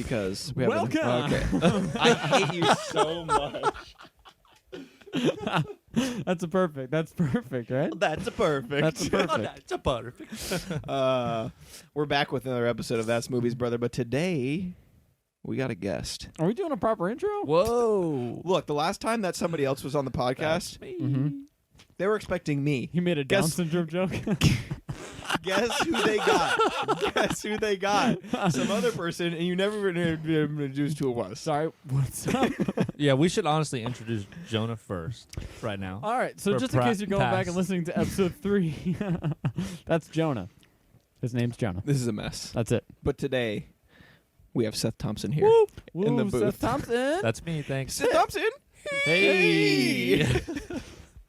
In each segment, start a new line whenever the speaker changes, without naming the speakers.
because we have
Welcome!
Okay. I hate you so much.
That's perfect, right?
That's a perfect.
That's a perfect.
That's a perfect.
We're back with another episode of That's Movies, Brother, but today we got a guest.
Are we doing a proper intro?
Whoa.
Look, the last time that somebody else was on the podcast, they were expecting me.
You made a Down
Guess-
syndrome joke?
Guess who they got? Guess who they got? Some other person, and you never were introduced who it was.
Sorry, what's up?
Yeah, we should honestly introduce Jonah first right now.
All right, so
For
just in case you're going back
pass.
and listening to episode 3, that's Jonah. His name's Jonah.
This is a mess.
That's it.
But today, we have Seth Thompson here.
Whoop.
In the
Woo,
booth.
Seth Thompson.
That's me, thanks.
Seth Thompson.
Hey.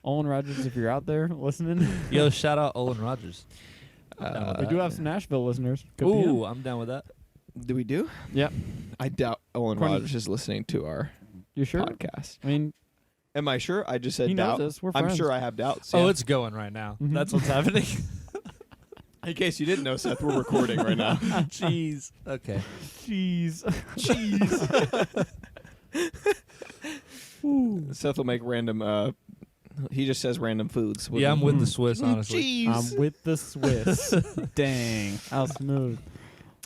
Owen Rogers, if you're out there listening.
Yo, shout out Olin Rogers.
We do have some Nashville listeners. Could be him.
Ooh, I'm down with that.
Do we do?
Yep.
I doubt Owen
According-
Rogers is listening to our
You sure?
podcast.
I mean,
Am I sure? I just said
he
doubt.
knows us. We're
I'm
friends.
sure I have doubts.
Oh,
yeah.
it's going right now.
Mhm.
That's what's happening.
In case you didn't know, Seth, we're recording right now.
Jeez. Okay.
Jeez.
Seth will make random. He just says random foods.
Yeah, I'm with the Swiss, honestly.
Cheese.
I'm with the Swiss. Dang. How smooth.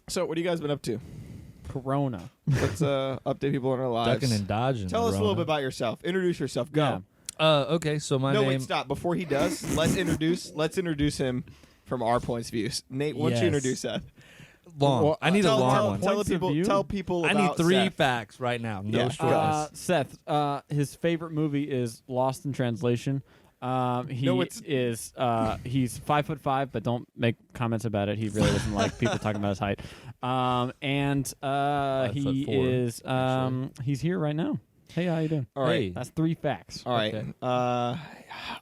So, what have you guys been up to?
Corona.
Let's update people on our lives.
Ducking and dodging.
Tell us a little
Rona.
bit about yourself. Introduce yourself. Go.
Yeah.
Okay, so my
No,
name...
wait, stop. Before he does, let's introduce him from our points of view. Nate, why don't you
Yes.
introduce Seth?
Long.
Well,
I need a
tell,
long
tell,
one.
Tell
Points of
people.
view?
Tell people.
I need
about
3
Seth.
facts right now. No
Yeah.
stress.
Seth, his favorite movie is Lost in Translation. He
No, it's-
is he's 5'5", but don't make comments about it. He really doesn't like people talking about his height. And he
5'4",
is he's here right now. Hey, how you doing?
All right.
Hey.
That's 3 facts.
All right.
Okay.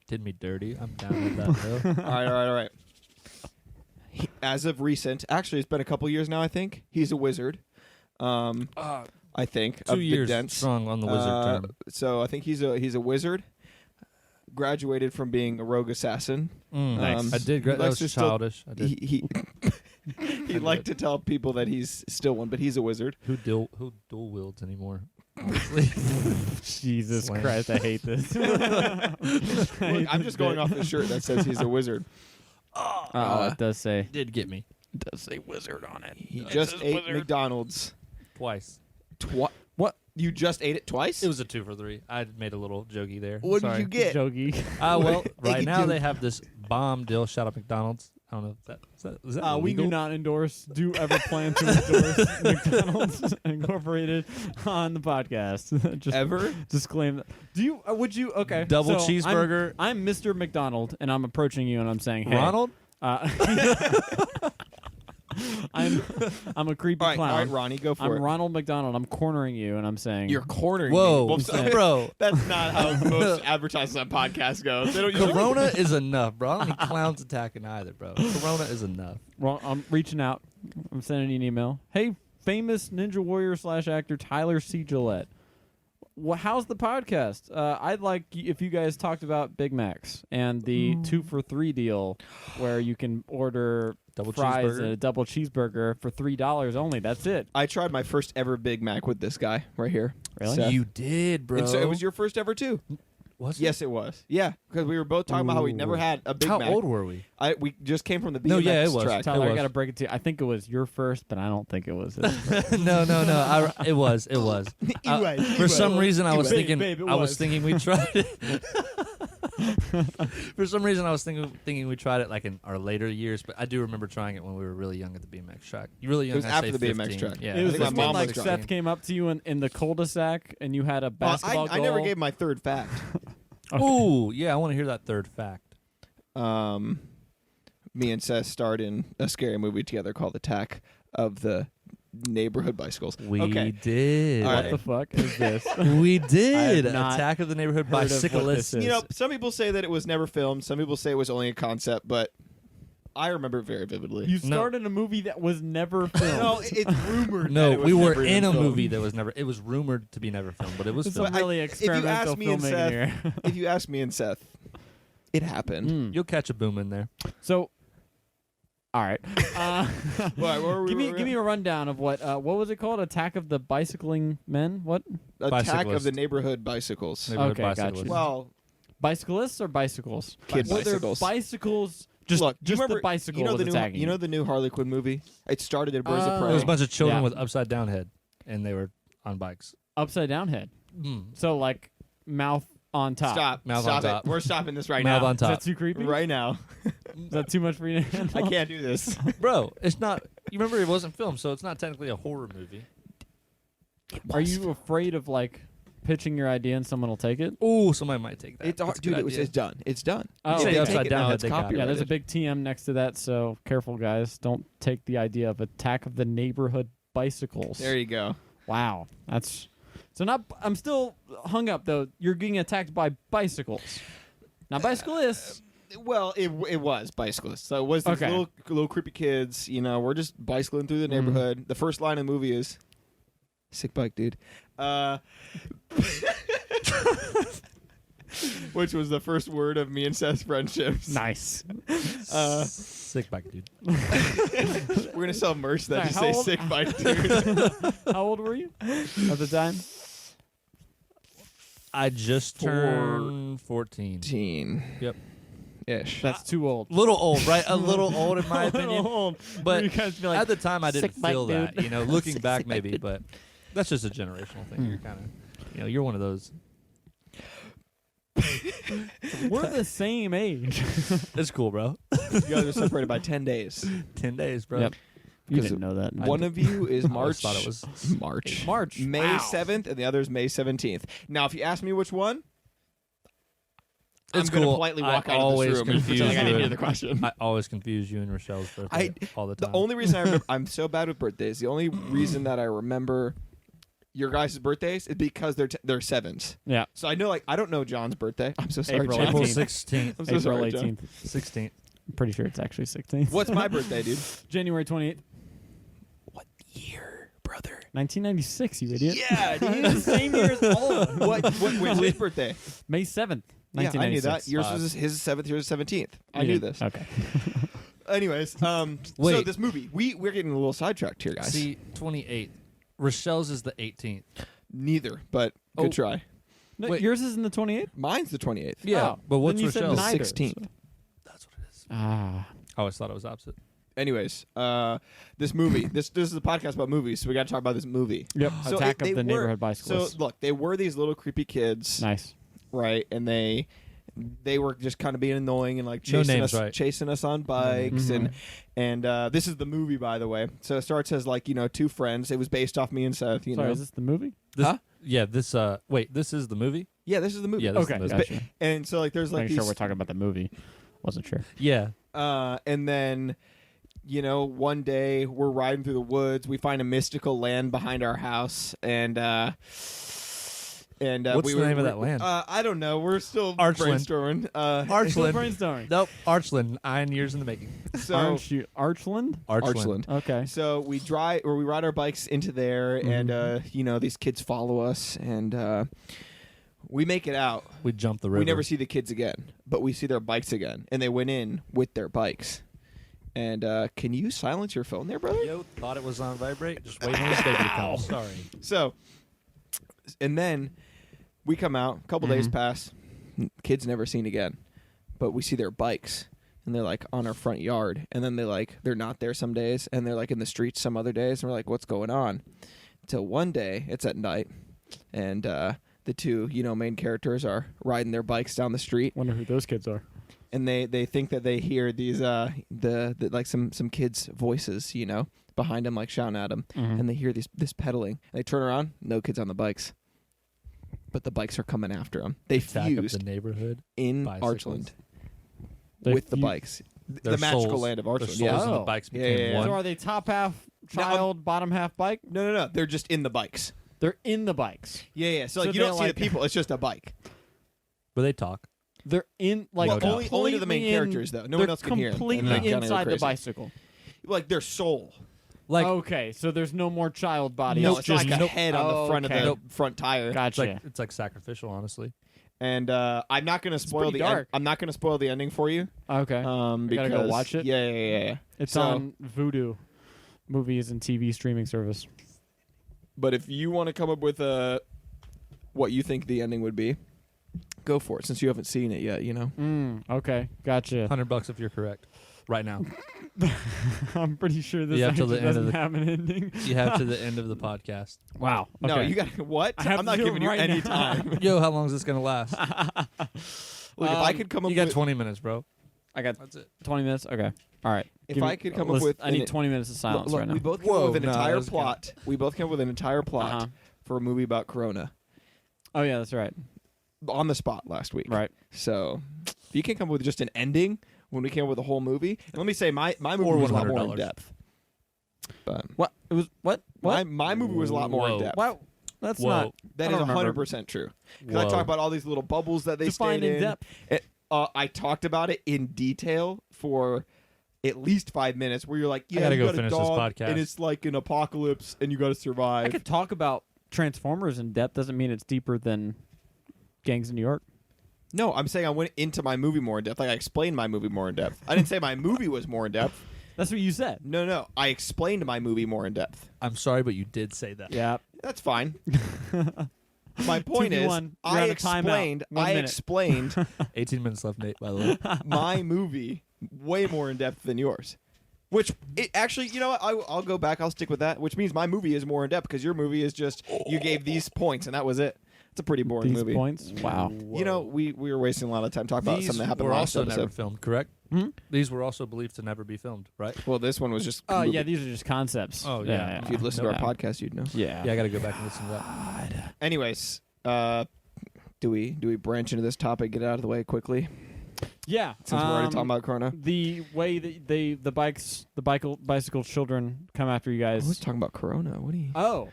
Did me dirty. I'm down with that, though.
All right. As of recent, actually, it's been a couple years now. I think he's a wizard. I think
2
of the
years
dents.
strong on the wizard term.
So I think he's a wizard. Graduated from being a rogue assassin.
Nice.
I did.
he
That
likes
was
to still-
childish. I did.
He he'd like to tell people that he's still one, but he's a wizard.
Who dual wields anymore? Honestly.
Jesus
Slam.
Christ, I hate this.
Look, I'm just going off the shirt that says he's a wizard.
Oh, it does say.
Did get me
It does say wizard on it.
He just ate McDonald's.
twice.
What? You just ate it twice?
It was a 2 for 3. I made a little jokey there.
What
Sorry.
did you get?
Jogi.
Well, right
Thank
now
you.
they have this bomb deal. Shout out McDonald's. I don't know if is that
We do
illegal?
not endorse, do ever plan to endorse McDonald's Incorporated on the podcast. Just
Ever?
disclaim that. Do you? Would you? Okay.
Double
so
cheeseburger.
I'm Mr. McDonald, and I'm approaching you, and I'm saying, "Hey,
Ronald?
I'm a creepy
All
clown.
right, Ronnie, go for
I'm
it.
Ronald McDonald. I'm cornering you, and I'm saying,
You're cornering
Whoa,
me. Well,
bro.
that's not how most advertisements on podcasts go. They don't usually-
Corona is enough, bro. I don't need clowns attacking either, bro. Corona is enough.
Well, I'm reaching out. I'm sending you an email. Hey, famous Ninja Warrior / actor Tyler C. Gillette. Well, how's the podcast? I'd like if you guys talked about Big Macs and the 2 for 3 deal, where you can order
Double
fries
cheeseburger.
and a double cheeseburger for $3 only. That's it.
I tried my first ever Big Mac with this guy right here.
Really?
Seth.
You did, bro.
And so it was your first ever too.
Was it?
Yes, it was. Yeah, because we were both talking about how we never had a Big
How
Mac.
old were we?
We just came from the BMX
No, yeah, it was.
track.
Tyler, I
was.
got to break it to you. I think it was your first, but I don't think it was his first.
No. It was. It was. For some reason, I was thinking.
Babe, it
I was
was.
thinking we tried it. For some reason, I was thinking we tried it like in our later years, but I do remember trying it when we were really young at the BMX track. You really young?
was
I
after
say
the BMX
15.
track.
Yeah,
It was
I think
this
my
one
mom
like
was
Seth
trying.
came up to you in the cul-de-sac, and you had a basketball
I
goal.
never gave my third fact.
Okay.
Ooh, yeah, I want to hear that third fact.
Me and Seth starred in a scary movie together called Attack of the Neighborhood Bicycles.
We
Okay.
did.
All
What
right.
the fuck is this?
We did.
not
Attack of the Neighborhood
heard of what this
Bicyclists.
is.
You know, some people say that it was never filmed. Some people say it was only a concept, but I remember it very vividly.
You starred in a movie that was never filmed.
no, it's rumored.
No,
that it was
we were
never
in
even
a
filmed.
movie that was never. It was rumored to be never filmed, but it was
It's
filmed.
really
if you
experimental
ask me and
filmmaking
Seth,
here.
if you ask me and Seth, it happened.
Mm.
You'll catch a boom in there.
So All right.
What were we-
Give me a rundown of what was it called? Attack of the Bicycling Men? What?
Attack of
Bicyclist.
the Neighborhood Bicycles.
Neighborhood
Okay,
bicyclist.
gotcha.
Well,
Bicyclists or bicycles?
Kid
Were there
bicycles.
bicycles? Just
look, do you
just
remember
the bicycle
you know
was
the new
attacking.
you know the new Harley Quinn movie? It started at Birds of
Oh.
Prey.
There was a bunch of children
Yeah.
with upside down head, and they were on bikes.
upside down head.
Mm.
So like mouth on top.
Stop.
Mouth
Stop
on top.
it. We're stopping this right
Mouth
now.
on
Is
top.
that too creepy?
Right now.
Is that too much for you to handle?
I can't do this.
Bro, it's not. You remember it wasn't filmed, so it's not technically a horror movie.
Are you afraid of like pitching your idea and someone will take it?
Oh, somebody might take that.
It's
That's a
dude.
good
It was.
idea.
It's done. It's done.
Oh,
If
say
they
upside
take it
down
now,
head,
it's
they got it.
Yeah,
copyrighted.
there's a big TM next to that, so careful, guys. Don't take the idea of Attack of the Neighborhood Bicycles.
There you go.
Wow, that's so not. I'm still hung up though. You're getting attacked by bicycles, not bicyclists.
Well, it was bicyclists. So it was these
Okay.
little creepy kids. You know, we're just bicycling through the neighborhood. The first line of the movie is, "Sick bike, dude," which was the first word of me and Seth's friendships.
Nice.
Sick bike, dude.
We're gonna sell merch that
Sorry,
just
how
say
old-
"Sick bike, dude."
How old were you at the time?
I just turned 14.
14
Yep.
ish.
That's too old.
Little old, right? A little old in my
A little
opinion.
old.
But
You guys be like,
at the time, I didn't
"Sick bike,
feel that.
dude."
You know, looking
Sick
back,
bike,
maybe,
dude.
but that's just a generational thing. You're kind of, you're one of those.
We're the same age.
It's cool, bro.
You guys are separated by 10 days.
10 days, bro.
Yep. You
Because
didn't know that.
One of you is
I
March.
always thought it was
March.
March.
May
Wow.
7th, and the other is May 17th. Now, if you ask me which one,
It's
I'm going to
cool.
politely
I
walk out of
always
this room and
confuse
pretend like I didn't
you.
hear the question.
I always confuse you and Rochelle's birthday all the time.
The only reason I remember, I'm so bad with birthdays. The only reason that I remember your guys' birthdays is because they're sevens.
Yeah.
So I know, like, I don't know John's birthday. I'm so sorry,
April
John.
April
18th.
16th.
I'm so
April
sorry, John.
18th.
16th.
I'm pretty sure it's actually 16th.
What's my birthday, dude?
January 28th.
What year, brother?
1996, you idiot.
Yeah, dude.
the same year as all of them.
When's his birthday?
May 7th,
Yeah, I knew
1996.
that. Yours was his 7th, yours 17th. I
You
knew
didn't.
this.
Okay.
Anyways, so
Wait.
this movie, we're getting a little sidetracked here, guys.
See, 28th. Rochelle's is the 18th.
Neither, but good
Oh.
try.
No,
Wait.
yours is in the 28th?
Mine's the 28th.
Yeah,
Oh,
but what's
then you said
Rochelle's?
neither.
16th.
That's what it is.
Ah.
I always thought it was opposite.
Anyways, this movie, this is a podcast about movies, so we got to talk about this movie.
Yep.
So
Attack
they
of the
were-
Neighborhood
So
Bicyclists.
look, they were these little creepy kids,
Nice.
right? And they were just kind of being annoying and like
No
chasing
names,
us,
right.
chasing us on bikes,
Mhm.
and this is the movie, by the way. So it starts as like two friends. It was based off me and Seth. You
Sorry,
know,
is this the movie?
This,
Huh?
Yeah, this, wait, this is the movie?
yeah, this is the movie.
Yeah, this
Okay,
is the
gotcha.
movie.
And so like there's like
Making
these
sure we're talking about the movie. Wasn't sure.
Yeah.
and then, one day we're riding through the woods. We find a mystical land behind our house, and
What's
we
the name of that land?
I don't know. We're still
Archland.
brainstorming.
Still
Archland.
brainstorming.
Nope, Archland. 9 years in the making.
So
Archland?
Archland.
Okay.
So we ride our bikes into there, and these kids follow us, and we make it out.
We jumped the river.
We never see the kids again, but we see their bikes again, and they went in with their bikes. And can you silence your phone there, brother?
Yo, thought it was on vibrate. Just waiting on this baby to come. Sorry.
So, and then we come out. A couple days pass. Kids never seen again, but we see their bikes, and they're like on our front yard. And then they're not there some days, and they're like in the streets some other days. And we're like, what's going on? Until one day, it's at night, and the two main characters are riding their bikes down the street,
Wonder who those kids are.
and they think that they hear these the like some kids' voices, behind them, like shouting at them. And they hear this pedaling. And they turn around, no kids on the bikes. But the bikes are coming after them. They
Attack of the
fused
neighborhood.
in
bicycles.
Archland
They
with the
fu-
bikes.
Their
The magical
souls-
land of
Their
Archland.
souls
Yeah.
and the
Oh.
bikes
Yeah,
became
yeah, yeah.
one.
So are they top half child, bottom half bike?
No. They're just in the bikes.
They're in the bikes.
Yeah. So,
So
you don't
they're
see
like-
the people. It's just a bike.
But they talk.
They're in like
Well,
doubt.
only to the main
completely in-
characters, though. No
they're
one else can hear 'em, and
completely
they're kinda
inside the
crazy.
bicycle.
Like their soul.
Like,
Okay, so there's no more child body.
No,
it's
it's
just
like a head on the front of
okay.
the front tire.
Gotcha.
it's like sacrificial, honestly.
And I'm not going to spoil
pretty dark.
I'm not going to spoil the ending for you.
Okay.
Because
gotta go watch it?
Yeah.
It's
So-
on Vudu movies and TV streaming service.
But if you want to come up with what you think the ending would be, go for it. Since you haven't seen it yet, you know.
Okay, gotcha.
$100 if you're correct. Right now.
I'm pretty sure this
You have till
actually
the end of
doesn't
the-
have an ending.
You have to the end of the podcast.
Wow.
No,
okay.
you got what?
I have
I'm not
to do
giving
it
you
right
any
now.
time.
Yo, how long is this going to last?
Look, if I could come up
You got
with
20 minutes, bro.
I got
That's it.
20 minutes. Okay. All right.
If I could come up with
I need 20 minutes of silence
look,
right now.
we both came up
Whoa,
with an
no, that
entire
was good.
plot. We both came up with an entire plot
Uh-huh.
for a movie about Corona
Oh yeah, that's right.
on the spot last week.
Right.
So if you can come up with just an ending when we came up with a whole movie, and let me say my movie
Or
was a lot more
$100.
in depth. But
What? It was what? What?
my movie was a lot more in
Whoa.
depth.
Wow. That's
Whoa.
not.
That
I
is
don't remember.
100% true. Because I
Whoa.
talk about all these little bubbles that they
Define
stayed
in depth.
I talked about it in detail for at least 5 minutes where you're like, yeah,
gotta
you
go
got a
finish this
dog,
podcast.
and it's like an apocalypse and you got to survive.
I could talk about Transformers in depth. Doesn't mean it's deeper than Gangs in New York.
No, I'm saying I went into my movie more in depth. Like I explained my movie more in depth. I didn't say my movie was more in depth.
That's what you said.
No. I explained my movie more in depth.
I'm sorry, but you did say that.
Yeah.
That's fine. My point is,
2v1, you're on a timeout. 1 minute.
explained
18 minutes left, Nate, by the way.
my movie way more in depth than yours. Which it actually, you know what? I'll go back. I'll stick with that. Which means my movie is more in depth because your movie is just you gave these points and that was it. It's a pretty boring
These
movie.
points. Wow.
You know, we were wasting a lot of time talking about
These
something that happened
were
last
also
episode.
never filmed, correct?
Hmm?
These were also believed to never be filmed, right?
Well, this one was just.
Oh
movie.
yeah, these are just concepts.
Oh, yeah.
If you'd listen
No
to our
doubt.
podcast, you'd know.
Yeah.
Yeah, I got to go back and listen to that.
Anyways, do we branch into this topic? Get it out of the way quickly,
Yeah.
since we're already talking about Corona.
The way that the bicycle children come after you
I
guys.
was talking about Corona. What do you?
Oh,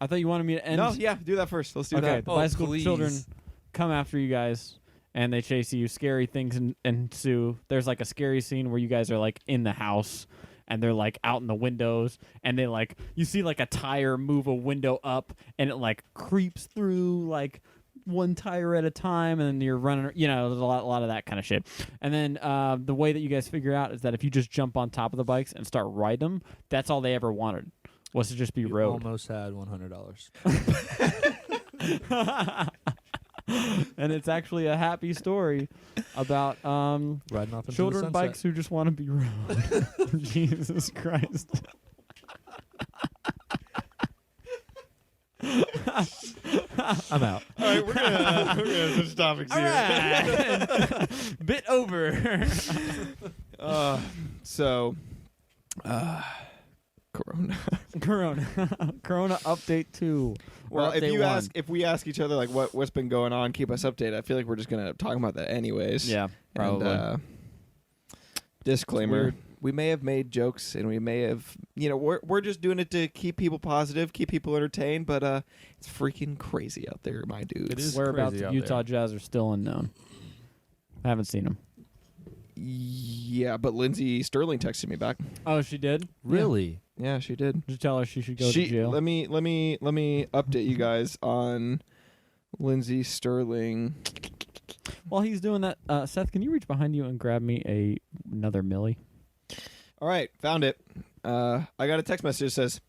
I thought you wanted me to end.
No, yeah, do that first. Let's do
Okay,
that.
the
Oh,
bicycle
please.
children come after you guys, and they chase you. Scary things ensue. There's like a scary scene where you guys are like in the house, and they're like out in the windows, and they like you see like a tire move a window up, and it like creeps through like one tire at a time, and then you're running. You know, there's a lot of that kind of shit. And then the way that you guys figure out is that if you just jump on top of the bikes and start riding them, that's all they ever wanted. Was to just be
You
road.
almost had $100.
And it's actually a happy story about
Riding off into
children
the sunset.
bikes who just want to be rode. Jesus Christ.
I'm out.
All right, we're gonna switch topics
All right. Bit over.
So, Corona.
Corona update 2.
Well,
Or update 1.
if we ask each other like what's been going on, keep us updated. I feel like we're just gonna talk about that anyways.
Yeah, probably.
And, disclaimer:
weird.
we may have made jokes, and we may have, we're just doing it to keep people positive, keep people entertained. But it's freaking crazy out there, my dudes.
It is.
Whereabouts
crazy
of
out
Utah
there.
Jazz are still unknown. I haven't seen them.
Yeah, but Lindsay Sterling texted me back.
Oh, she did?
Really?
Yeah, she did.
Did you tell her she should go to jail?
Let me update you guys on Lindsay Sterling.
While he's doing that, Seth, can you reach behind you and grab me another Millie?
All right, found it. I got a text message that says,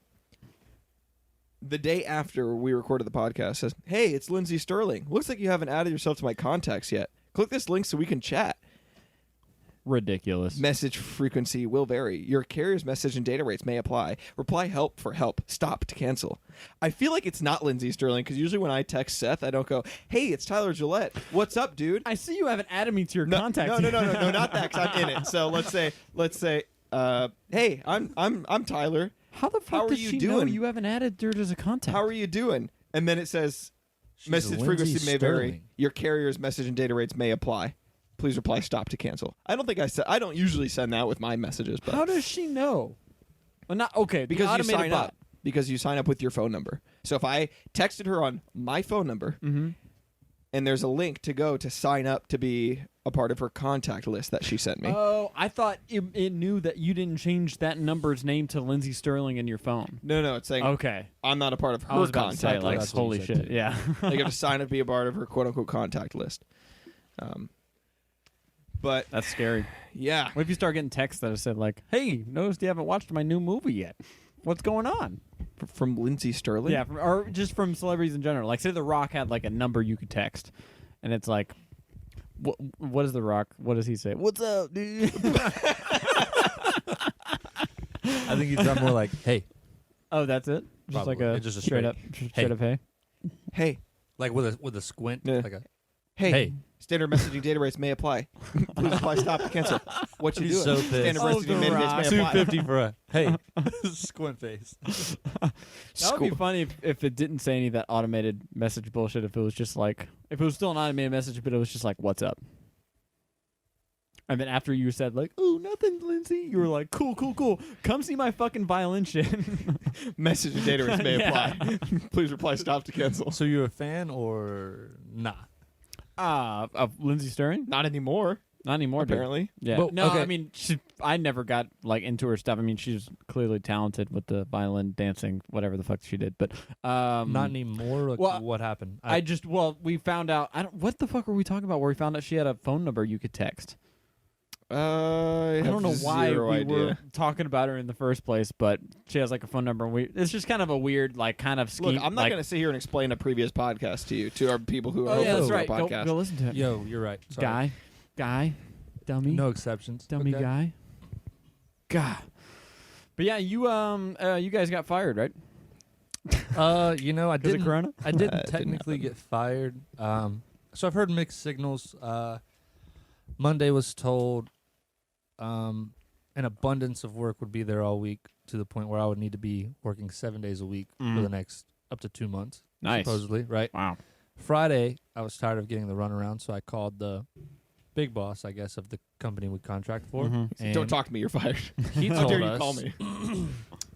the day after we recorded the podcast, says, "Hey, it's Lindsay Sterling. Looks like you haven't added yourself to my contacts yet. Click this link so we can chat.
Ridiculous.
Message frequency will vary. Your carrier's message and data rates may apply. Reply help for help. Stop to cancel." I feel like it's not Lindsay Sterling because usually when I text Seth, I don't go, "Hey, it's Tyler Gillette. What's up, dude?"
I see you haven't added me to your
No,
contacts.
no, not that. Because I'm in it. So let's say, "Hey, I'm Tyler.
How the fuck
How are
did
you
she know
doing?
you haven't added her as a contact?
How are you doing?" And then it says,
She's
"Message
Lindsay
frequency may vary.
Sterling.
Your carrier's message and data rates may apply. Please reply stop to cancel." I don't usually send that with my messages, but
How does she know? Well, not okay.
because
the
you
automated
sign
bot.
up. Because you sign up with your phone number. So if I texted her on my phone number
Mm-hmm.
and there's a link to go to sign up to be a part of her contact list that she sent me.
Oh, I thought it knew that you didn't change that number's name to Lindsey Sterling in your phone.
No, it's saying
Okay.
I'm not a part of
I
her
was about to say,
contact
like,
list.
holy shit. Yeah.
They got to sign up to be a part of her quote-unquote contact list. But
That's scary.
yeah,
What if you start getting texts that have said, like, hey, noticed you haven't watched my new movie yet? What's going on?
from Lindsey Sterling.
Yeah, or just from celebrities in general. Like, say The Rock had, like, a number you could text, and it's like, what is The Rock? What does he say? What's up, dude?
I think he's done more like, hey,
Oh, that's it? Just
Probably.
like a
It's just a
straight
straight,
up, hey?
Hey,
like with a squint,
Yeah.
like a
hey, standard messaging data rates may apply. Please apply. Stop to cancel. What you
He's
doing?
so pissed.
Standard
Oh,
messaging
The
data
Rock.
rates may apply.
$250 for a hey squint face.
That would be funny if it didn't say any of that automated message bullshit. If it was just like, if it was still an automated message, but it was just like, "What's up?" And then after you said like, "Oh, nothing, Lindsay," you were like, "Cool. Come see my fucking violin shit."
Messaging data rates may
Yeah.
apply. Please reply. Stop to cancel.
So you're a fan or nah?
Of Lindsey Sterling?
Not anymore.
Not anymore, dude.
Apparently.
Yeah.
But-
no,
okay.
I mean, I never got like into her stuff. I mean, she's clearly talented with the violin, dancing, whatever the fuck she did. But
Not anymore. Like,
well,
what happened?
we found out. What the fuck were we talking about? Where we found out she had a phone number you could text.
I
don't know why we
idea.
were talking about her in the first place, but she has like a phone number. And it's just kind of a weird, like, kind of scheme.
Look, I'm not going to sit here and explain a previous podcast to you, to our people who are
Oh yeah,
hopeful
that's
for
right.
our
Go,
podcast.
go listen to it.
Yo, you're right. Sorry.
Guy, dummy,
No exceptions.
dummy
Okay.
guy. God. But yeah, you guys got fired, right?
I
Because of
didn't.
Corona.
I didn't
Didn't
technically
happen.
get fired. So I've heard mixed signals. Monday was told an abundance of work would be there all week to the point where I would need to be working 7 days a week for the next up to 2 months.
Nice.
Supposedly, right?
Wow.
Friday, I was tired of getting the runaround, so I called the big boss, I guess, of the company we contract for.
Mhm.
And
Don't talk to me. You're fired.
He
How
told
dare
us,
you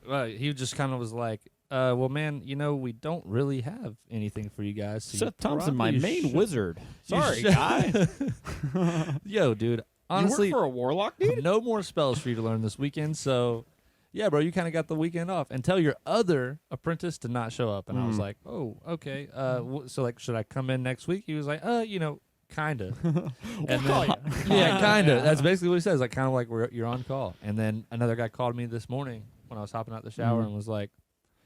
call me?
He just kind of was like, well, man, we don't really have anything for you guys. So you
Seth Thompson, my
probably
main
should-
wizard.
you
Sorry,
should-
guy.
Yo, dude, honestly,
you work for a warlock, dude?
no more spells for you to learn this weekend. So, yeah, bro, you kind of got the weekend off. And tell your other apprentice to not show up. And I was like, oh, okay. So, like, should I come in next week? He was like, kind of. And then, yeah, kind of. That's basically what he says. Like, kind of like you're on call. And then another guy called me this morning when I was hopping out the shower and was like,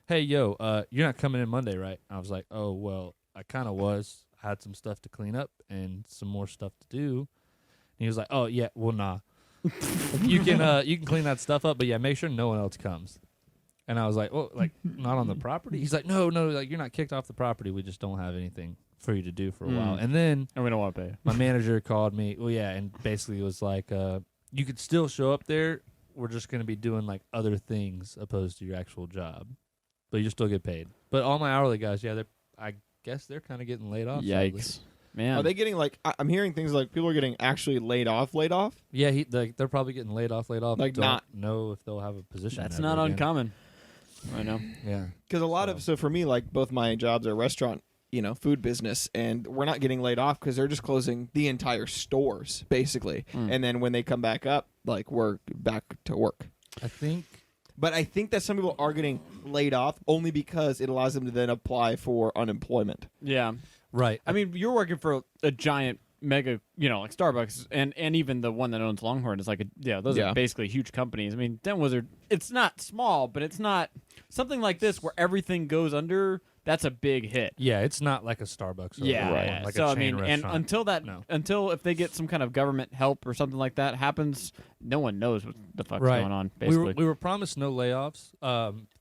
hey, yo, you're not coming in Monday, right? I was like, oh, well, I kind of was. I had some stuff to clean up and some more stuff to do. And he was like, oh, yeah, well, nah. you can clean that stuff up, but yeah, make sure no one else comes. And I was like, well, like, not on the property? He's like, no, like, you're not kicked off the property. We just don't have anything for you to do for a while. And then
And we don't want to pay you.
my manager called me. Well, yeah, and basically was like, you could still show up there. We're just going to be doing, like, other things opposed to your actual job. But you still get paid. But all my hourly guys, yeah, I guess they're kind of getting laid off. sadly.
Yikes, man.
Are they getting like? I'm hearing things like people are getting actually laid off.
Yeah, they're probably getting laid off.
Like,
Don't
not-
know if they'll have a position.
That's
ever
not
again.
uncommon. I know.
Yeah.
Because a lot of so for me, like both my jobs are restaurant, food business, and we're not getting laid off because they're just closing the entire stores basically. And then when they come back up, like we're back to work.
I think.
But I think that some people are getting laid off only because it allows them to then apply for unemployment.
Yeah.
Right.
I mean, you're working for a giant mega, like Starbucks, and even the one that owns Longhorn is like those
Yeah.
are basically huge companies. I mean, Den Wizard, it's not small, but it's not something like this where everything goes under. That's a big hit.
Yeah, it's not like a Starbucks. Or
Yeah,
one,
yeah.
like
So
a
I
chain
mean, and
restaurant.
until if they get some kind of government help or something like that happens, no one knows what the fuck's
Right.
going on.
we
Basically,
were promised no layoffs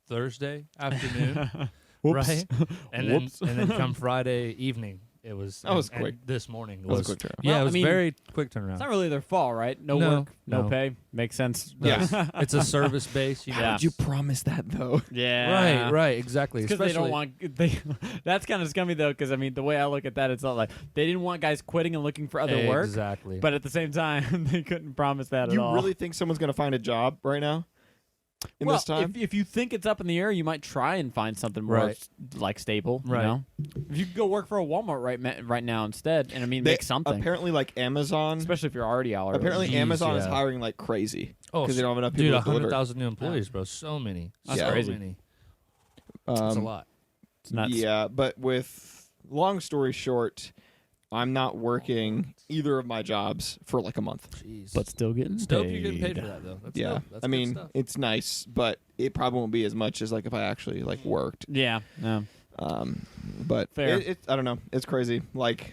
Thursday afternoon,
Whoops.
right? And
Whoops.
then come Friday evening, it was.
That was
and
quick.
This morning
That was
was
a quick turnaround.
Yeah,
Well,
it was
I mean,
very quick turnaround.
It's not really their fault, right? No
No,
work, no
no.
pay. Makes sense.
Yeah.
It's a service base. You know?
Yeah.
Would you promise that though?
Yeah.
Right, exactly.
Because they don't
Especially-
want they. That's kind of scummy though. Because I mean, the way I look at that, it's not like they didn't want guys quitting and looking for other work.
Exactly.
But at the same time, they couldn't promise that at
You
all.
really think someone's gonna find a job right now? in this time.
If you think it's up in the air, you might try and find something more
Right.
like stable.
Right.
You know, if you could go work for a Walmart right now instead, and I mean
They-
make something,
Apparently, like Amazon.
especially if you're already out.
Apparently,
Jeez,
Amazon is
yeah.
hiring like crazy
Oh,
because they don't have enough
dude,
people to deliver.
100,000 new employees, bro. So many.
That's
so
crazy.
many. That's a
Um,
lot.
It's nuts.
Yeah, but with long story short, I'm not working either of my jobs for like a month.
Jeez.
But still getting
it's
paid.
dope you're getting paid for that, though. That's
Yeah,
dope. That's
I
good
mean
stuff.
it's nice, but it probably won't be as much as like if I actually like worked.
Yeah. No.
But
Fair.
I don't know. It's crazy. Like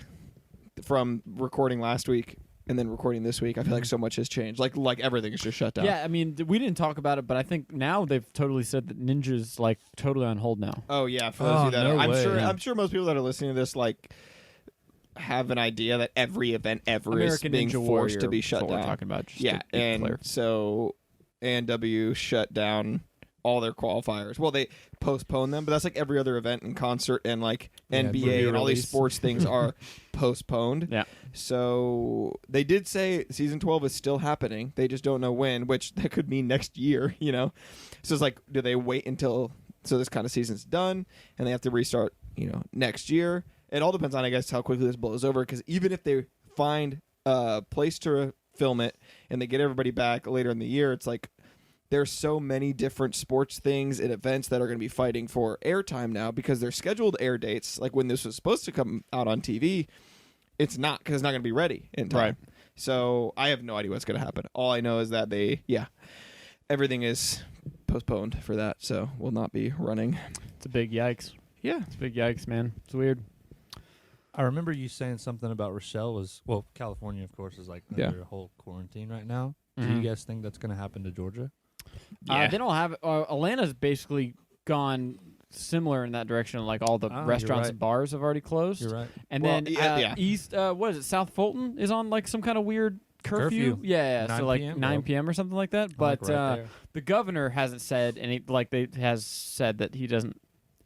from recording last week and then recording this week, I feel like so much has changed. Like everything is just shut down.
Yeah, I mean, we didn't talk about it, but I think now they've totally said that Ninja's like totally on hold now.
Oh yeah, for those of you that
no
are,
way.
I'm sure most people that are listening to this like have an idea that every event ever
American
is being
Ninja
forced
Warrior
to be
is
shut
what we're
down.
talking about. Just
Yeah,
to be
and
clear.
so ANW shut down all their qualifiers. Well, they postponed them, but that's like every other event and concert and like
Yeah,
NBA
movie
and all these
release.
sports things are postponed.
Yeah.
So they did say season 12 is still happening. They just don't know when, which that could mean next year, you know? So it's like, do they wait until so this kind of season's done and they have to restart, you know, next year? It all depends on, I guess, how quickly this blows over. Because even if they find a place to film it and they get everybody back later in the year, it's like there's so many different sports things and events that are going to be fighting for airtime now because their scheduled air dates, like when this was supposed to come out on TV, it's not because it's not going to be ready in time.
Right.
So I have no idea what's going to happen. All I know is that everything is postponed for that, so will not be running.
It's a big yikes.
Yeah.
It's a big yikes, man. It's weird.
I remember you saying something about Rochelle was, well, California, of course, is like
Yeah.
under a whole quarantine right now. Do
Mhm.
you guys think that's going to happen to Georgia?
They don't have Atlanta's basically gone similar in that direction. Like all the
Oh, you're
restaurants
right.
and bars have already closed.
You're right.
And
Well,
then
yeah.
East, what is it? South Fulton is on like some kind of weird curfew.
Curfew.
Yeah,
9
so like
p.m.,
9
bro.
p.m. or something like that.
I'm,
But
like, right there.
the governor hasn't said any. Like they has said that he doesn't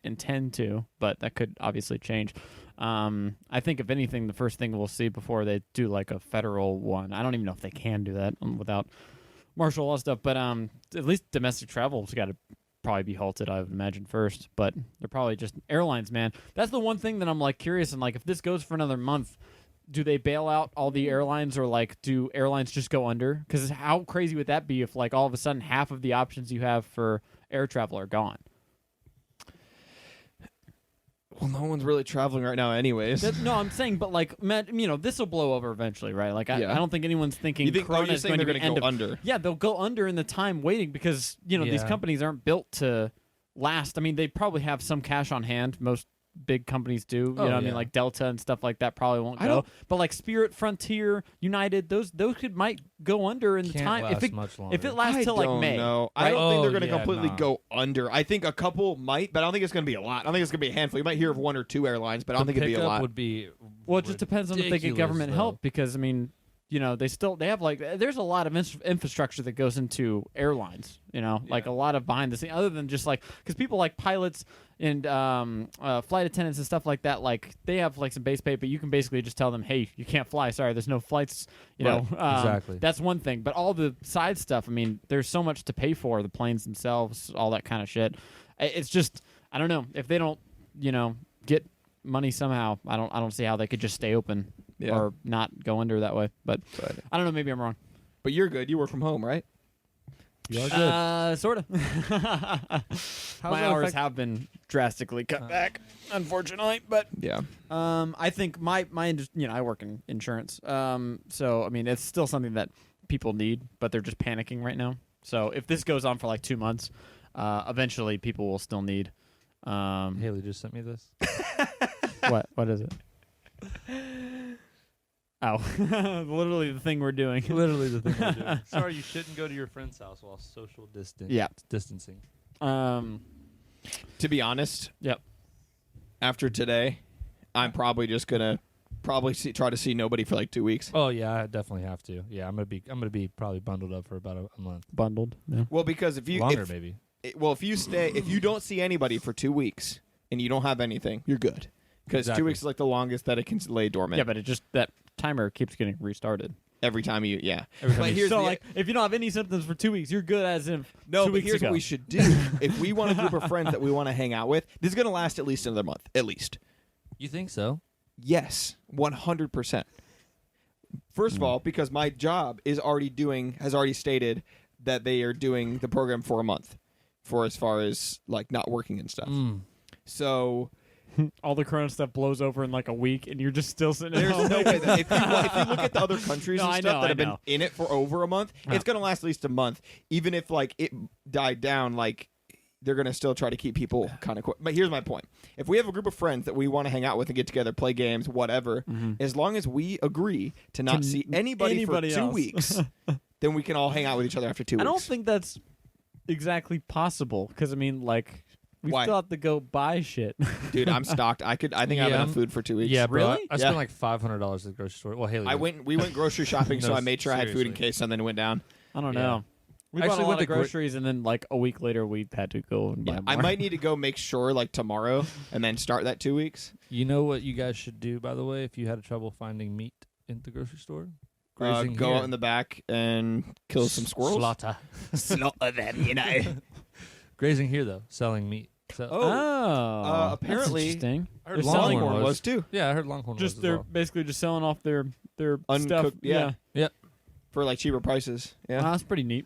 intend to, but that could obviously change. I think if anything, the first thing we'll see before they do like a federal one. I don't even know if they can do that without martial law stuff. But at least domestic travel's got to probably be halted, I would imagine, first. But they're probably just airlines, man. That's the one thing that I'm like curious. And like, if this goes for another month, do they bail out all the airlines, or like do airlines just go under? Because how crazy would that be if like all of a sudden half of the options you have for air travel are gone?
Well, no one's really traveling right now anyways.
No, I'm saying, but like, this will blow over eventually, right? Like,
Yeah.
I don't think anyone's thinking
you think
Corona
you're
is
saying
going to
they're
be
going
end
to go
of.
under?
Yeah, they'll go under in the time waiting because these
Yeah.
companies aren't built to last. I mean, they probably have some cash on hand. Most big companies do. You know what I mean?
yeah.
Like Delta and stuff like that probably won't
I
go.
don't-
But like Spirit, Frontier, United, those might go under in the
Can't
time
last
if it
much longer.
if it lasts
I
till like
don't
May.
know. I
right?
don't think they're
Oh,
going to
yeah,
completely
nah.
go under. I think a couple might, but I don't think it's going to be a lot. I think it's going to be a handful. You might hear of one or two airlines, but I don't think it'd be a
pickup
lot.
would be
Well, it just depends on if they get
ridiculous,
government
though.
help because I mean, they have like there's a lot of infrastructure that goes into airlines. Like a lot of behind the scenes, other than just like because people like pilots and flight attendants and stuff like that. Like they have like some base pay, but you can basically just tell them, hey, you can't fly. Sorry, there's no flights.
Right.
Exactly.
That's one thing, but all the side stuff. I mean, there's so much to pay for the planes themselves, all that kind of shit. It's just I don't know if they don't get money somehow. I don't see how they could just stay open.
Yeah.
Or not go under that way. But
But-
I don't know. Maybe I'm wrong.
But you're good. You work from home, right?
You are good.
Sort of.
How's
My
that
hours
affect-
have been drastically cut back, unfortunately. But
Yeah.
I think my I work in insurance. So I mean, it's still something that people need, but they're just panicking right now. So if this goes on for like 2 months, eventually people will still need.
Haley just sent me this.
What is it? Oh, literally the thing we're doing.
Literally the thing we're doing. Sorry, you shouldn't go to your friend's house while social distancing.
To be honest,
Yep.
after today, I'm probably just gonna try to see nobody for like 2 weeks.
Oh yeah, I definitely have to. Yeah, I'm gonna be probably bundled up for about a month.
Bundled. Yeah.
Well, because if you
Longer maybe.
if you don't see anybody for 2 weeks and you don't have anything, you're good. Because 2
Exactly.
weeks is like the longest that it can lay dormant.
Yeah, but that timer keeps getting restarted.
every time you
Every time
But
you-
here's
So
the-
like, if you don't have any symptoms for 2 weeks, you're good as if
No,
2
but
weeks
here's
ago.
what we should do. If we want a group of friends that we want to hang out with, this is going to last at least another month. At least.
You think so?
Yes, 100%. First of all, because my job has already stated that they are doing the program for a month, for as far as like not working and stuff. So
all the Corona stuff blows over in like a week, and you're just still sitting at
there's
home.
no way that if you look at the other countries
No,
and
I
stuff
know,
that
I
have been
know.
in it for over a month, it's going to last at least a month. Even if like it died down, like they're going to still try to keep people kind of quick. But here's my point. If we have a group of friends that we want to hang out with and get together, play games, whatever, as long as we agree to not see anybody for 2
else.
weeks, then we can all hang out with each other after 2 weeks.
I don't think that's exactly possible because I mean, like, we
Why?
still have to go buy shit.
Dude, I'm stocked. I think I have
Yeah,
enough food for 2 weeks.
Yeah, bro.
Really?
I spent like $500 at the grocery store. Well, Haley,
We went grocery shopping,
No,
so I made sure I had food in
seriously.
case something went down.
I don't
Yeah.
know. We
Actually
bought a
went
lot
to
of groceries, and then like a week later, we had to go and buy more.
I might need to go make sure like tomorrow and then start that 2 weeks.
You know what you guys should do, by the way, if you had trouble finding meat in the grocery store? Grazing
Go
here.
out in the back and kill some squirrels.
Slaughter.
Slaughter them, you know.
Grazing here, though, selling meat. So,
Oh,
apparently-
that's interesting.
I heard
They're
Longhorn
selling
Longhorn was too
Yeah, I heard Longhorn
just
was
they're
as well.
basically just selling off their
Uncooked,
stuff.
yeah.
Yeah.
for like cheaper prices. Yeah,
That's pretty neat.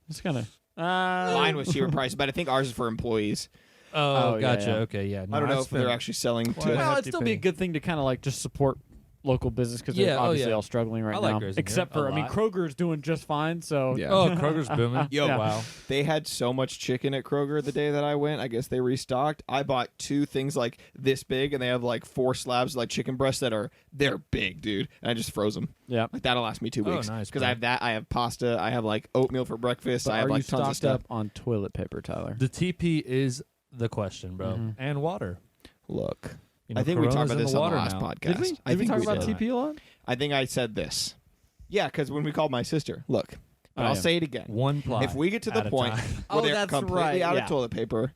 It's kind of
mine was cheaper prices, but I think ours is for employees.
Oh,
yeah,
gotcha.
yeah.
Okay, yeah. No,
I don't know if
spent-
they're actually selling
Quite
to.
a
Well, it'd
hefty
still be a
penny.
good thing to kind of like just support local business because
Yeah,
they're
oh,
obviously
yeah.
all struggling right
I like
now.
Grazing
Except
here a
for, I mean,
lot.
Kroger's doing just fine. So
Yeah.
Oh, Kroger's booming.
Yo,
Yeah.
Wow.
They had so much chicken at Kroger the day that I went. I guess they restocked. I bought 2 things like this big, and they have like 4 slabs of, like chicken breasts they're big, dude. And I just froze them.
yeah.
Like that'll last me 2
Oh,
weeks.
nice,
Because
bro.
I have that. I have pasta. I have like oatmeal for breakfast.
But
I have
are
like
you
tons of
stocked
stuff.
up on toilet paper, Tyler?
The TP is the question, bro.
Mhm.
And water.
Look,
You know,
I think we talked
Corona's
about
in
this
the
on the
water
last
now.
podcast.
Did we?
I
Did we
think
talk
we
about
did.
TP a lot?
I think I said this. Yeah, because when we called my sister, look, but
Oh,
I'll
yeah.
say it again.
One ply.
If we get to the
at a
point
time.
where
Oh,
they're
that's
completely
right,
out
yeah.
of toilet paper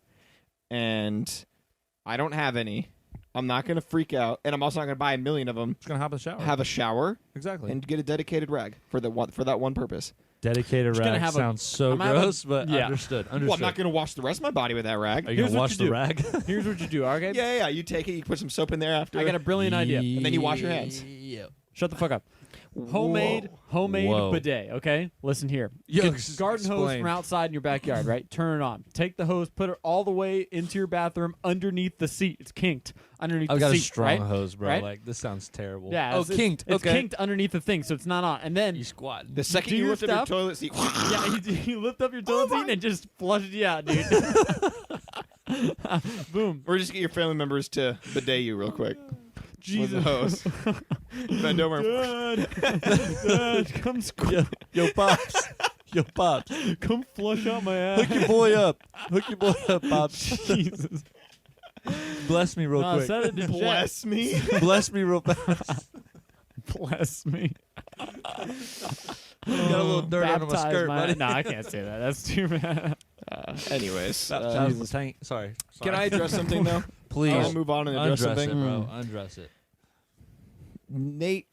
and I don't have any, I'm not going to freak out, and I'm also not going to buy a million of them.
Just gonna hop in the shower.
Have a shower
exactly.
and get a dedicated rag for that one purpose.
Dedicated
Just gonna
rag
have a-
sounds so
I'm gonna have a-
gross, but
yeah.
understood.
Well, I'm not going to wash the rest of my body with that rag.
Are you
Here's
gonna
what
wash
you
the
do.
rag?
Here's what you do, okay?
Yeah. You take it, you put some soap in there after.
I got a brilliant idea.
And then you wash your hands.
Yep.
Shut the fuck up. Homemade
Whoa.
bidet, okay? Listen here.
Yo,
Get
ex-
garden hose
explain.
from outside in your backyard, right? Turn it on. Take the hose, put it all the way into your bathroom underneath the seat. It's kinked underneath
I've
the
got
seat,
a strong
right?
hose, bro.
Right?
Like this sounds terrible.
Yeah.
Oh,
it's
kinked.
It's
okay.
kinked underneath the thing, so it's not on. And then
You squat.
The second
do
you
your
lift up your
stuff.
toilet seat,
yeah, you lift up your toilet seat and just flush it out, dude. Boom.
or just get your family members to bidet you real quick with the
Jesus.
hose. Bend over.
Dad, come
Yo, pops. Yo, pops.
come flush out my ass.
Hook your boy up. Hook your boy up, pops.
Jesus.
Bless me real
No,
quick.
set it to jet.
Bless me.
Bless me real fast.
Bless me.
Got a little dirt under my
Baptize
skirt, buddy.
No, I can't say that. That's too bad.
Anyways,
Baptize my tank. Sorry.
can I address something though?
Please.
Can I move on and address
Undress it,
something?
bro. Undress it.
Nate,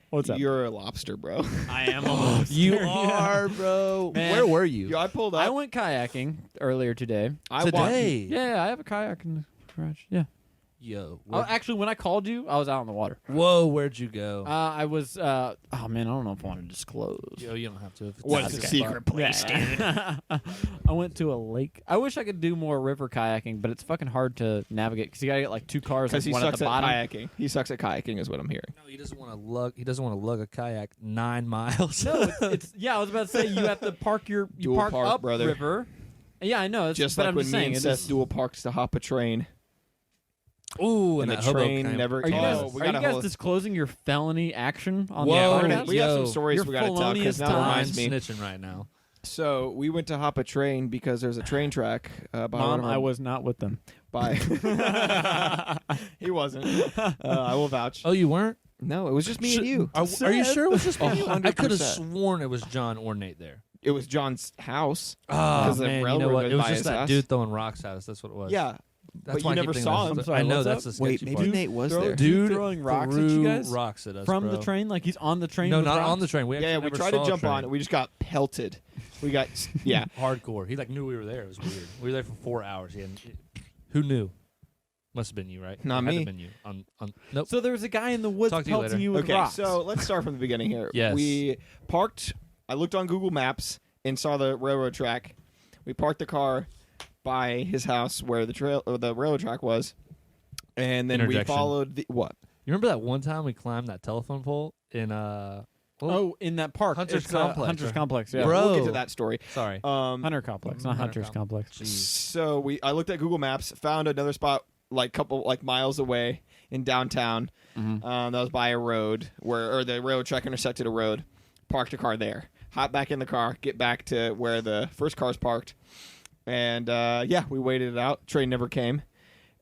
What's up?
you're a lobster, bro.
I am a lobster.
You
Yeah.
are, bro.
Man.
Where were you?
I pulled up.
I went kayaking earlier today.
I wa-
Today.
Yeah, I have a kayak in the garage. Yeah.
Yo.
Oh, actually, when I called you, I was out on the water.
Whoa, where'd you go?
I was. Oh man, I don't know if I want to disclose.
Yo, you don't have to. If it's
What's
not
the
okay.
secret place, dude?
I went to a lake. I wish I could do more river kayaking, but it's fucking hard to navigate because you gotta get like 2 cars,
Because
like
he
one at
sucks
the
at
bottom.
kayaking. He sucks at kayaking, is what I'm hearing.
No, he doesn't want to lug. He doesn't want to lug a kayak 9 miles.
No, it's yeah. I was about to say you have to park you
Dual
park
park,
up
brother.
river. Yeah, I know. It's,
Just
but
like
I'm
when
just
me
saying,
and
it
Seth
is-
dual parks to hop a train.
Ooh,
And
that
the
hobo
train
camp.
never-
Are you guys,
Oh, we
are
got
you
a
guys
whole-
disclosing your felony action on
Whoa,
the
Yeah,
podcast?
we have some
yo.
stories
You're
we got to tell because
felonious
now it
times.
reminds
Mine's
me.
snitching right now.
So we went to hop a train because there's a train track by one
Mom,
of our-
I was not with them.
by. He wasn't. I will vouch.
Oh, you weren't?
No, it was just me and you.
Are you sure it was just me?
100%.
I could have sworn it was John or Nate there.
It was John's house.
Oh,
the
man, you know
railroad
what?
goes
It was
by
just
his
that
house.
dude throwing rocks at us. That's what it was.
Yeah, But
why
you
I keep
never
thinking
saw
that's
him.
the-
I'm sorry,
I know
what's
that's
up?
the sketchy
Wait, maybe
part.
Nate was there.
Dude
throwing rocks at you
threw
guys
rocks at us,
from
bro.
the train, like he's on the train.
No,
with
not
rocks?
on the train. We actually
Yeah, we
never
tried to
saw a
jump
train.
on it. We just got pelted. We got yeah.
Hardcore. He like knew we were there. It was weird. We were there for 4 hours. Who knew? Must have been you, right?
Not
Had to
me.
have been you. Nope.
So there was a guy in the woods
Talk to you
pelting
later.
you with
Okay,
rocks.
so let's start from the beginning here.
Yes.
We parked. I looked on Google Maps and saw the railroad track. We parked the car by his house where the railroad track was, and then we
Interjection.
followed the what?
You remember that one time we climbed that telephone pole in
in that park,
Hunter's
It's,
Complex,
Hunter's
right?
Complex, yeah.
Bro.
We'll get to that story.
Sorry.
Hunter Complex, not
Hunter
Hunter's Complex.
Jeez.
So I looked at Google Maps, found another spot like miles away in downtown. That was by a road or the railroad track intersected a road. Parked a car there. Hop back in the car. Get back to where the first car's parked. And we waited it out. Train never came.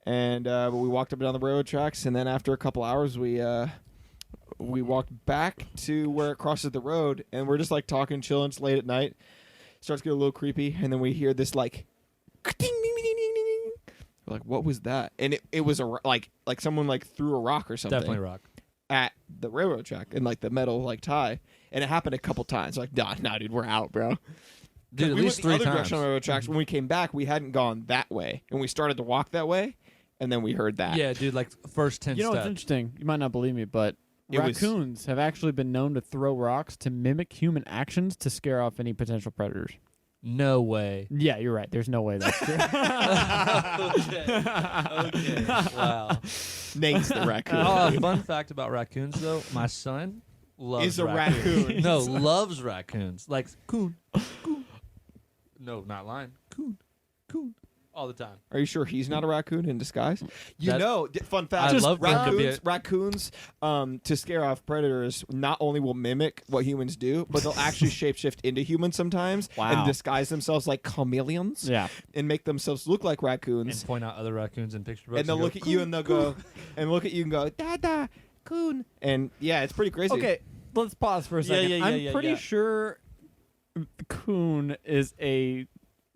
And but we walked up and down the railroad tracks. And then after a couple hours, we walked back to where it crosses the road. And we're just like talking, chilling. It's late at night. Starts getting a little creepy. And then we hear this like ding, ding, ding, ding, ding, ding. We're like, what was that? And it was like someone like threw a rock or something
Definitely rock.
at the railroad track and like the metal like tie. And it happened a couple times. Like, nah, dude, we're out, bro.
Dude, at
we
least
went the
3
other
times.
direction on the railroad tracks. When we came back, we hadn't gone that way, and we started to walk that way, and then we heard that.
Yeah, dude, like first 10
You know what's
steps.
interesting? You might not believe me, but
It was-
raccoons have actually been known to throw rocks to mimic human actions to scare off any potential predators.
No way.
Yeah, you're right. There's no way that's true.
Okay. Wow.
Nate's the raccoon.
Oh, a fun fact about raccoons, though. My son loves
Is a
raccoons.
raccoon.
No, loves raccoons. Like, coon. No, not lying. Coon. All the time.
Are you sure he's not a raccoon in disguise? Fun fact.
I love for him to be
raccoons, to scare off predators, not only will mimic what humans do, but they'll actually shapeshift into humans sometimes
Wow.
and disguise themselves like chameleons
Yeah.
and make themselves look like raccoons.
And point out other raccoons in picture books.
And they'll
go,
look at you and they'll go, Dada, coon. And yeah, it's pretty crazy.
Okay, let's pause for a second.
yeah,
I'm
yeah,
pretty
yeah.
sure coon is a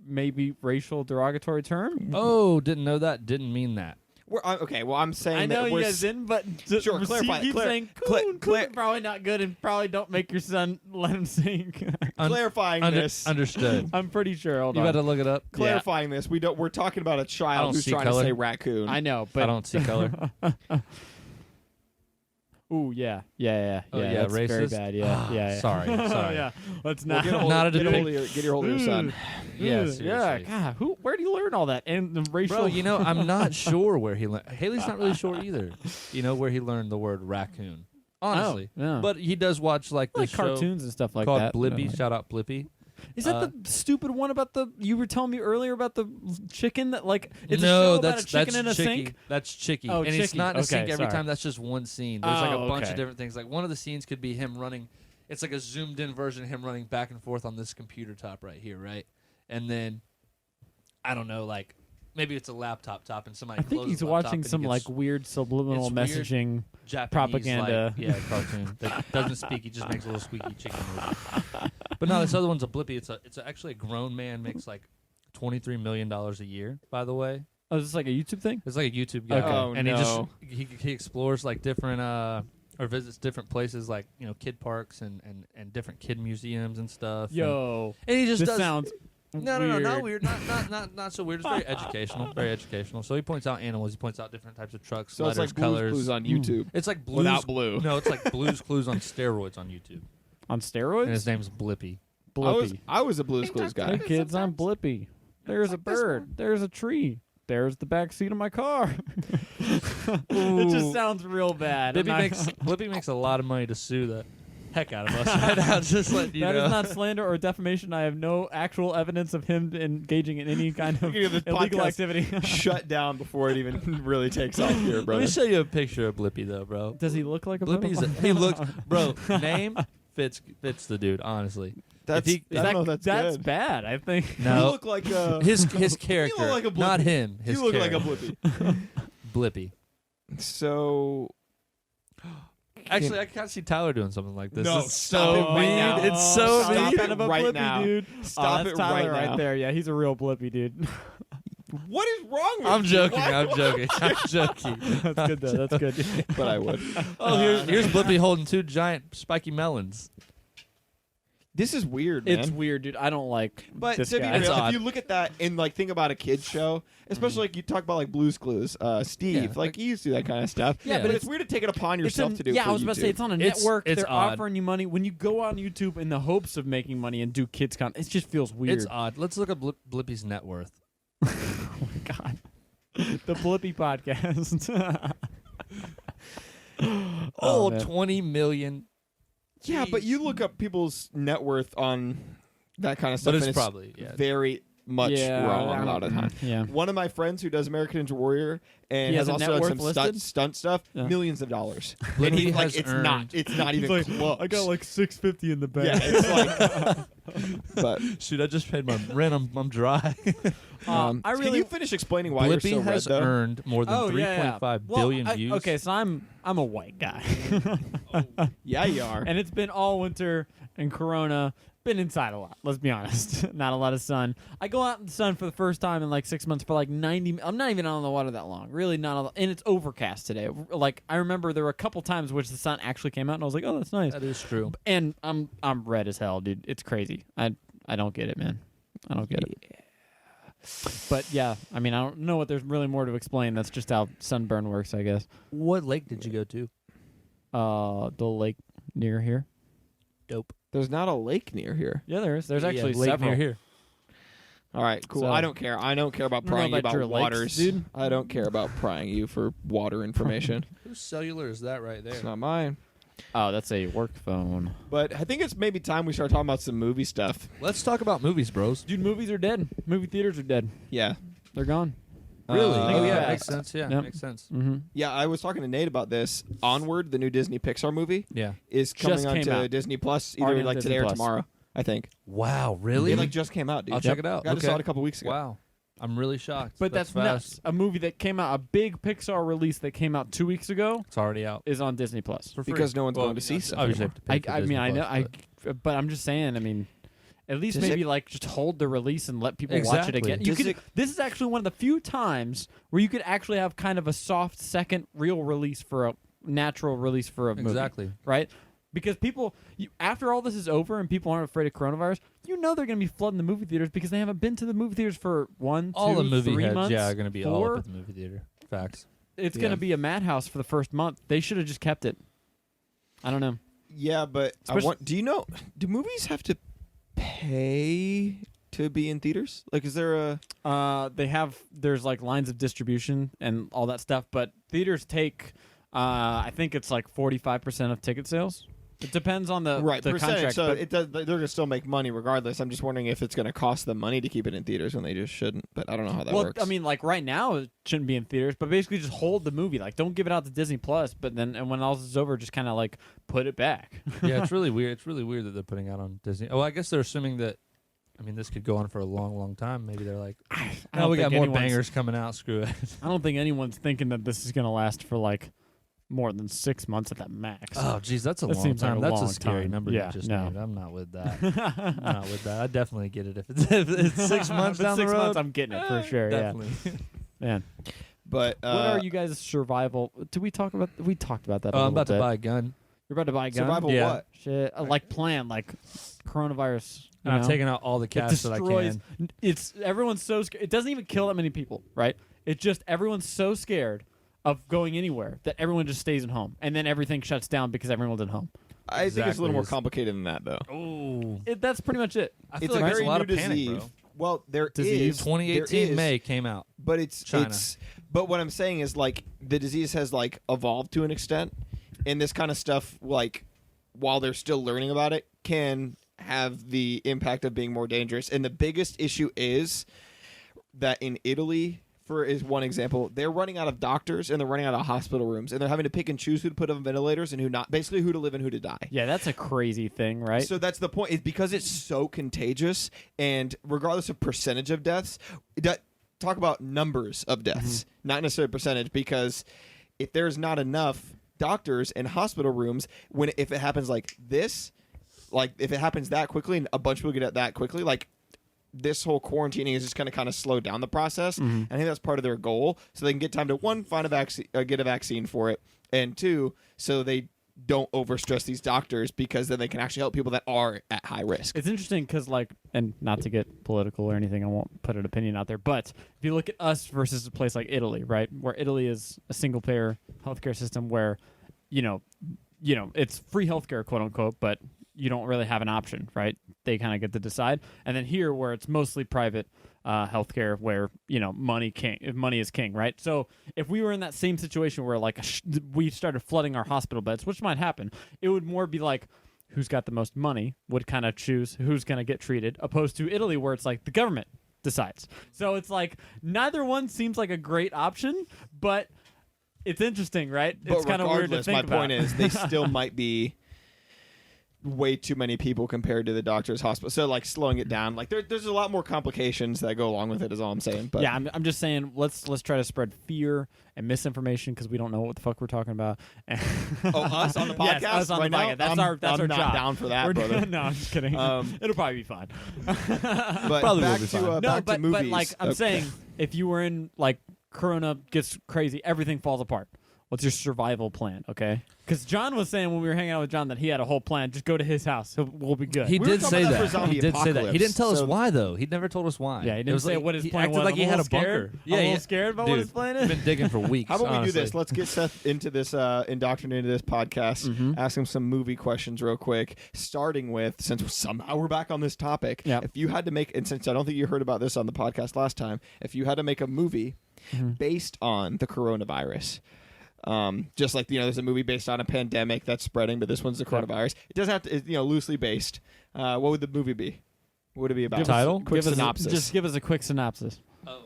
maybe racial derogatory term.
Oh, didn't know that. Didn't mean that.
Okay, well, I'm saying
I know
that
you
we're
guys didn't, but
Sure, clarify.
Keep saying
Cla-
coon.
cla-
Coon's probably not good, and probably don't make your son let him sing.
clarifying this.
Understood.
I'm pretty sure. Hold
You
on.
got to look it up.
Clarifying this, we're talking about a
I
child
don't
who's
see
trying
color.
to say raccoon.
I know, but
I don't see color.
Ooh, yeah,
Oh, yeah,
that's very
racist?
bad. Yeah.
Sorry.
yeah, let's
Well,
not.
get a hold,
Not a
get a hold
depict-
of your, get your hold of your son.
Yeah,
yeah.
seriously.
God, where do you learn all that? And the racial.
Bro, you know, I'm not sure where he learned. Haley's not really sure either. You know, where he learned the word raccoon. Honestly.
yeah.
But he does watch like
like
this show
cartoons and stuff like
called
that.
Blippy.
Like-
Shout out Blippy.
Is that the stupid one about the? You were telling me earlier about the chicken that like it's a
no,
show about
that's
a chicken in a
Chicky.
sink.
That's Chicky.
Oh,
and it's
Chicky.
not in a
Okay,
sink every
sorry.
time. That's just one scene. There's like a
Oh,
bunch
okay.
of different things. Like one of the scenes could be him running. It's like a zoomed in version of him running back and forth on this computer top right here, right? And then I don't know, like maybe it's a laptop top and somebody.
I think
closes
he's
the laptop
watching
and he
some
gets
like weird subliminal
it's weird.
messaging.
Japanese,
propaganda.
like, cartoon that doesn't speak. He just makes a little squeaky chicken noise. But no, this other one's a Blippy. It's actually a grown man makes like $23 million a year. By the way,
Oh, is this like a YouTube thing?
it's like a YouTube guy,
Okay.
Oh,
and
no.
he explores like different or visits different places like kid parks and different kid museums and stuff.
Yo,
and he just
this
does.
sounds
No, not weird. Not so weird. It's very educational. Very educational. So he points out animals. He points out different types of trucks,
So it's
letters,
like Blue's
colors.
Clues on YouTube.
It's like Blues
Without blue.
No, it's like Blue's Clues on steroids on YouTube.
on steroids.
And his name's Blippy.
Blippy.
I was a Blue's Clues guy.
Hey kids, I'm Blippy. There's a bird. There's a tree. There's the back seat of my car. It just sounds real bad. and I-
Blippy makes a lot of money to sue the heck out of us right now. Just letting you
That
know.
is not slander or defamation. I have no actual evidence of him engaging in any kind of
Look at this
illegal
podcast.
activity.
Shut down before it even really takes off here,
Let
brother.
me show you a picture of Blippy though, bro.
Does he look like a
Blippy's
pedophile?
he looks bro, name fits the dude, honestly.
That's,
If he-
I don't know if that's good.
bad. I think.
You
No.
look like a
His character.
like a Blippy.
Not him. His
you look like a
character.
Blippy.
Blippy.
So
Actually, I can't see Tyler doing something like this.
No,
It's
stop
so
it right
mean.
now.
It's so
Stop
mean.
it
kind of a
right
Blippy,
now.
dude.
Stop
that's
it
Tyler
right now.
there. Yeah, he's a real Blippy, dude.
What is wrong with
I'm
you?
joking.
Why-
I'm joking. I'm joking.
That's good though. That's good.
But I would.
Oh, here's Blippi holding 2 giant spiky melons.
This is weird, man.
It's weird, dude. I don't like
But
this
to be
guy.
It's
real,
odd.
if you look at that and like think about a kid's show, especially like you talk about like Blue's Clues, Steve,
Yeah,
like he used to do that kind of stuff.
Yeah,
but
but
it's weird to take it upon
It's
yourself
on-
to do.
yeah,
for
I was about to say
YouTube.
it's on a
It's-
network.
it's
They're
odd.
offering you money when you go on YouTube in the hopes of making money and do kids content. It just feels weird.
It's odd. Let's look up Blippi's net worth.
Oh my god, the Blippi podcast.
Oh,
man.
20 million.
Yeah, but you look up people's net worth on that kind of stuff,
But it's
and
probably
very much
Yeah,
wrong
I
a
don't-
lot of the time.
Yeah.
One of my friends who does American Ninja Warrior and
He
has
has a
also
net
done
worth
some
listed?
stunt stuff,
Yeah.
millions of dollars.
Blippi
And he's like,
has
it's
earned-
not even close.
like $650 in the
yeah,
bank.
it's like, but
Shoot, I just paid my rent. I'm dry.
I
can
really
you finish explaining why you're
Blippi
so red
has
though?
earned more than 3.5 billion views.
Okay, so I'm a white guy,
Yeah, you are.
and it's been all winter and Corona. Been inside a lot. Let's be honest. Not a lot of sun. I go out in the sun for the first time in like 6 months for like 90. I'm not even on the water that long. Really not. And it's overcast today. Like I remember there were a couple times which the sun actually came out, and I was like, oh, that's nice.
That is true.
And I'm red as hell, dude. It's crazy. I don't get it, man. I don't get it. But yeah, I mean, I don't know what there's really more to explain. That's just how sunburn works, I guess.
What lake did you go to?
The lake near here.
Dope.
There's not a lake near here.
Yeah, there is. There's actually
lake
several
near here.
All right, cool.
So-
I don't care. I don't care about
I don't know
prying you
about your
about
lakes,
waters,
dude.
I don't care about prying you for water information.
Whose cellular is that right there?
It's not mine.
Oh, that's a work phone.
But I think it's maybe time we start talking about some movie stuff.
Let's talk about movies, bros.
Dude, movies are dead. Movie theaters are dead.
Yeah.
They're gone.
Really?
Uh,
Oh, yeah.
yeah.
Makes sense. Yeah,
Yep.
makes sense.
Mm-hmm.
Yeah, I was talking to Nate about this. Onward, the new Disney Pixar movie,
Yeah.
is
Just
coming
came
onto
out.
Disney Plus either
Already on
like
Disney
today or
Plus.
tomorrow, I think.
Wow, really?
It like just came out, dude.
I'll check it out.
I just
Okay.
saw it a couple weeks ago.
Wow. I'm really shocked.
But that's
fast.
nuts. A movie that came out, a big Pixar release that came out 2 weeks ago,
It's already out.
is on Disney Plus.
For free.
Because no one's
Well,
going to see stuff
obviously
anymore.
have to pay for
I mean,
Disney
I know,
Plus,
but I'm just saying. I mean, at least
Does
maybe
it-
like just hold the release and let people watch it
Exactly.
again. You
Does
could, this is actually one of the few times where you could actually have kind of a soft second real release for a natural release for a movie.
Exactly.
Right? Because people, after all this is over and people aren't afraid of coronavirus, you know they're going to be flooding the movie theaters because they haven't been to the movie theaters for 1, 2,
All the movie
3
heads,
months.
yeah, are going to be all
4.
up at the movie theater. Facts.
It's
Yeah.
going to be a madhouse for the first month. They should have just kept it. I don't know.
Yeah, but do you know? Do movies have to pay to be in theaters? Like, is there a?
There's like lines of distribution and all that stuff, but theaters take, I think it's like 45% of ticket sales. It depends on the
percentage,
contract.
so
but
it does. They're gonna still make money regardless. I'm just wondering if it's gonna cost them money to keep it in theaters when they just shouldn't. But I don't know how that works.
I mean, like right now it shouldn't be in theaters, but basically just hold the movie. Like, don't give it out to Disney Plus, but then and when all this is over, just kind of like put it back.
Yeah, it's really weird. It's really weird that they're putting out on Disney. Oh, I guess they're assuming that. I mean, this could go on for a long, long time. Maybe they're like,
I
"No,
don't
we got
think
more
anyone's-
bangers coming out. Screw it."
I don't think anyone's thinking that this is gonna last for like more than 6 months at the max.
Oh, geez, that's a
That
long
seems like
time.
a
That's
long
a scary
time.
number
Yeah,
you just
no.
named. I'm not with that. I'm not with that. I definitely get it if it's 6 months
If it's
down
6
the road.
months, I'm getting it for sure.
Definitely.
Yeah, man.
but
What are you guys' survival? Did we talk about? We talked about that.
Oh,
a
I'm
little
about to
bit.
buy a gun.
You're about to buy a gun.
survival
Yeah.
what?
Shit, like plan, like coronavirus.
And I'm taking out all the
It
cash that I
destroys.
can.
It's everyone's so scared. It doesn't even kill that many people, right? It's just everyone's so scared of going anywhere that everyone just stays at home, and then everything shuts down because everyone's at home.
I think it's a
Exactly.
little more complicated than that, though.
Oh,
That's pretty much it.
I feel
It's
like
a
there's
very
a lot
new
of panic,
disease.
bro.
Well, there
Disease.
is
2018
there is,
May came out.
but it's
China.
it's. But what I'm saying is like the disease has like evolved to an extent, and this kind of stuff like while they're still learning about it can have the impact of being more dangerous. And the biggest issue is that in Italy, for is one example, they're running out of doctors and they're running out of hospital rooms, and they're having to pick and choose who to put on ventilators and who not. Basically, who to live and who to die.
Yeah, that's a crazy thing, right?
So that's the point. It's because it's so contagious, and regardless of percentage of deaths, talk about numbers of deaths, not necessarily percentage. Because if there's not enough doctors and hospital rooms, if it happens like this, like if it happens that quickly and a bunch of people get it that quickly, like this whole quarantining is just going to kind of slow down the process. And I think that's part of their goal, so they can get time to, one, find a vaccine, get a vaccine for it, and two, so they don't overstress these doctors, because then they can actually help people that are at high risk.
It's interesting because, like, and not to get political or anything, I won't put an opinion out there, but if you look at us versus a place like Italy, right, where Italy is a single-payer healthcare system where, you know, it's free healthcare, quote unquote, but you don't really have an option, right? They kind of get to decide. And then here, where it's mostly private healthcare, where money is king, right? So if we were in that same situation where like we started flooding our hospital beds, which might happen, it would more be like who's got the most money would kind of choose who's going to get treated, opposed to Italy, where it's like the government decides. So it's like neither one seems like a great option, but it's interesting, right?
But
it's kind of weird to think
my
about.
point is they still might be way too many people compared to the doctor's hospital. So like slowing it down, like there's a lot more complications that go along with it, is all I'm saying. But
yeah, I'm just saying let's try to spread fear and misinformation because we don't know what the fuck we're talking about.
Us on the podcast?
Yes, us on
right
the podcast.
now?
That's
I'm
our
not
job.
down for that, brother.
No, I'm just kidding. It'll probably be fine.
But
Probably
back
will be
to
fine.
back to movies.
But like I'm saying, if you were in like Corona gets crazy, everything falls apart. What's your survival plan, okay? Because John was saying when we were hanging out with John that he had a whole plan. Just go to his house. We'll be good.
He
We were
did
talking
say
about that for
that.
zombie
He did say that. He
apocalypse,
didn't tell us
so-
why, though. He never told us why.
Yeah, he
It
didn't
was
say
like,
what his
he
plan
acted
was.
like
I'm
he
a
had a
little
bunker.
scared. I'm a little scared about what his plan is.
He's been digging for weeks.
How about we do
honestly.
this? Let's get Seth into this, indoctrinated into this podcast. Ask him some movie questions real quick. Starting with, since somehow we're back on this topic,
Yep.
if you had to make, and since I don't think you heard about this on the podcast last time, if you had to make a movie based on the coronavirus, just like there's a movie based on a pandemic that's spreading, but this one's the coronavirus. It doesn't have to, it's, loosely based. What would the movie be? What would it be about?
Give us-
Title?
Quick synopsis.
Just give us a quick synopsis.
Oh.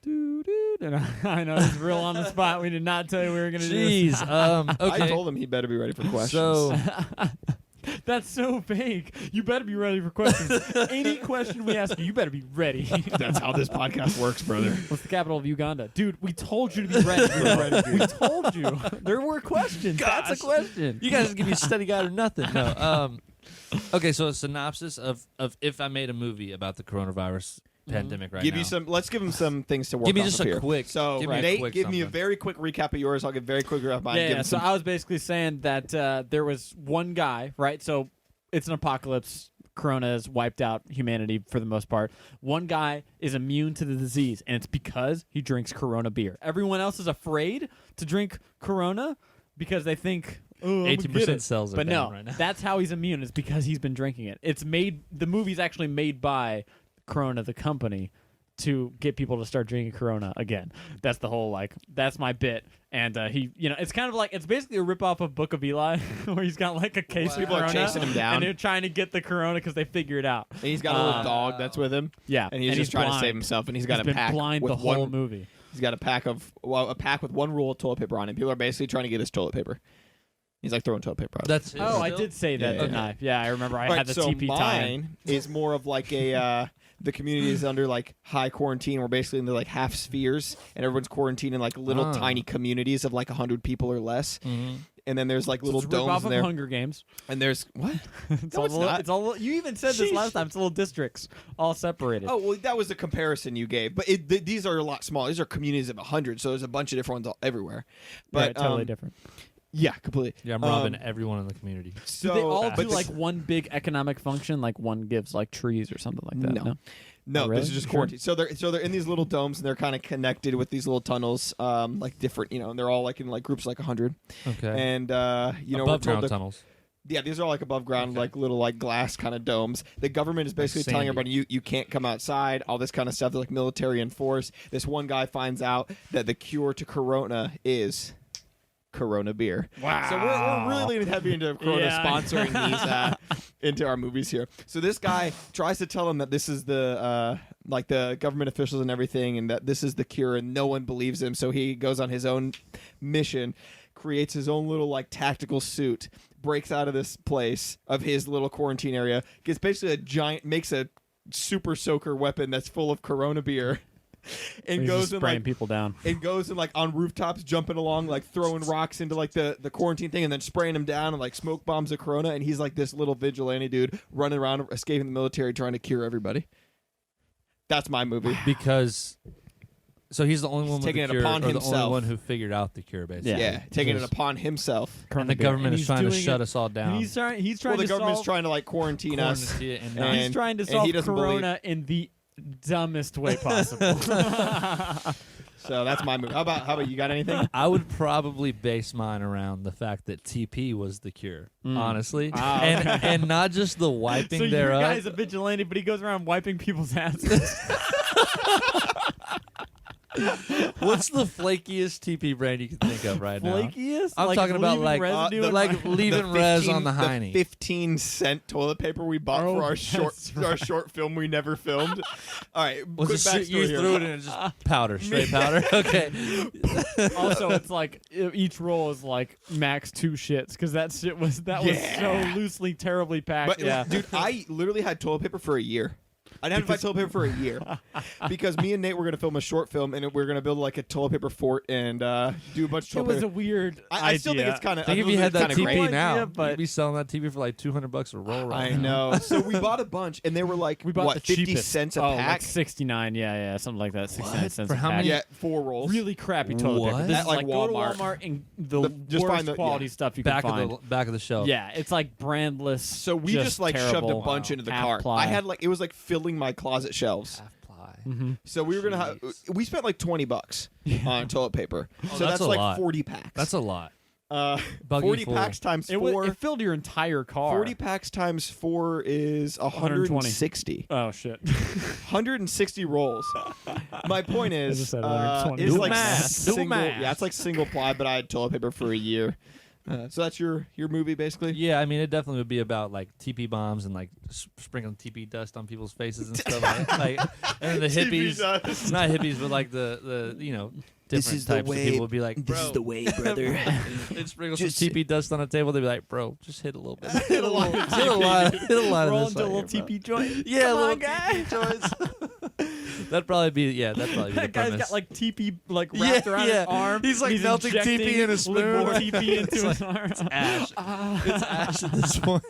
I know it's real on the spot. We did not tell you we were going to do this.
Jeez. Okay.
I told him he better be ready for questions.
So
That's so vague. You better be ready for questions. Any question we ask you better be ready.
that's how this podcast works, brother.
What's the capital of Uganda? Dude, we told you to be ready. We told you. There were questions. That's a question.
you guys give me a study guide or nothing. No. Okay, so a synopsis of if I made a movie about the coronavirus pandemic right now.
Let's give him some things to work.
Give me
off
just
of
a
here.
quick-
So
give me a
Nate,
quick
give me a
something.
very quick recap of yours. I'll give a very quick recap of mine. Give
Yeah,
him
so
some-
I was basically saying that there was one guy, right? So it's an apocalypse. Corona has wiped out humanity for the most part. One guy is immune to the disease, and it's because he drinks Corona beer. Everyone else is afraid to drink Corona because they think, oh,
18% cells are
But
down
no,
right now.
that's how he's immune, is because he's been drinking it. The movie's actually made by Corona, the company, to get people to start drinking Corona again. That's the whole, that's my bit. And he, it's kind of like, it's basically a ripoff of Book of Eli, where he's got like a case of
People are
Corona,
chasing him down.
and they're trying to get the Corona because they figure it out.
and he's got a little dog that's with him.
Yeah,
and he's just trying to save himself. And he's got
He's
a
been
pack
blind
with
the whole
one.
movie.
He's got a pack with one roll of toilet paper on it. People are basically trying to get his toilet paper. He's like throwing toilet paper out.
That's it.
Oh, I
Still?
did say that,
Yeah,
didn't
yeah.
I? Yeah, I remember. I
Right,
had the
so
TP tie-in.
mine is more of like a the community is under like high quarantine. We're basically in the like half spheres, and everyone's quarantined in like little tiny communities of like 100 people or less. And then there's like little
It's a ripoff
domes in
of
there.
Hunger Games.
And there's what?
It's
No,
all
it's
little,
not.
it's all. You even said this
Sheesh.
last time. It's little districts, all separated.
Oh well, that was the comparison you gave. But these are a lot smaller. These are communities of 100, so there's a bunch of different ones everywhere. But
right, totally different.
Yeah, completely.
Yeah, I'm robbing everyone in the community.
So
Do they all do
but
like one big economic function? Like one gives like trees or something like that?
No.
No,
No,
really?
this is just
Sure.
quarantine. So they're in these little domes, and they're kind of connected with these little tunnels, like different, and they're all like in like groups like 100.
Okay.
And
above
we're told
ground
that-
tunnels.
Yeah, these are all like above ground,
Okay.
like little like glass kind of domes. The government is basically telling
sandy.
everybody you can't come outside, all this kind of stuff. They're like military enforced. This one guy finds out that the cure to Corona is Corona beer.
Wow.
So we're really leaning heavy into Corona
Yeah.
sponsoring these into our movies here. So this guy tries to tell him that this is the like the government officials and everything, and that this is the cure, and no one believes him. So he goes on his own mission, creates his own little like tactical suit, breaks out of this place of his little quarantine area, gets basically makes a super soaker weapon that's full of Corona beer. and
He's
goes
just
and
spraying
like
people down.
and goes and like on rooftops, jumping along, like throwing rocks into like the quarantine thing, and then spraying them down and like smoke bombs of Corona. And he's like this little vigilante dude running around, escaping the military, trying to cure everybody. That's my movie.
Because so he's the only one with
taking
the
it
cure,
upon
or the
himself.
only one who figured out the cure, basically.
Yeah, taking it upon himself.
And the government is trying to shut us all down.
And he's trying
Well, the
to
government's
solve,
trying to like quarantine us.
Quarantine and
And-
he's trying to
and
solve
he doesn't
Corona in the dumbest way possible.
So that's my movie. How about you? Got anything?
I would probably base mine around the fact that TP was the cure, honestly,
Ah,
and
okay.
and not just the wiping
So your
thereof.
guy's a vigilante, but he goes around wiping people's asses.
What's the flakiest TP brand you can think of right now?
Flakiest?
I'm
Like
talking about
leaving
like
residue in
like
my-
leaving res on the
The
hiney.
15-cent toilet paper we bought
Oh,
for our
that's
short film we never filmed. All right,
Was
quick
it shit you
backstory here.
threw it in and just powder, straight powder? Okay.
Also, it's like each roll is like max 2 shits because that shit was
Yeah.
so loosely, terribly packed.
But
Yeah,
dude, I literally had toilet paper for a year. I didn't have to buy toilet paper for a year because me and Nate were going to film a short film and we were going to build like a toilet paper fort and do a bunch of
it
toilet
was
paper.
a weird.
I still think
idea.
it's kind of.
I think if you had that TP
great.
now,
idea, but-
you'd be selling that TP for like $200 a roll. Right
I
now.
know. So we bought a bunch and they were like,
We bought
what,
the
50
cheapest.
cents a
Like
pack?
69. Yeah, something like that. 69 cents
For
a
how
pack.
many-
Yeah, 4 rolls.
Really crappy toilet
What?
paper. This
At,
is
like,
like go to
Walmart.
Walmart and the
just
worst
find the-
quality
yeah.
stuff you
Back
can find.
of the back of the shelf.
Yeah, it's like brandless.
So we just like shoved a
terrible.
bunch into the
Half
cart.
ply.
I had like it was like filling my closet shelves.
Half ply.
Mm-hmm.
So we were gonna have. We spent like $20 on toilet paper. So
that's
that's
a
like
lot.
40 packs.
That's a lot. Buggy
40
full.
packs times
It,
4.
it filled your entire car.
40 packs times 4 is 160.
Oh shit.
160 rolls. My point is,
just said 120.
it's
Do
like
math. Do
single.
math.
Yeah, it's like single ply, but I had toilet paper for a year. So that's your movie basically.
Yeah, I mean, it definitely would be about like TP bombs and like sprinkling TP dust on people's faces and stuff. like, and the
TP
hippies,
dust.
not hippies, but like the
This
different
is the
types
way-
of people would be like, bro,
This is the way, brother.
they'd sprinkle
Just-
some TP dust on a table. They'd be like, bro, just hit a little bit.
Hit a lot of
hit a lot. Hit a lot
Roll
of this.
into a
right
little
here,
TP joint.
Yeah,
Come
little
on, guy.
bro. That'd probably be the
That guy's
premise.
got like TP like
Yeah,
wrapped around
yeah.
his arm.
He's, like, melting
injecting
TP in a spoon.
More TP into
It's
his arm.
ash. It's ash at this point.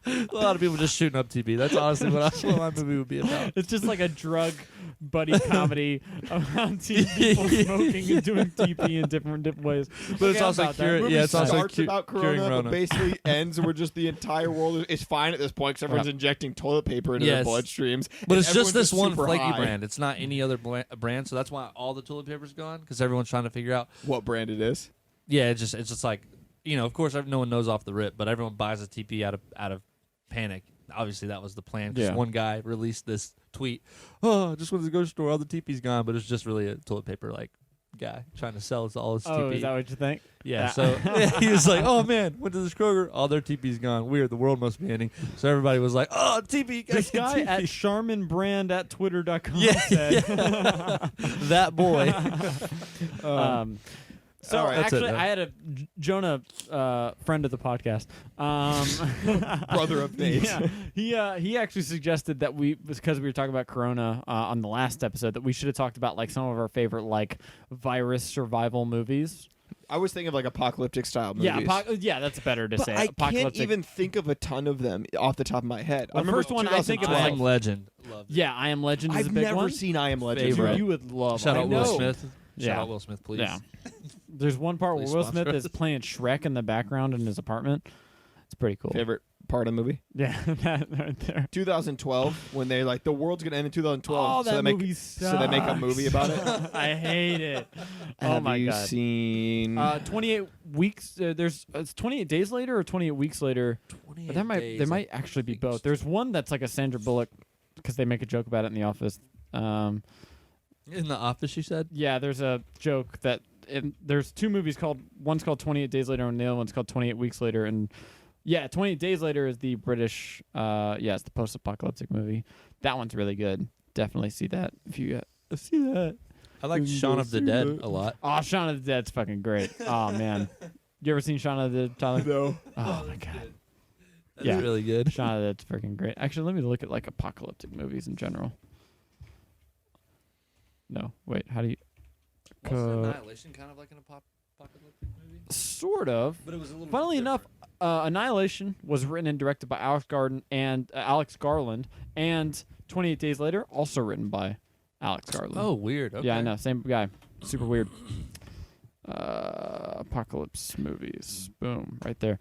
A lot of people just shooting up TP. That's honestly what my movie would be about.
It's just like a drug buddy comedy around people smoking and doing TP in different ways.
But it's
Okay,
also
about that.
cure.
Movie
Yeah, it's also
starts about
curing
Corona,
Rona.
but basically ends where just the entire world is fine at this point because everyone's injecting toilet paper into
Yes.
their bloodstreams.
But
and
it's just
everyone's
this one
super
flaky
high.
brand. It's not any other brand, so that's why all the toilet paper's gone because everyone's trying to figure out.
What brand it is?
Yeah, it's just like of course, no one knows off the rip, but everyone buys a TP out of panic. Obviously, that was the plan. Because
Yeah.
one guy released this tweet. Oh, I just went to the grocery store. All the TP's gone, but it's just really a toilet paper guy trying to sell us all his
Oh,
TP.
is that what you think?
Yeah, so he was like, "Oh man, went to this Kroger, all their TP's gone. Weird, the world must be ending." So everybody was like, "Oh, TP,
This guy
TP.
at charminbrand@twitter.com
Yeah,
said.
that boy."
So
all right.
That's it,
actually,
though.
I had a Jonah, friend of the podcast.
Brother of Nate.
Yeah, he actually suggested that because we were talking about Corona on the last episode, that we should have talked about like some of our favorite like virus survival movies.
I was thinking of like apocalyptic style movies.
Yeah, that's better to
but
say.
I can't
Apocalyptic.
even think of a ton of them off the top of my head.
The
I remember
first one I think of
I
like-
Am Legend. Loved it.
Yeah, I Am Legend is
I've
a big
never
one.
seen I Am Legend.
Favorite.
Dude, you would love.
Shout
I
out Will
know.
Smith.
Yeah.
Shout out Will Smith, please.
Yeah. There's one part where
Please
Will
sponsor
Smith
us.
is playing Shrek in the background in his apartment. It's pretty cool.
Favorite part of the movie?
Yeah, that right there.
2012 when they like the world's gonna end in 2012.
Oh,
so
that
they make
movie
so they make a
sucks.
movie about it.
I hate it. Oh
Have
my
you
god.
seen?
28 weeks. There's it's 28 days later or 28 weeks later. But that might there might actually be both. There's one that's like a Sandra Bullock because they make a joke about it in The Office.
In The Office, you said?
Yeah, there's a joke that there's two movies one's called 28 Days Later and the other one's called 28 Weeks Later. And yeah, 28 Days Later is the British, it's the post-apocalyptic movie. That one's really good. Definitely see that if you see that.
I like Shaun of the Dead a lot.
Oh, Shaun of the Dead's fucking great. Oh, man. You ever seen Shaun of the Dead, Tyler?
No.
Oh, my God.
That's
Yeah.
really good.
Shaun of the Dead's freaking great. Actually, let me look at like apocalyptic movies in general. No, wait. How do you?
Wasn't Annihilation kind of like an apocalyptic movie?
Sort of.
But it was a little.
Funnily enough, Annihilation was written and directed by Alex Garland, and 28 Days Later, also written by Alex Garland.
Oh, weird. Okay.
Yeah, I know. Same guy. Super weird. Apocalypse movies. Boom. Right there.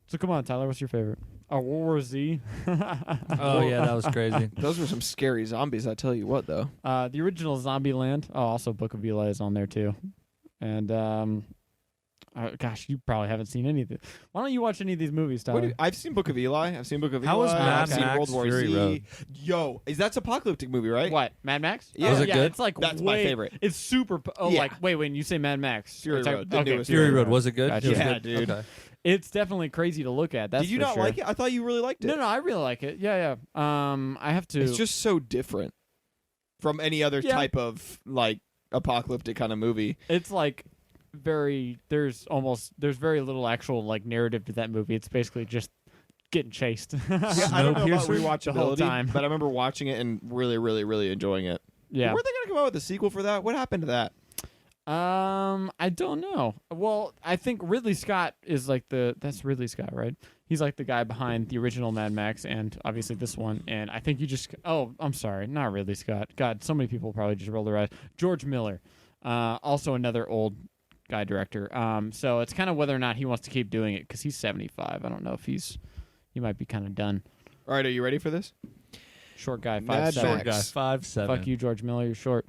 So come on, Tyler. What's your favorite? Oh, World War Z.
Oh yeah, that was crazy.
Those were some scary zombies. I tell you what, though.
The original Zombieland. Oh, also Book of Eli is on there too. And gosh, you probably haven't seen any of it. Why don't you watch any of these movies, Tyler?
I've seen Book of Eli. I've seen Book of
How
Eli.
was Mad
I've seen
Max
World War
Fury
Z.
Road?
Yo, that's apocalyptic movie, right?
What? Mad Max?
Yeah.
Was it good?
It's like
That's my favorite.
It's super.
Yeah.
Like wait, when you say Mad Max,
Fury
you're
Road, the
okay,
newest
Fury Road, was it good?
Gotcha.
It was
Yeah,
good?
dude.
Okay.
It's definitely crazy to look at. That's
Did you
for
not
sure.
like it? I thought you really liked it.
No, I really like it. Yeah. I have to.
It's just so different from any other
Yeah.
type of like apocalyptic kind of movie.
It's like there's very little actual like narrative to that movie. It's basically just getting chased.
Yeah, I don't know about
Snowpiercer the whole
rewatchability,
time.
but I remember watching it and really, really, really enjoying it.
Yeah.
Were they gonna come out with a sequel for that? What happened to that?
I don't know. Well, I think Ridley Scott is like that's Ridley Scott, right? He's like the guy behind the original Mad Max and obviously this one. And I think I'm sorry, not Ridley Scott. God, so many people probably just rolled their eyes. George Miller, also another old guy director. So it's kind of whether or not he wants to keep doing it because he's 75. I don't know if he might be kind of done.
All right, are you ready for this?
Short guy,
Mad
5'7".
Max.
Guy, 5'7".
Fuck you, George Miller. You're short.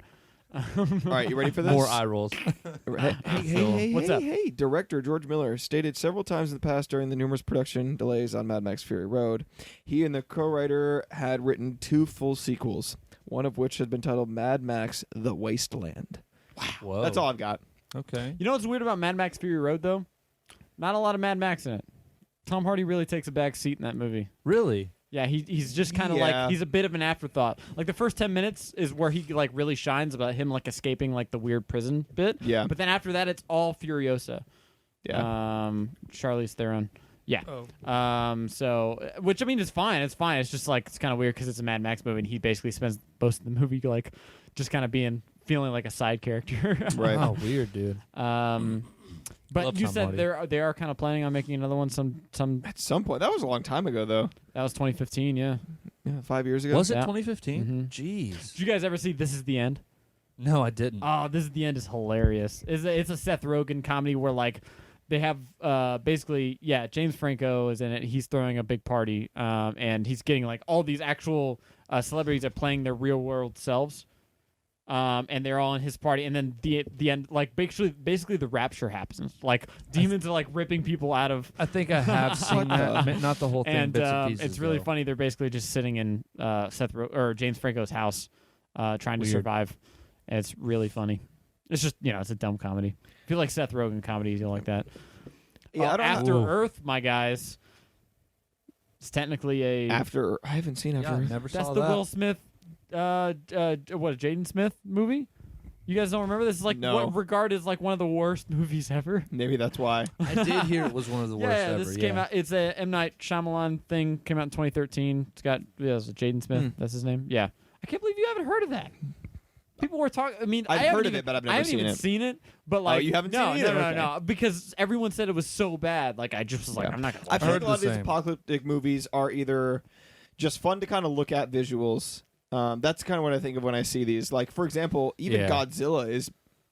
All right, you ready for this?
More eye rolls.
Hey,
What's up?
Director George Miller stated several times in the past during the numerous production delays on Mad Max Fury Road, he and the co-writer had written 2 full sequels, one of which had been titled Mad Max: The Wasteland.
Whoa.
That's all I've got.
Okay.
You know what's weird about Mad Max Fury Road, though? Not a lot of Mad Max in it. Tom Hardy really takes a back seat in that movie.
Really?
Yeah, he's just kind of
Yeah.
like, he's a bit of an afterthought. Like, the first 10 minutes is where he, like, really shines about him, like, escaping, like, the weird prison bit.
Yeah.
But then after that, it's all Furiosa.
Yeah.
Charlize Theron. Yeah.
Oh.
So, which, I mean, is fine. It's fine. It's just, like, it's kind of weird because it's a Mad Max movie, and he basically spends most of the movie, like, just kind of feeling like a side character.
Right.
Oh, weird, dude.
But
Love
you
Tom
said
Hardy.
they are kind of planning on making another one. Some
At some point, that was a long time ago, though.
that was 2015. Yeah.
Yeah, 5 years ago.
Was it
Yeah.
2015?
Mhm.
Jeez.
Did you guys ever see This Is the End?
No, I didn't.
Oh, This Is the End is hilarious. It's a Seth Rogen comedy where like they have basically James Franco is in it. He's throwing a big party, and he's getting like all these actual celebrities are playing their real world selves. And they're all in his party, and then the end, like basically the rapture happens. Like demons are like ripping people out of,
I think I have seen that. Not the whole thing.
and
bits and pieces,
it's really
though.
funny. They're basically just sitting in James Franco's house, trying to
Weird.
survive. And it's really funny. It's just it's a dumb comedy. If you like Seth Rogen comedies, you'll like that.
Yeah, I don't
After
know.
Earth, my guys. It's technically a
After I haven't seen After
Yeah, I
Earth.
never
that's
saw
the
that.
Will Smith, Jaden Smith movie. You guys don't remember this? Is like
No.
what regarded as like one of the worst movies ever.
Maybe that's why.
I did hear it was one of the worst
Yeah,
ever.
this came out. It's a M. Night Shyamalan thing. Came out in 2013. It's got it's Jaden Smith. That's his name. Yeah, I can't believe you haven't heard of that. People were talking. I mean,
I've
I haven't
heard of
even-
it, but I've
I
never
haven't
seen
even
it.
seen it. But like,
you haven't
no,
seen it either?
no,
Okay.
no, because everyone said it was so bad. Like, I just was like,
Yeah.
I'm not gonna
I
watch
feel
it.
like a lot of
the
these
same.
apocalyptic movies are either just fun to kind of look at visuals. That's kind of what I think of when I see these. Like, for example, even
Yeah.
Godzilla is,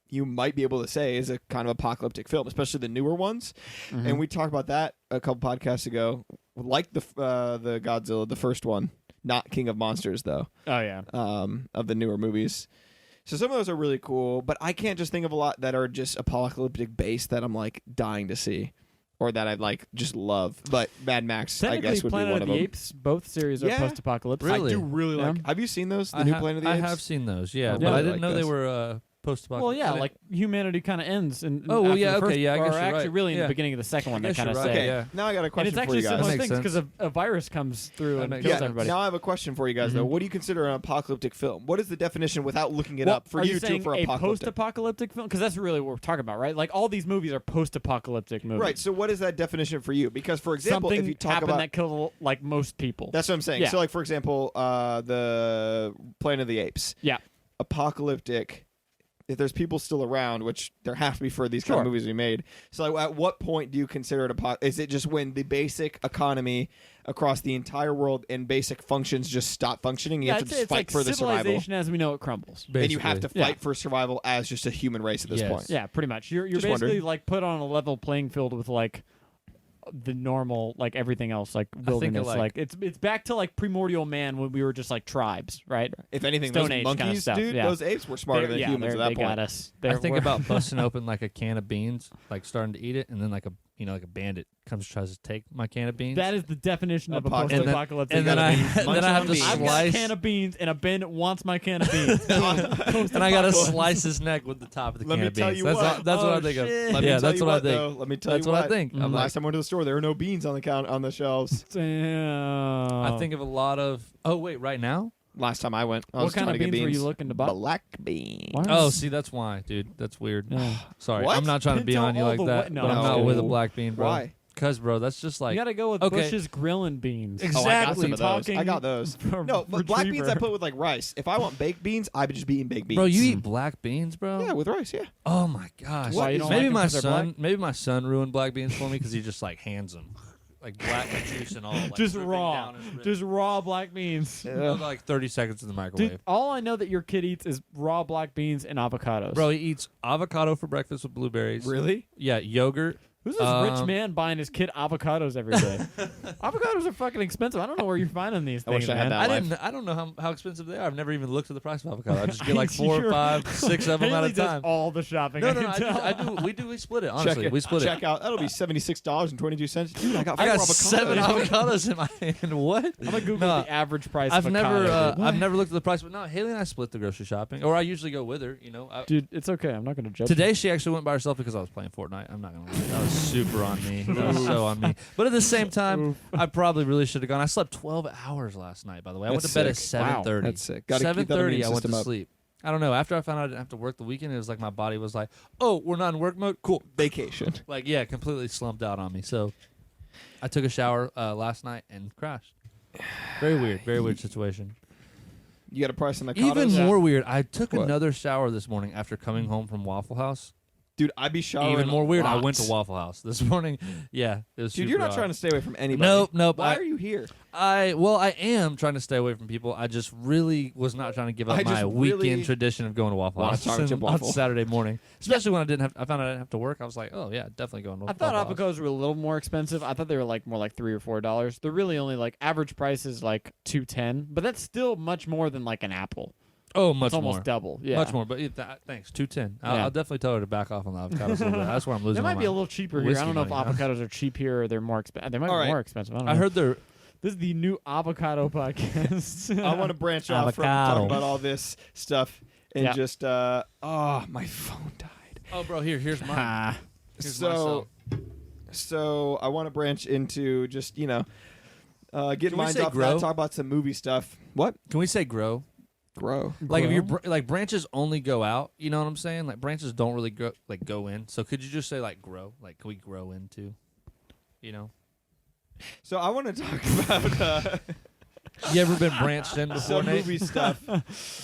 you might be able to say, is a kind of apocalyptic film, especially the newer ones.
Mm-hmm.
And we talked about that a couple podcasts ago. Like the Godzilla, the first one, not King of Monsters though.
Oh yeah.
Of the newer movies. So some of those are really cool, but I can't just think of a lot that are just apocalyptic based that I'm like dying to see, or that I'd like just love. But Mad Max, I
Technically,
guess, would be
Planet
one
of
of
the
them.
Apes, both series are
Yeah.
post-apocalyptic.
Really?
I do really
Yeah.
like. Have you seen those? The new Planet of the
I
Apes.
have seen those, yeah.
I
But
really
I didn't
like
know they
those.
were post-apocalyptic.
Well, yeah, like humanity kind of ends. In
Oh, well,
after
yeah,
the
okay,
first,
yeah, I guess
or
you're
actually,
right.
really, in
Yeah.
the beginning of the second one,
I
they
guess
kind of
you're
say.
right.
Okay,
Yeah.
now I got a
And
question
it's
for
actually
you
a
guys.
similar
That makes
thing because
sense.
a virus comes through
That
and
makes
kills
sense.
everybody.
Now I have a question for you guys though.
Mhm.
What do you consider an apocalyptic film? What is the definition without looking it
Well,
up for
are
you
you
two
saying
for
a
apocalyptic?
post-apocalyptic film? Because that's really what we're talking about, right? Like all these movies are post-apocalyptic movies.
Right. So what is that definition for you? Because for example,
Something
if you talk
happened
about
that killed like most people.
that's what I'm saying.
Yeah.
So like for example, the Planet of the Apes.
Yeah.
apocalyptic. If there's people still around, which there have to be for these kind of movies we made. So like, at what point do you consider it is it just when the basic economy across the entire world and basic functions just stop functioning? You have to just fight for the survival.
Civilization as we know it crumbles.
Basically.
And you have to fight for survival as just a human race at this point.
Yeah, pretty much. You're basically
wondering.
like put on a level playing field with like the normal, like everything else, like wilderness. Like it's back to like primordial man when we were just like tribes, right?
If anything,
Stone
those
Age
monkeys,
kinda stuff,
dude,
yeah.
those apes were smarter than humans at that
they
point.
got us.
I think about busting open like a can of beans, like starting to eat it, and then like a bandit comes tries to take my can of beans.
That is the definition of a
Apocalypse.
post-apocalyptic.
and then I have to
I've got a
slice,
can of beans, and a bandit wants my can of beans.
and I gotta slice his neck with the top of the
Let
can
me
of
tell
beans.
you
That's
what.
that's what I
Oh,
think
shit.
of.
Let me
Yeah,
tell
that's
you
what I
what,
think.
though. Let me tell
That's
you
what I think. I'm
Last time I went to the store, there were no beans on the shelves.
Damn.
I think of a lot of. Oh wait, right now?
Last time I went, I
What
was
kind
trying
of
to get
beans were
beans.
you looking to buy?
Black beans.
Why
Oh,
is-
see, that's why, dude. That's weird.
Yeah.
Sorry,
What?
I'm not trying to be
Tell
on you
all
like
the
that.
wa- no,
but I'm
I'm
not
kidding.
with a black bean, bro.
Why?
Because, bro, that's just like.
You gotta go with
Okay.
Bush's grilling beans.
Exactly.
Oh, I got some
Exactly.
of those. I
Talking
got those.
for
No, but black beans I
retriever.
put with like rice. If I want baked beans, I would just be eating baked beans.
Bro, you eat black beans, bro?
Yeah, with rice. Yeah.
Oh my gosh.
Why, you don't
maybe
like 'em
my
'cause they're
son.
black?
Maybe my son ruined black beans for me because he just like hands them, like black juice and all. Like,
Just
dripping
raw.
down his wrist.
Just raw black beans.
Like 30 seconds in the microwave.
Dude, all I know that your kid eats is raw black beans and avocados.
Bro, he eats avocado for breakfast with blueberries.
Really?
Yeah, yogurt.
Who's this rich man buying his kid avocados every day? Avocados are fucking expensive. I don't know where you're finding these
I
things,
wish I had
man.
that.
I don't know how expensive they are. I've never even looked at the price of avocado. I just get like
Sure.
4 or 5, 6 of them at
Haley
a
does
time.
all the shopping.
No,
can tell.
I do. We split it. Honestly, we split
check
it.
out. That'll be $76.22. Dude, I got
I got
four
7
avocados.
avocados in my hand. What?
I'm gonna Google
No,
the average price.
I've
of
never,
avocado, dude.
I've never looked at the price, but no, Haley and I split the grocery shopping, or I usually go with her. You know,
Dude, it's okay. I'm not gonna judge.
today she actually went by herself because I was playing Fortnite. I'm not gonna lie, that was super on me. That was so on me. But at the same time, I probably really should have gone. I slept 12 hours last night. By the way, I went to
That's
bed at
sick.
Wow.
7:30.
That's sick. Gotta keep that
7:30.
immune
I went
system
to
up.
sleep. I don't know. After I found out I didn't have to work the weekend, it was like my body was like, "Oh, we're not in work mode. Cool."
Vacation.
Like, yeah, completely slumped out on me. So I took a shower last night and crashed. Very weird situation.
You got a price on the
Even
avocados?
more weird, I took
What?
another shower this morning after coming home from Waffle House.
Dude, I'd be showering.
Even more weird, I
lots.
went to Waffle House this morning. Yeah, it was
Dude,
super
you're not
odd.
trying to stay away from anybody.
Nope.
Why are you here?
I am trying to stay away from people. I just really was not trying to give up
I
my
just
weekend
really
tradition of going to Waffle
want a
House
chocolate chip
on
waffle.
Saturday morning, especially when I found out I didn't have to work. I was like, oh yeah, definitely going to
I thought
Waffle House.
avocados were a little more expensive. I thought they were like more like $3 or $4. They're really only like average price is like $2.10, but that's still much more than like an apple.
Oh, much
It's almost
more.
double. Yeah,
Much more, but thanks. 210.
Yeah.
I'll definitely tell her to back off on the avocados a little bit. That's where I'm losing.
They might
my
be a
mind.
little cheaper here. I
whiskey
don't know if
money,
avocados are cheap here or they're more expensive. They might
All
be
right.
more expensive. I don't know.
I heard they're.
This is the new avocado podcast.
I want to branch off from
Avocado.
talking about all this stuff and
Yeah.
just oh, my phone died.
Oh, bro, here's mine.
Ah.
Here's my
So
cell.
so I want to branch into just, getting
Can we
minds
say
off
grow?
that, talk about some movie stuff. What?
Can we say grow?
Grow.
Like if
Grow?
you're like branches only go out, you know what I'm saying? Like branches don't really go in. So could you just say like grow? Like can we grow into? You know?
So I want to talk about
You ever been branched in before,
some
Nate?
movie stuff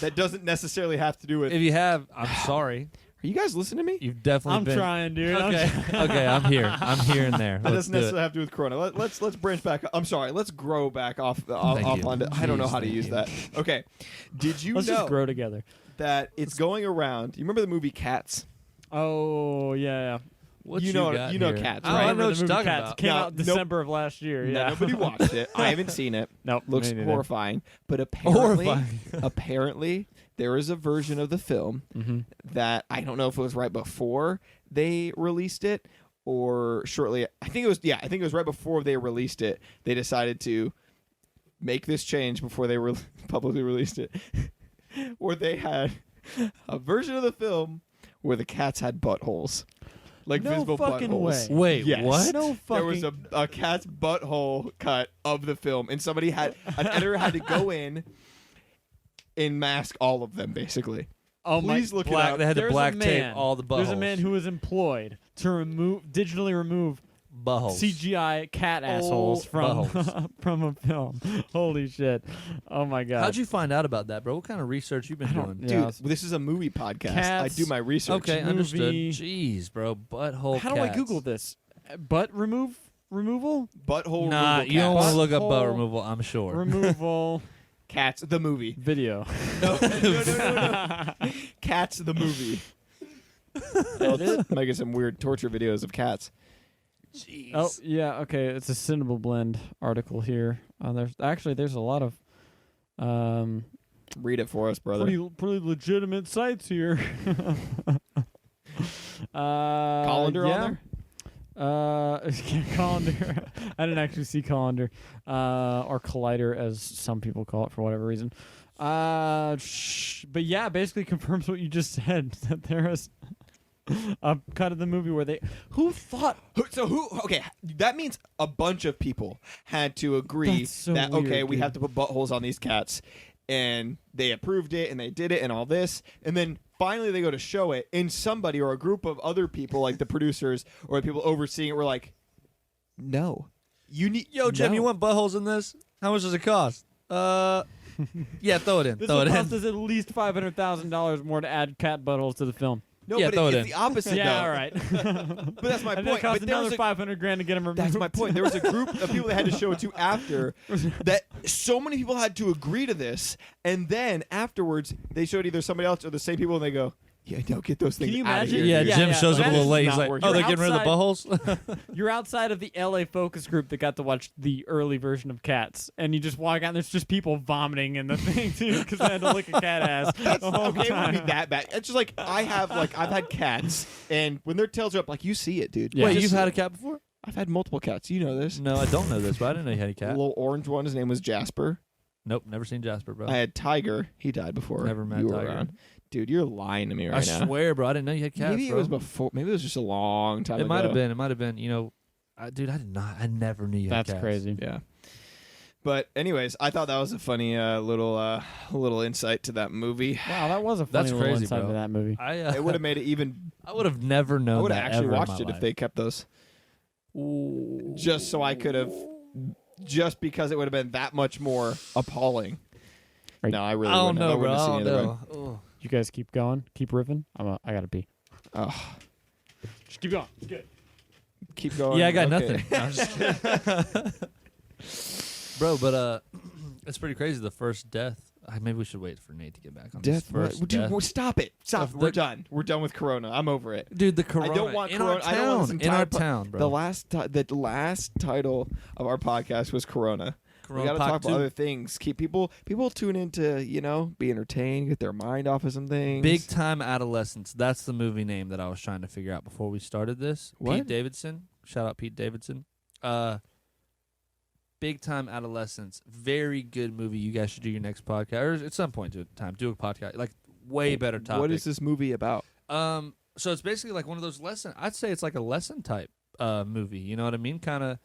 that doesn't necessarily have to do with.
If you have, I'm sorry.
Are you guys listening to me?
You've definitely
I'm
been.
trying, dude. I'm
Okay, okay, I'm here. I'm here and there.
That
Let's
doesn't
do
necessarily
it.
have to do with Corona. Let's branch back. I'm sorry. Let's grow back off
Thank you.
onto. I don't know
Jeez,
how to
thank
use
you.
that. Okay. Did you
Let's
know
just grow together.
that it's going around? You remember the movie Cats?
Oh yeah.
What
You know-
got
you know
here?
Cats,
Oh,
right?
I know
Remember
what
the
you're
movie
talking
Cats
about.
came
Now,
out December of last year. Yeah.
Nobody watched it. I haven't seen it.
Nope.
Looks
me neither.
horrifying. But apparently,
Horrifying.
apparently, there is a version of the film
Mm-hmm.
that I don't know if it was right before they released it or shortly. I think it was. Yeah, I think it was right before they released it. They decided to make this change before they publicly released it, where they had a version of the film where the cats had buttholes, like
No
visible
fucking
buttholes.
way.
Wait,
Yes.
what?
No fucking.
There was a cat's butthole cut of the film, and somebody an editor had to go in and mask all of them, basically.
Oh my.
Please look it
Black.
up.
They had to
There's
black
a
tape
man-
all the buttholes.
There's a man who was employed to digitally remove
buttholes.
CGI cat assholes from
buttholes.
from a film. Holy shit! Oh my god!
How'd you find out about that, bro? What kind of research you been doing?
Yeah.
Dude, this is a movie podcast.
Cats.
I do my research.
Okay,
movie.
understood. Jeez, bro, butthole.
How do I
cats.
Google this? Butt removal?
Butthole
Nah,
removal
you don't want
cats.
to look up butt
Butthole
removal. I'm sure.
Removal
Cats, the movie.
video.
No. Cats, the movie. Making some weird torture videos of cats.
Jeez.
Oh yeah, okay. It's a Cinema Blend article here. There's a lot of
Read it for us, brother.
pretty legitimate sites here.
Colander
yeah.
on there?
Colander. I didn't actually see Colander, or Collider, as some people call it for whatever reason. But yeah, basically confirms what you just said, that there is a cut of the movie where who thought?
Okay, that means a bunch of people had to agree
That's so
that
weird,
okay, we
dude.
have to put buttholes on these cats, and they approved it and they did it and all this, and then finally they go to show it, and somebody or a group of other people, like the producers or the people overseeing it, were like, "No, you need
Yo, Jim,
no.
you want buttholes in this? How much does it cost? Yeah, throw it in.
This
Throw
will
it
cost
in.
us at least $500,000 more to add cat buttholes to the film.
No,
Yeah,
but
throw it
it's
in.
the opposite.
Yeah,
though.
all right.
But that's my
And
point.
it cost
But there
another
was
$500,000 to get them removed.
That's my point. There was a group of people that had to show it to after that. So many people had to agree to this, and then afterwards they showed either somebody else or the same people, and they go, "Yeah, no, get those things
you
out of
imagine?
here."
Yeah,
dude."
Jim shows up a
That
little
is
late. He's
not
like,
working.
"Oh, they're
You're
getting rid of the
outside-
buttholes."
You're outside of the LA focus group that got to watch the early version of Cats, and you just walk out and there's just people vomiting in the thing too because they had to lick a cat ass the whole
Okay, it
time.
wouldn't be that bad. It's just like I've had cats, and when their tails are up, like you see it, dude.
Yeah.
Wait,
Just-
you've had a cat before?
I've had multiple cats. You know this.
No, I don't know this, but I didn't know you had a
A
cat.
little orange one. His name was Jasper.
Nope, never seen Jasper, bro.
I had Tiger. He died before.
Never met
you were
Tiger.
around. Dude, you're lying to me
I
right now.
swear, bro, I didn't know you had cats.
Maybe it
bro.
was before. Maybe it was just a long time
It
ago.
might have been. It might have been. You know, dude, I did not. I never knew you had
That's
cats.
crazy.
Yeah. But anyways, I thought that was a funny little insight to that movie.
Wow, that was a funny
That's
little
crazy,
insight
bro.
to that movie.
I
It would have made it even.
I would have never known.
I would have
that
actually
ever in
watched
my
it if
life.
they kept those.
Ooh.
Just so I could have. Just because it would have been that much more appalling.
Right.
No, I really
I don't
wouldn't have.
know,
I
bro.
wouldn't
I
have
don't
seen either way.
know.
You guys keep going, keep riffing. I gotta pee.
Oh,
Just keep going. It's good.
keep going.
Yeah, I got
Okay.
nothing. No, I'm just kidding. Bro, but it's pretty crazy. The first death. Maybe we should wait for Nate to get back on this
Death.
first
Dude,
death.
stop it. Stop.
Of
We're
the-
done. We're done with Corona. I'm over it.
Dude, the Corona.
I don't want
in
Corona.
our town.
I don't want this
in our
entire
town, bro.
The last title of our podcast was Corona.
Corona
We got to
Part
talk about
2.
other things. Keep people tune in to be entertained, get their mind off of some things.
Big Time Adolescence. That's the movie name that I was trying to figure out before we started this.
What?
Pete Davidson. Shout out Pete Davidson. Big Time Adolescence. Very good movie. You guys should do your next podcast. Or at some point in time, do a podcast. Like, way better topic.
What is this movie about?
So it's basically like one of those lesson. I'd say it's like a lesson type movie. You know what I mean? Kind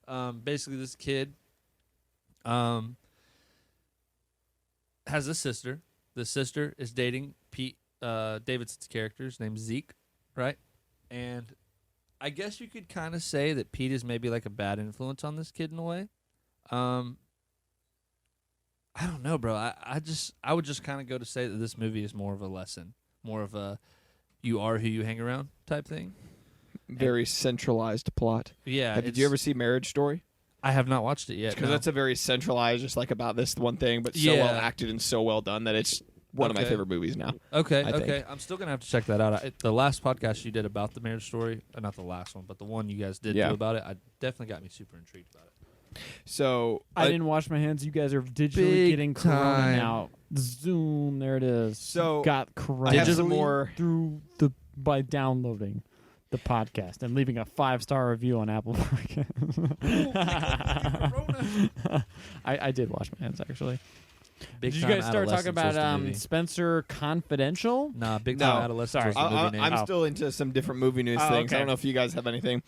of. Basically, this kid has a sister. The sister is dating Pete Davidson's character. His name's Zeke, right? And I guess you could kind of say that Pete is maybe like a bad influence on this kid in a way. I don't know, bro. I would just kind of go to say that this movie is more of a lesson, more of a you are who you hang around type thing.
Very centralized plot.
Yeah.
Did you ever see Marriage Story?
I have not watched it yet.
Because
no.
that's a very centralized, just like about this one thing, but so
Yeah.
well acted and so well done that it's one of my
Okay.
favorite movies now.
Okay,
I think.
okay. I'm still gonna have to check that out. The last podcast you did about the Marriage Story, not the last one, but the one you guys did
Yeah.
do about it, I definitely got me super intrigued about it.
So
I didn't wash my hands. You guys are digitally
Big
getting Corona
time.
now. Zoom, there it is.
So,
got Corona
I have
Digitally?
some more.
by downloading the podcast and leaving a 5-star review on Apple Podcast. I did wash my hands actually.
Big
Did you
Time
guys start talking
Adolescence was
about
the movie.
Spenser Confidential?
Nah, Big
No,
Time Adolescence
sorry.
was the movie name.
I'm still into some different movie news
Oh,
things. I
okay.
don't know if you guys have anything.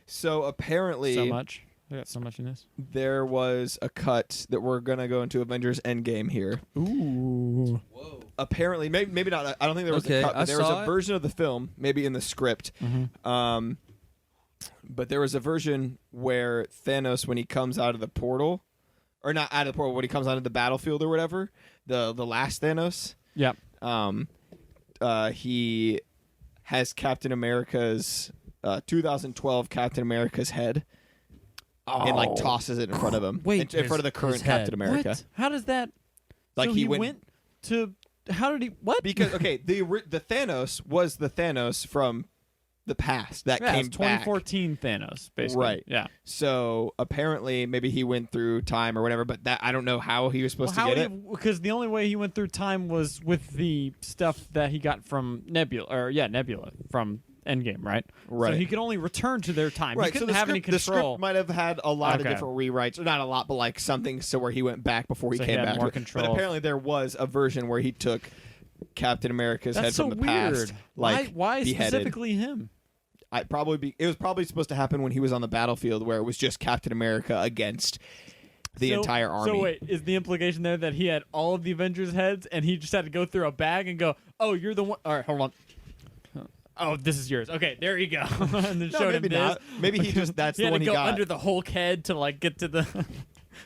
So apparently,
So much. I got so much in this.
there was a cut that we're gonna go into Avengers Endgame here.
Ooh.
Whoa.
Apparently, maybe not. I don't think there was
Okay,
a cut,
I
but there was
saw
a
it.
version of the film, maybe in the script,
Mm-hmm.
But there was a version where Thanos, when he comes out of the portal, or not out of the portal, when he comes onto the battlefield or whatever, the last Thanos,
Yep.
he has Captain America's 2012 Captain America's head, and like tosses it in front of him.
Wait,
in front of the current
his head.
Captain America.
What? How does that?
Like
so
he
went to. How did he? What?
because the Thanos was the Thanos from the past that
yeah,
came
it's
back.
2014 Thanos, basically.
Right.
Yeah.
So apparently, maybe he went through time or whatever, but that I don't know how he was supposed to get it.
Because the only way he went through time was with the stuff that he got from Nebula from Endgame, right?
Right.
So he could only return to their time.
Right.
He couldn't
so
have any
the
control.
script might have had a lot of
Okay.
different rewrites, or not a lot, but like something so where he went back before he
So he
came
had
back.
more
But
control.
apparently, there was a version where he took Captain America's
That's
head
so
from the
weird.
past, like
why
beheaded.
specifically him?
It was probably supposed to happen when he was on the battlefield, where it was just Captain America against the entire army.
So wait, is the implication there that he had all of the Avengers' heads and he just had to go through a bag and go, "Oh, you're the one." All right, hold on. Oh, this is yours. Okay, there you go. And then
No,
showed him
maybe
this.
not. Maybe he just that's
He
the
had
one
to
he
go
got.
under the Hulk head to like get to the.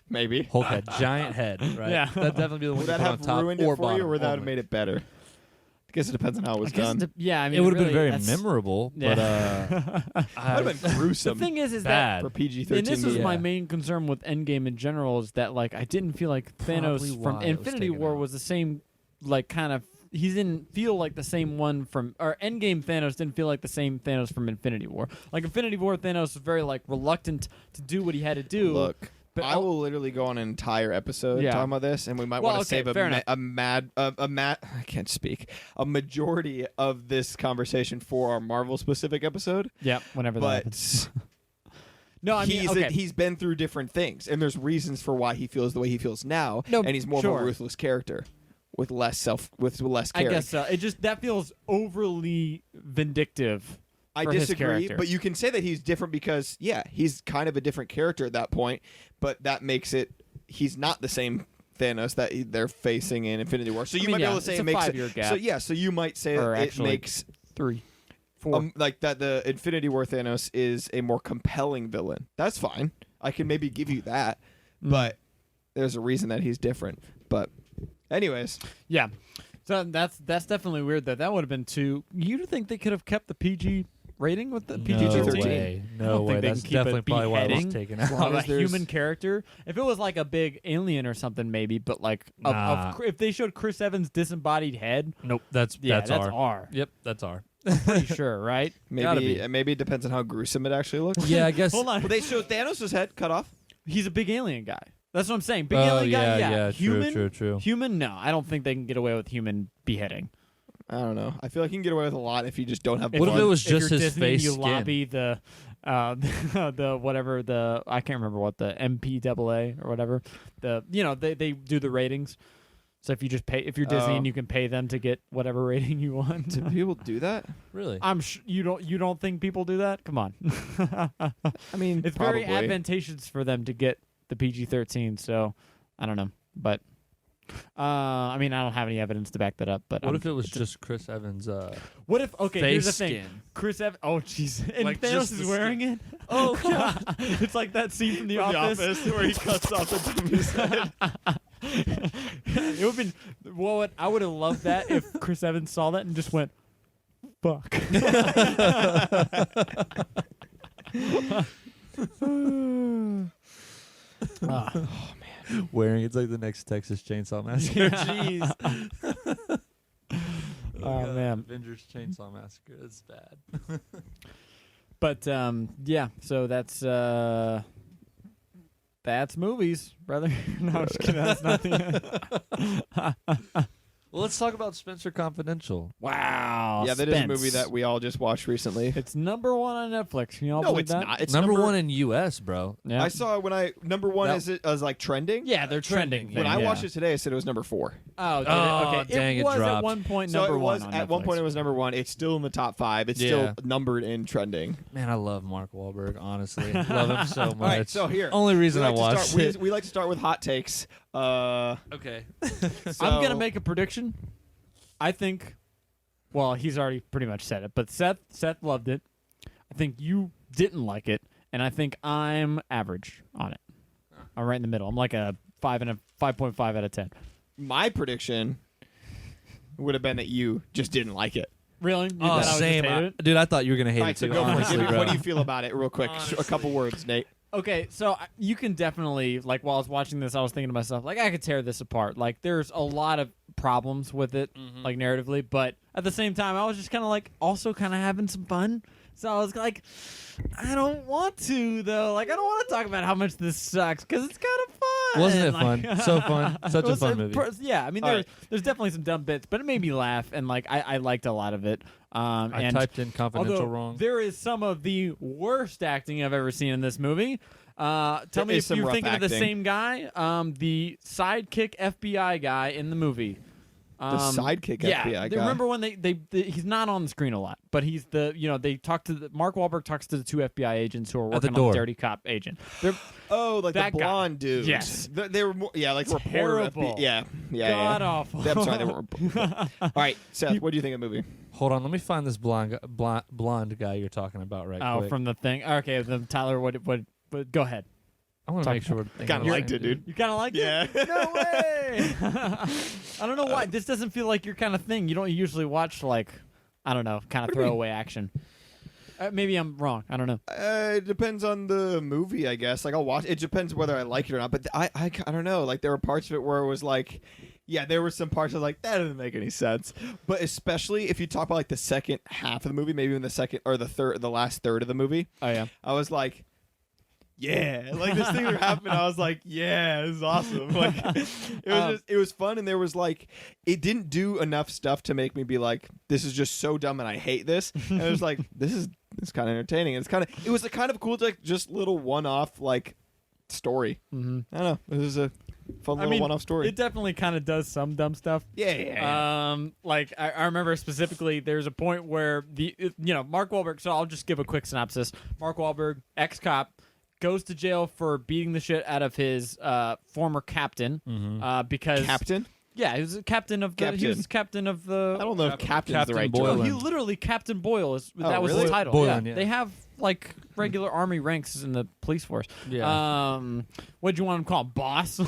Maybe.
Hulk head, giant head, right?
Yeah.
That'd definitely be the one
Would
you
that
put on
have
top
ruined
or
it for you,
bottom
or would that have
only.
made it better? I guess it depends on how it was
I guess
done.
yeah, I mean,
It would have
really,
been very
that's-
memorable,
Yeah.
but
That would have been
The
gruesome
thing is that.
bad.
for PG-13.
And this was
movie.
my main concern with Endgame in general is that like I didn't feel like Thanos
Probably
from
why it was
Infinity
taken
War
out.
was the same like kind of he didn't feel like the same one from or Endgame Thanos didn't feel like the same Thanos from Infinity War. Like Infinity War Thanos was very like reluctant to do what he had to do.
Look,
but
I will literally go on an entire episode
Yeah.
talking about this, and we might
Well,
want to
okay,
save
fair enough.
I can't speak, a majority of this conversation for our Marvel specific episode.
Yeah, whenever that happens.
But
No, I mean okay.
he's been through different things, and there's reasons for why he feels the way he feels now,
No,
and he's more of
sure.
a ruthless character with less
I
caring.
guess so. It just that feels overly vindictive.
I
for his
disagree,
character.
but you can say that he's different because, yeah, he's kind of a different character at that point, but that makes it he's not the same Thanos that they're facing in Infinity War. So you might be able to say
it's
it
a
makes
5-year
it.
gap.
So yeah, so you might say
Or
it
actually,
makes
3, 4.
like that the Infinity War Thanos is a more compelling villain. That's fine. I can maybe give you that, but there's a reason that he's different. But anyways,
Yeah. So that's definitely weird though. That would have been too. You think they could have kept the PG rating with the PG-13?
No way.
I
No
don't
way.
think they
That's
can keep
definitely
it
probably why it was
beheading.
taken
As
out.
long
Of a
as there's-
human character. If it was like a big alien or something, maybe. But like,
Nah.
if they showed Chris Evans' disembodied head,
Nope, that's
that's
R.
R.
Yep, that's R.
Pretty sure, right? Gotta be.
maybe it depends on how gruesome it actually looks.
Yeah, I guess.
Hold on.
Well, they showed Thanos' head cut off.
He's a big alien guy. That's what I'm saying. Big
Oh,
alien guy.
yeah,
Human.
true.
Human. No, I don't think they can get away with human beheading.
I don't know. I feel like you can get away with a lot if you just don't have
What if
blood.
it was
If
just
you're
his
Disney,
face
you
skin?
lobby the the whatever the I can't remember what the MPAA or whatever they do the ratings. So if you just pay if you're Disney
Oh.
and you can pay them to get whatever rating you want.
Do people do that?
Really?
I'm you don't think people do that? Come on.
I mean,
It's
probably.
very advantageous for them to get the PG-13. So I don't know, but I mean I don't have any evidence to back that up. But
What if it was just Chris Evans'
what if okay?
face
Here's the thing.
skin?
Chris Evans. Oh jeez, and
Like,
Thanos
just
is
the
wearing it.
Oh, God.
It's like that scene from The
From
Office.
where he cuts off the dude's head.
It would have been. Well, I would have loved that if Chris Evans saw that and just went, "Fuck."
wearing it's like the next Texas Chainsaw Massacre. Jeez.
Oh, man.
Avengers Chainsaw Massacre. It's bad.
But yeah. So that's movies, brother. No, I'm just kidding. That's nothing.
Well, let's talk about Spenser Confidential.
Wow.
Yeah, that is a
Spence.
movie that we all just watched recently.
It's number 1 on Netflix. Can you all
No,
believe
it's
that?
not. It's
Number one in U.S., bro.
Yeah.
I saw when number one
That-
is it as like trending.
Yeah, they're trending.
When I watched it today, I said it was number 4.
Oh, did
Oh,
it? Okay.
dang,
it
it
was at
dropped.
one point
So
number
it was
1 on
at one
Netflix.
point it was number 1. It's still in the top 5. It's
Yeah.
still numbered in trending.
Man, I love Mark Wahlberg, honestly. Love him so much.
All right, so here.
Only reason I watched it.
We like to start with hot takes.
Okay.
I'm gonna make a prediction. I think. Well, he's already pretty much said it, but Seth loved it. I think you didn't like it, and I think I'm average on it. I'm right in the middle. I'm like a 5.5 out of 10.
My prediction would have been that you just didn't like it.
Really?
Oh, same. Dude, I thought you were going to hate
All right,
it
so
too.
go for it.
Honestly, bro.
What do you feel about it, real quick? A couple words, Nate.
Okay, so you can definitely, like, while I was watching this, I was thinking to myself, like, I could tear this apart. Like, there's a lot of problems with it, like, narratively, but at the same time, I was just kind of, like, also kind of having some fun. So I was like, I don't want to, though. Like, I don't want to talk about how much this sucks, because it's kind of fun.
Wasn't it
like,
fun? So fun. Such a fun movie.
Yeah, I mean, there's definitely some dumb bits, but it made me laugh, and, like, I liked a lot of it.
I typed in confidential wrong.
There is some of the worst acting I've ever seen in this movie. Tell me if you're thinking of the same guy. The sidekick FBI guy in the movie.
The sidekick FBI guy.
Remember when they he's not on the screen a lot, but he's they talk to Mark Wahlberg talks to the 2 FBI agents who are working on the dirty cop agent.
Like
that
the blonde
guy.
dudes.
Yes.
They were more, like
terrible.
Yeah.
God awful.
I'm sorry, they were. All right, Seth, what do you think of the movie?
Hold on, let me find this blonde guy you're talking about quick.
From the thing. Okay, then Tyler, what go ahead.
I want to make sure we're thinking
kind of liked it, dude.
You kind of liked it? No way. I don't know why. This doesn't feel like your kind of thing. You don't usually watch, like, I don't know, kind of throwaway action. Maybe I'm wrong. I don't know.
It depends on the movie, I guess. Like, I'll watch. It depends whether I like it or not. But I don't know. Like, there were parts of it where it was like, yeah, there were some parts I was like, that doesn't make any sense. But especially if you talk about like the second half of the movie, maybe even the second or the last third of the movie.
Oh yeah.
I was like, yeah, like this thing that happened. I was like, yeah, this is awesome. Like, it was fun, and there was like, it didn't do enough stuff to make me be like, this is just so dumb and I hate this. And it was like, it's kind of entertaining. It was a kind of cool, like, just little one-off like story.
Mm-hmm.
I don't know. It was a fun little one-off story.
It definitely kind of does some dumb stuff.
Yeah.
Like I remember specifically, there's a point where Mark Wahlberg. So I'll just give a quick synopsis. Mark Wahlberg, ex-cop, goes to jail for beating the shit out of his former captain because
Captain?
Yeah, he was captain of the. He was captain of the.
I don't know if captain's the right
Boylan.
term.
He literally Captain Boyle is that was
really?
his title.
Boylan, yeah.
They have like regular army ranks in the police force.
Yeah.
What'd you want to call him, boss?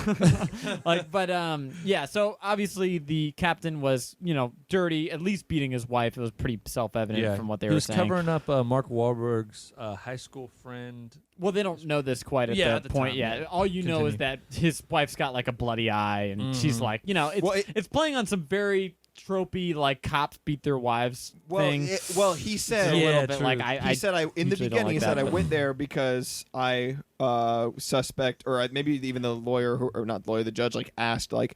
Yeah. So obviously the captain was dirty, at least beating his wife. It was pretty self-evident from what they were saying.
He was covering up Mark Wahlberg's high school friend.
Well, they don't know this quite at that point.
Time,
yeah, all you know is that his wife's got like a bloody eye, and she's like, it's playing on some very tropey like cops beat their wives thing.
He said
a little bit like
he said in the beginning he said I went there because I suspect or maybe even the lawyer the judge like asked like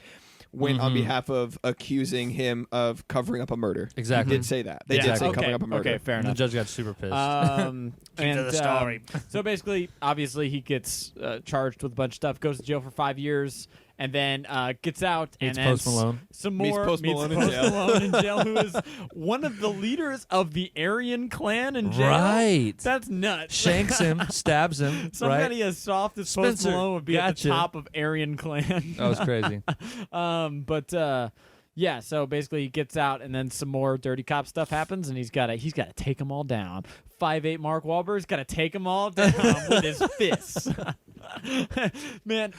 went on behalf of accusing him of covering up a murder.
Exactly.
He did say that. They did say covering up a murder.
Okay, fair enough.
The judge got super pissed.
And the story. So basically, obviously, he gets charged with a bunch of stuff, goes to jail for 5 years, and then gets out and then
Post Malone.
some more
Post Malone
in jail, who is one of the leaders of the Aryan clan in jail.
Right.
That's nuts.
Shanks him, stabs him.
Somebody as soft as Post
Spenser,
Malone would be at the
gotcha.
top of Aryan clan.
That was crazy.
Yeah, so basically he gets out, and then some more dirty cop stuff happens, and he's got to take them all down. 5'8" Mark Wahlberg's got to take them all down with his fists. Man,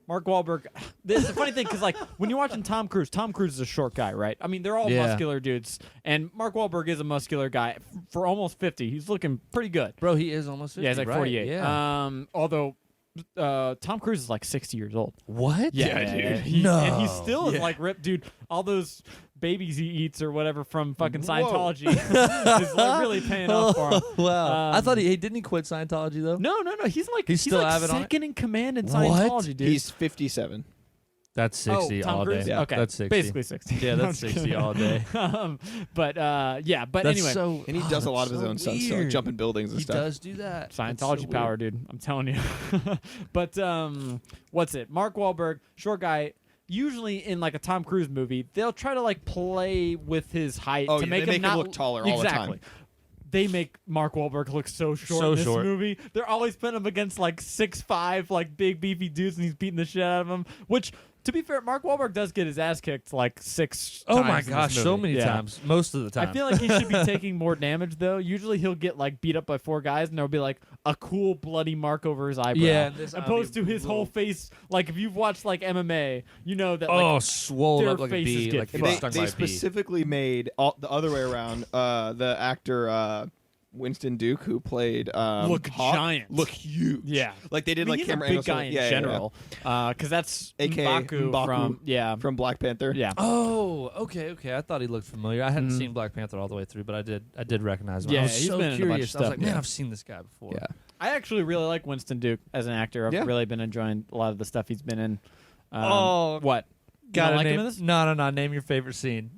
Mark Wahlberg. This is a funny thing because, like, when you're watching Tom Cruise is a short guy, right? I mean, they're all muscular dudes, and Mark Wahlberg is a muscular guy for almost 50. He's looking pretty good,
Bro, he is almost 50.
Yeah, he's like 48.
Yeah.
Although Tom Cruise is like 60 years old.
What?
Yeah,
dude. No.
And he still is like ripped, dude. All those babies he eats or whatever from fucking Scientology is like really paying off for him.
Wow. I thought didn't he quit Scientology though?
No. He's
still
like
have it on it?
second in command in Scientology, dude.
He's 57.
That's 60
Tom
all
Cruise?
day.
Yeah.
Okay,
That's 60.
basically 60.
Yeah, that's 60 all day.
But
That's
anyway,
so,
And he does a lot of his own stuff, so like jumping buildings and
He
stuff.
does do that.
Scientology
That's so
power,
weird.
dude. I'm telling you. But what's it? Mark Wahlberg, short guy. Usually in like a Tom Cruise movie, they'll try to like play with his height to make
they
him
make
not
him look taller all the time.
Exactly. They make Mark Wahlberg look so short in this movie. They're always putting him against like 6'5", like big beefy dudes, and he's beating the shit out of him. Which To be fair, Mark Wahlberg does get his ass kicked like 6
Oh
times.
my
in
gosh,
this
so
movie.
many times. Most of the time.
I feel like he should be taking more damage though. Usually he'll get like beat up by 4 guys, and there'll be like a cool bloody mark over his eyebrow.
Yeah, this-
opposed to his whole face. Like if you've watched like MMA, you know that.
Oh,
like,
swollen
their
up like a
faces
bee.
get
Like
fucked.
they,
They,
stung
they
by a bee.
specifically made the other way around. The actor Winston Duke, who played
Look
Hawk,
giant.
look huge.
Yeah.
Like they did
I mean,
like
he's
camera
a big
angles.
guy in general, because that's
AKA
M'Baku
M'Baku.
from
from Black Panther.
yeah.
Oh, okay. I thought he looked familiar. I hadn't seen Black Panther all the way through, but I did recognize him.
Yeah,
I was
he's
so
been in a bunch of
curious. I was
stuff.
like, man,
Yeah.
I've seen this guy before.
Yeah.
I actually really like Winston Duke as an actor. I've
Yeah.
really been enjoying a lot of the stuff he's been in.
Oh,
What? You
Gotta
don't like
name,
him in this?
No. Name your favorite scene.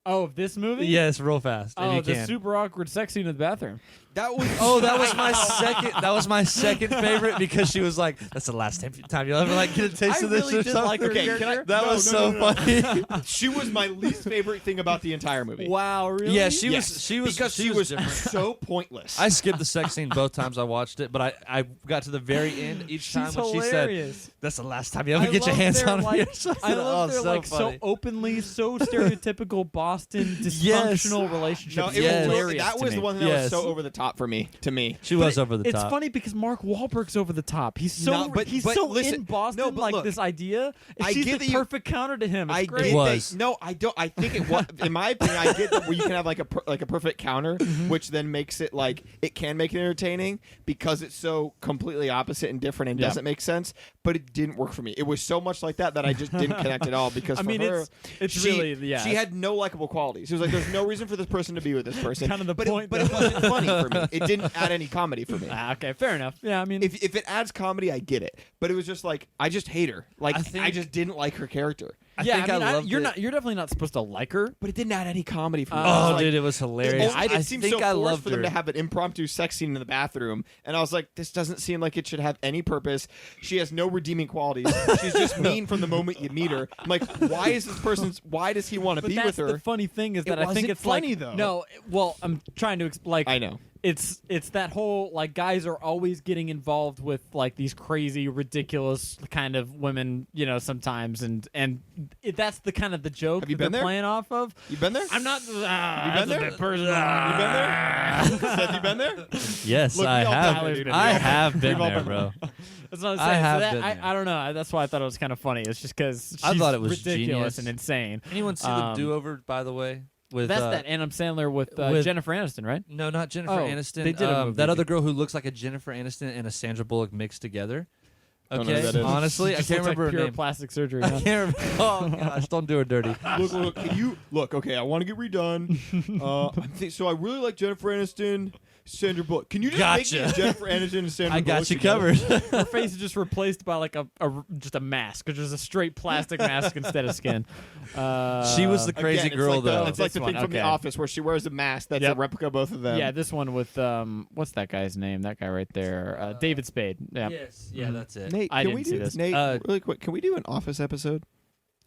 Oh, this movie?
Yes, real fast.
Oh,
if you
the
can.
super awkward sex scene in the bathroom.
That was
That was my second. That was my second favorite because she was like, "That's the last time you'll ever like get a taste
I
of this."
really
or
did
something.
like her
Okay, can I-
character.
That was so
no.
funny.
she was my least favorite thing about the entire movie.
Wow, really?
Yeah, she
Yes,
was. She was
because
she
she was
different.
so pointless.
I skipped the sex scene both times I watched it, but I got to the very end each time
She's
when
hilarious.
she said, "That's the last time you ever
I
get your
love
hands
their,
on me."
like-
or something.
I love
Oh,
their
so
like
funny.
so openly, so stereotypical Boston dysfunctional relationship.
no,
It's
it
Yes.
was,
hilarious
that
to
was
me.
the one that
Yes.
was so over the top for me. To me,
She
But
was over the
it's
top.
funny because Mark Wahlberg's over the top. He's so
No, but
he's so
listen,
in Boston,
no, but
like
look,
this idea. And
I
she's
get
the
that you-
perfect counter to him. It's
I
great.
get
was.
that. No, I don't. I think it was. In my opinion, I get that where you can have like a perfect counter, which then makes it like it can make it entertaining because it's so completely opposite and different and
Yeah.
doesn't make sense. But it didn't work for me. It was so much like that I just didn't connect at all. Because
I
for
mean,
her,
it's
she,
really yeah.
she had no likable qualities. It was like there's no reason for this person to be with this person.
Kind of the
but
point,
But it wasn't funny for me. It didn't add any comedy for me.
Okay, fair enough. Yeah, I mean,
If it adds comedy, I get it. But it was just like I just hate her. Like
I think-
I just didn't like her character.
yeah, I mean,
loved
you're
it.
not. You're definitely not supposed to like her.
But it didn't add any comedy for me.
Oh,
It was like-
dude, it was hilarious.
It seemed
think
so
I
forced
loved
for them
her.
to have an impromptu sex scene in the bathroom, and I was like, this doesn't seem like it should have any purpose. She has no redeeming qualities. She's just mean from the moment you meet her. I'm like, why is this person's? Why does he want to
But
be
that's
with her?
the funny thing is
It
that I think
wasn't
it's
funny,
like
though.
no. Well, I'm trying to like
I know.
it's that whole like guys are always getting involved with like these crazy ridiculous kind of women, you know, sometimes and that's the kind of the joke
Have you
that
been
they're
there?
playing off of.
You been there?
I'm not
you been
that's a
there?
bit personal.
You been there? Seth, you been there?
Yes,
Look,
I
we all
have.
Tyler's been
I
there.
have been
We've all
there,
been
bro.
That's what I'm
I
saying.
have
So that,
been there.
I don't know. That's why I thought it was kind of funny. It's just because
I thought it was
ridiculous
genius.
and insane.
Anyone see the do-over, by the way? With
That's that Adam Sandler with Jennifer Aniston, right?
No, not Jennifer
Oh,
Aniston.
they did a movie.
that other girl who looks like a Jennifer Aniston and a Sandra Bullock mixed together.
Don't know
Okay,
who that is.
honestly, I
Just
can't
looks like
remember her
pure
name.
plastic surgery.
I
huh?
can't remember. Oh gosh, don't do her dirty.
Look, can you look? Okay, I want to get redone. So I really like Jennifer Aniston, Sandra Bullock. Can you just make me a
Gotcha.
Jennifer Aniston and Sandra
I
Bullock
got you
together?
covered.
Her face is just replaced by like just a mask, which is a straight plastic mask instead of skin.
She was the crazy
Again,
girl,
it's like
though.
It's like
This
the
one,
thing from The
okay.
Office where she wears a mask that's
Yep.
a replica of both of them.
Yeah, this one with what's that guy's name? That guy right there, David Spade. Yeah.
Yes, yeah, that's it.
Nate,
I
can
didn't
we
see
do
this.
Nate, really quick? Can we do an Office episode?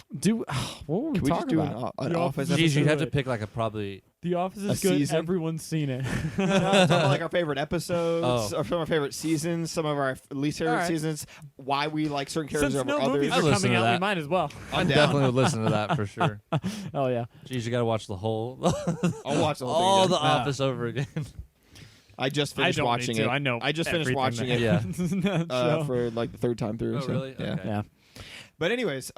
What were we
Can we just
talking
do
about?
an
The
Office
Office
Jeez,
is
you'd have to
good.
pick like a probably.
The Office
a
is good.
season?
Everyone's seen it.
I'm talking about like our favorite episodes,
Oh.
or some of our favorite seasons, some of our least favorite
Alright.
seasons, why we like certain characters
Since
over
no
others.
movies
I'd
are
listen
coming
to
out,
that.
we might as well.
I
I'm down.
definitely would listen to that for sure.
Oh yeah.
Jeez, you got to watch the whole.
I'll watch the whole
all
thing
the
again.
Office over again.
I just
I
finished
don't
watching
need to.
it.
I know.
I just finished
everything
watching
that
it.
Yeah.
happens in that show.
For like the third time through.
Oh,
so,
really?
Yeah.
Okay.
Yeah.
But anyways,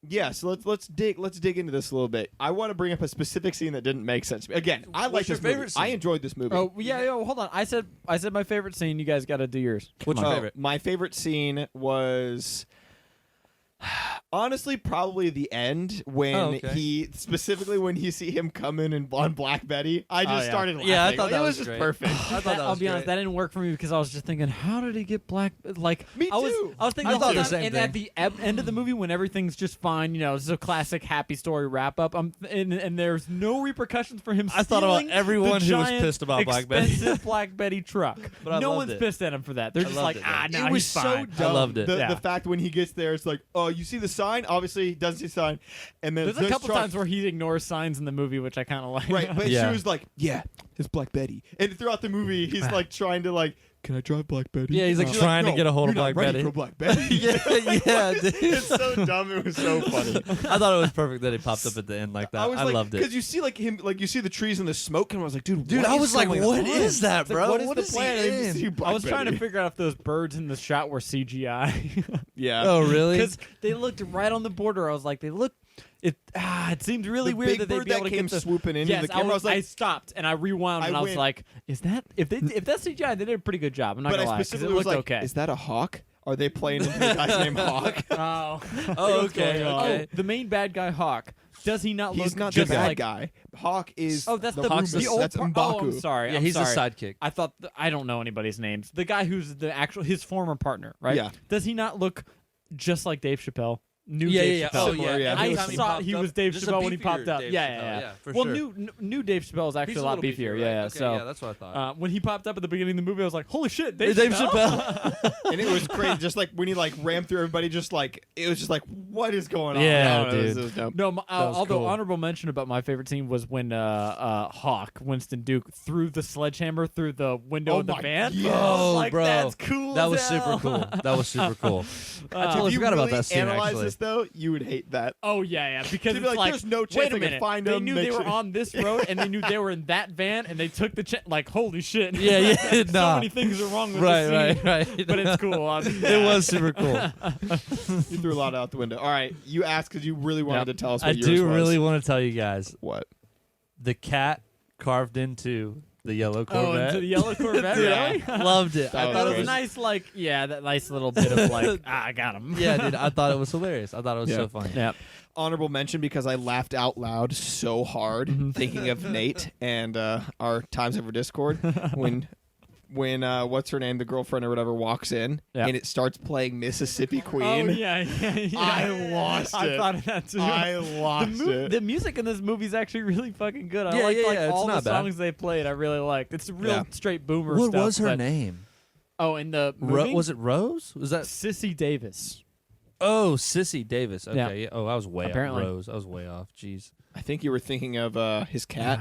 yeah. So let's dig into this a little bit. I want to bring up a specific scene that didn't make sense. Again, I like
What's your
this movie.
favorite scene?
I enjoyed this movie.
Oh yeah, yeah. Well, hold on. I said my favorite scene. You guys got to do yours.
What's
Come
your
on.
favorite?
My favorite scene was honestly probably the end when
okay.
when you see him coming and on Black Betty. I just
yeah.
started laughing.
Yeah, I thought
Like,
that
it
was
just
great.
perfect.
I thought that
I'll
was
be honest,
great.
that didn't work for me because I was just thinking, how did he get black? Like,
Me
I was
too.
thinking
I
the
thought
whole
the
time,
same
and
thing.
at the end of the movie when everything's just fine, you know, it's a classic happy story wrap up. And there's no repercussions for him.
I thought about
stealing
everyone
the
who was
giant,
pissed about Black Betty.
expensive Black Betty truck.
But I
no
loved
one's
it.
pissed at him for that. They're
I
just
loved
like,
it,
no,
It was
he's
so
fine.
dumb.
loved it.
The
Yeah.
fact when he gets there, it's like, oh, you see the sign? Obviously, he doesn't see the sign. And then
There's a
this
couple
truck-
times where he ignores signs in the movie, which I kind of like.
Right, but
Yeah.
she was like, yeah, it's Black Betty. And throughout the movie, he's like trying to like, can I drive Black Betty?
Yeah, he's like
She's
trying to
no,
get a hold of
you're
Black
not ready
Betty.
for Black Betty.
yeah, dude.
It's so dumb. It was so funny.
I thought it was perfect that he popped up at the end like that. I
like,
loved it.
because you see like him, like you see the trees and the smoke, and I was like, dude,
Dude,
what
I
is
was like,
going
what
on?
is that,
It's like,
bro?
what is
What
the
is he
plan? And you
in?
see Black
I was trying to
Betty.
figure out if those birds in the shot were CGI.
Yeah.
Oh, really?
Because they looked right on the border. I was like, they look. It seemed really
The
weird
big
that they'd
bird
be able
that
to
came
get the
swooping into
yes,
the camera. I was like,
I stopped and I rewound and I was
went-
like, is that if that's CGI? They did a pretty good job. I'm not
but
gonna
I
lie, 'cause
specifically
it
was
looked
like,
okay.
is that a hawk? Are they playing into the guy's name Hawk?
Oh,
Oh,
What's going on?
okay.
the main bad guy Hawk. Does he not
He's
look
not the
just
bad
like?
guy. Hawk is.
Oh, that's the
Hawk's
the old
that's
part-
M'Baku.
Oh, I'm sorry.
Yeah,
I'm
he's
sorry.
the sidekick.
I thought I don't know anybody's names. The guy who's the actual his former partner, right?
Yeah.
Does he not look just like Dave Chappelle? New
Yeah,
Dave
yeah,
Chappelle.
Oh,
Similar,
yeah.
yeah.
I
Every time
saw
popped
he
up,
was Dave
just a
Chappelle when he
beefier
popped up.
Dave
Yeah,
Chappelle,
yeah.
yeah, for
Well,
sure.
new Dave Chappelle is actually
He's
a lot
little
beefier.
right?
Yeah,
Okay,
so
yeah, that's what I thought.
when he popped up at the beginning of the movie, I was like, "Holy shit, Dave,
Dave
Chappelle!"
And it was crazy. Just like when he like rammed through everybody, just like it was just like, what is going on?
Yeah,
I don't know,
dude.
It was dumb.
No,
was
although
cool.
honorable mention about my favorite scene was when Hawk, Winston Duke, threw the sledgehammer through the window
Oh
of the
my-
van.
yes.
I was
Oh,
like,
bro.
that's cool.
That
as
was super
hell.
cool. That was super cool. I
If
totally
you
forgot
really
about that scene,
analyze
actually.
this though, you would hate that.
Oh yeah, because
To be
it's
like, there's no chance
wait
I
a
can
minute.
find
they
them,
knew
make
they were
sure-
on this road, and they knew they were in that van, and they took the like, holy shit.
Yeah, yeah,
so
nah.
many things are wrong with
Right,
the scene.
right.
But it's cool.
It was super cool.
You threw a lot out the window. All right, you asked because you really wanted to tell us what
I
yours
do
was.
really want to tell you guys
What?
the cat carved into the yellow
Oh,
Corvette.
into the yellow Corvette,
Dude,
really?
loved it.
That
I
was
thought it
great.
was
Nice, like, yeah, that nice little bit of like, I got him.
Yeah, dude, I thought it was hilarious. I thought it was
Yeah.
so funny.
Yeah.
Honorable mention because I laughed out loud so hard thinking of Nate and our Times Ever Discord when what's her name, the girlfriend or whatever, walks in and it starts playing Mississippi Queen.
Oh, yeah.
I lost
I
it.
thought of that too.
I lost it.
The music in this movie is actually really fucking good. I
Yeah,
like,
yeah,
like
yeah, it's
all the
not bad.
songs they played. I really liked. It's real
Yeah.
straight boomer
What
stuff.
was her
but-
name?
Oh, in the movie?
Was it Rose? Was that?
Sissy Davis?
Oh, Sissy Davis. Okay.
Yeah.
Yeah. Oh, I was way
Apparently.
off. Rose. I was way off. Jeez.
I think you were thinking of his cat.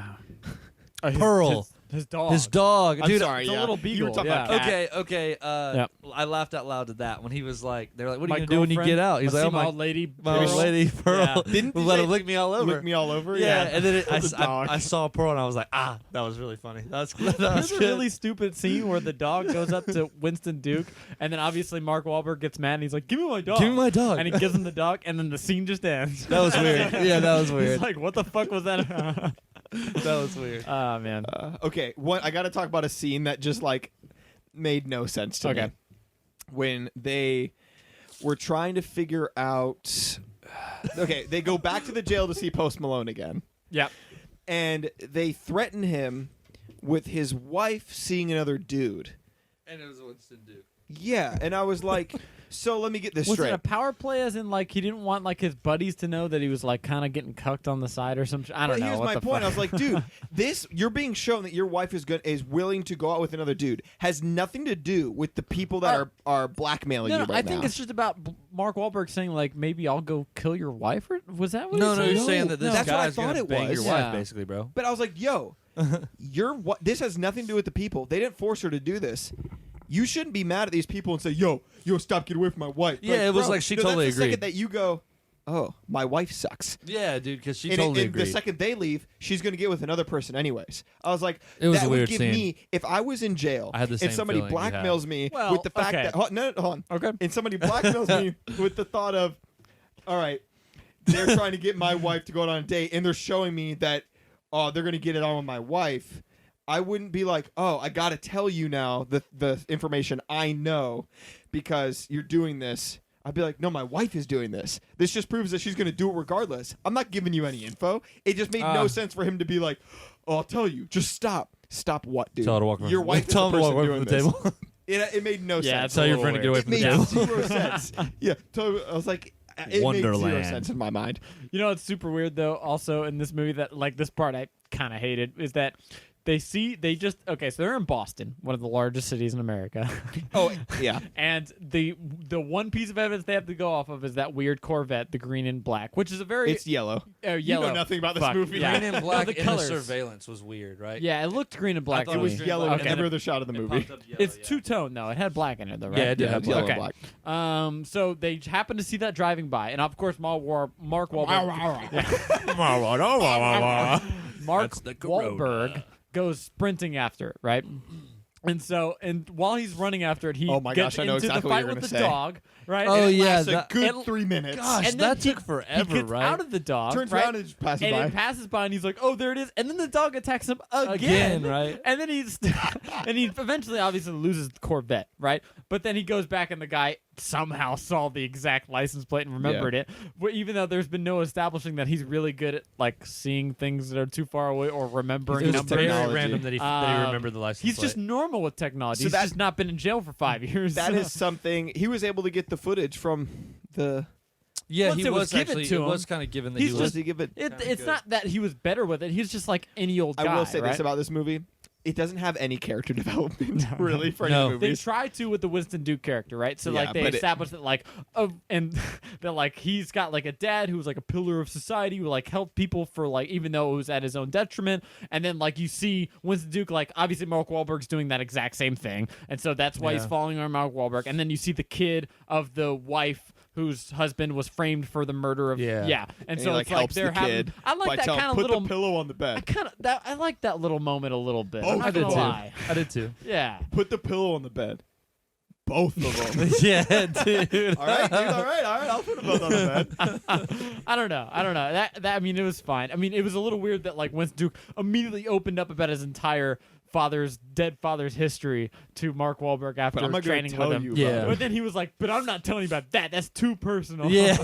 Pearl.
His dog.
His dog.
I'm
Dude,
sorry,
it's a
yeah.
little
You were
beagle,
talking
yeah.
about cat.
Okay.
Yep.
I laughed out loud at that when he was like, "They're like, what are
My
you gonna do when you
girlfriend,
get out?" He's
I
like,
see
"Oh
my
my,
old lady.
my old
Pearl.
lady Pearl,
Yeah.
Didn't you
let
say
him lick me all over."
Lick me all over.
Yeah, and then
The dog.
I saw Pearl and I was like, that was really funny. That was
There's a
good.
really stupid scene where the dog goes up to Winston Duke, and then obviously Mark Wahlberg gets mad, and he's like, "Give me my dog."
Give me my dog.
And he gives him the dog, and then the scene just ends.
That was weird. Yeah, that was
He's
weird.
like, "What the fuck was that?"
That was weird.
Oh man.
Okay, what I got to talk about a scene that just like made no sense to me.
Okay.
When they were trying to figure out okay, they go back to the jail to see Post Malone again.
Yep.
And they threaten him with his wife seeing another dude.
And it was Winston Duke.
Yeah, and I was like, so let me get this
Was
straight.
it a power play as in like he didn't want like his buddies to know that he was like kind of getting cucked on the side or something? I don't
But
know.
here's
what
my
the
point.
fuck?
I was like, dude, this you're being shown that your wife is willing to go out with another dude has nothing to do with the people that are blackmailing
no,
you
no,
right
I think
now.
it's just about Mark Wahlberg saying like maybe I'll go kill your wife. Or was that what?
No,
he
no,
said?
you're saying that this
That's what I
guy's
thought
gonna
it
bang
was.
your
Yeah.
wife, basically, bro.
But I was like, yo, this has nothing to do with the people. They didn't force her to do this. You shouldn't be mad at these people and say, yo, stop, get away from my wife.
Yeah, it was
bro,
like she
no,
totally
that's the
agreed.
second that you go, oh, my wife sucks.
Yeah, dude, because she
And
totally
and
agreed.
the second they leave, she's going to get with another person anyways. I was like,
It was
that
a
would
weird
give
scene.
me, if I was in jail
I had the same
and somebody
feeling you had.
blackmails me
Well,
with the fact
okay.
that, hold on,
Okay.
and somebody blackmails me with the thought of, all right, they're trying to get my wife to go out on a date, and they're showing me that, oh, they're going to get it on with my wife. I wouldn't be like, oh, I got to tell you now the information I know because you're doing this. I'd be like, no, my wife is doing this. This just proves that she's going to do it regardless. I'm not giving you any info. It just made no sense for him to be like, oh, I'll tell you. Just stop. Stop what, dude?
Tell her to walk
Your wife is the
Tell him to walk
person
away
doing
from the
this.
table.
It made no
Yeah,
sense.
it's
Tell
a
your
little
friend to get away
It
from the
made
table.
zero sense. Yeah, totally. I was like, it made zero
Wonderland.
sense in my mind.
You know, it's super weird though. Also in this movie, that like this part I kind of hated is that So they're in Boston, one of the largest cities in America.
Oh, yeah.
And the one piece of evidence they have to go off of is that weird Corvette, the green and black, which is a very
It's yellow.
yellow.
You know nothing about this movie.
Yeah.
Green and black
the
in
colors.
the surveillance was weird, right?
Yeah, it looked green and black.
thought
to
it was
me.
green
Yellow
and
in
black.
every other shot of the
It
movie.
popped up yellow,
It's
yeah.
two-tone though. It had black in it though, right?
Yeah, it did
Yeah,
have
it's yellow
black.
and black.
So they happen to see that driving by, and of course, Mark Wahlberg. Mark
That's the Corona.
Wahlberg goes sprinting after it, right? And while he's running after it, he
Oh my
gets
gosh, I know
into
exactly
the
what
fight
you're
with the
gonna say.
dog, right?
Oh,
And
yeah,
Lasts a
that-
good
and-
3 minutes.
Gosh,
and then
that took forever,
he gets
right?
out of the dog,
Turns
right?
around and just passes
and
by.
it passes by, and he's like, "Oh, there it is!" And then the dog attacks him
Again, right?
And then and he eventually, obviously, loses the Corvette, right? But then he goes back, and the guy somehow saw the exact license plate and remembered it. But even though there's been no establishing that he's really good at like seeing things that are too far away or remembering
It was
numbers.
very
technology.
random that he remembered the license
He's
plate.
just normal with technology.
So
He's
that-
just not been in jail for 5 years.
That is something. He was able to get the footage from the.
Yeah,
Once
he
it was
was
given
actually.
to
It
him,
was kind of given that
he's
he
Does
was.
he give it?
It's
good.
not that he was better with it. He's just like any old guy.
I will say
right?
this about this movie: it doesn't have any character development
No.
really for
No.
any
They
movies.
try to with the Winston Duke character, right? So
Yeah,
like they
but
established that like, and that like he's got like a dad who's like a pillar of society who like helped people for like even though it was at his own detriment. And then like you see Winston Duke like obviously Mark Wahlberg's doing that exact same thing, and so that's why he's
Yeah.
following on Mark Wahlberg. And then you see the kid of the wife whose husband was framed for the murder of
Yeah.
and
And
so
he, like,
it's like
helps
they're
the
having.
kid
I like
by
that
telling
kind of
put
little.
the pillow on the bed.
I like that little moment a little bit. I'm
Both
not
I did
gonna
too.
lie.
I did too.
Yeah.
Put the pillow on the bed. Both of them.
Yeah, dude.
All right, dude, all right. I'll put them both on the bed.
I don't know. That I mean, it was fine. I mean, it was a little weird that like Winston Duke immediately opened up about his entire dead father's history to Mark Wahlberg after
But I'm not going
training
to tell
with him.
you.
Yeah.
About it.
But then he was like, "But I'm not telling you about that. That's too personal."
Yeah.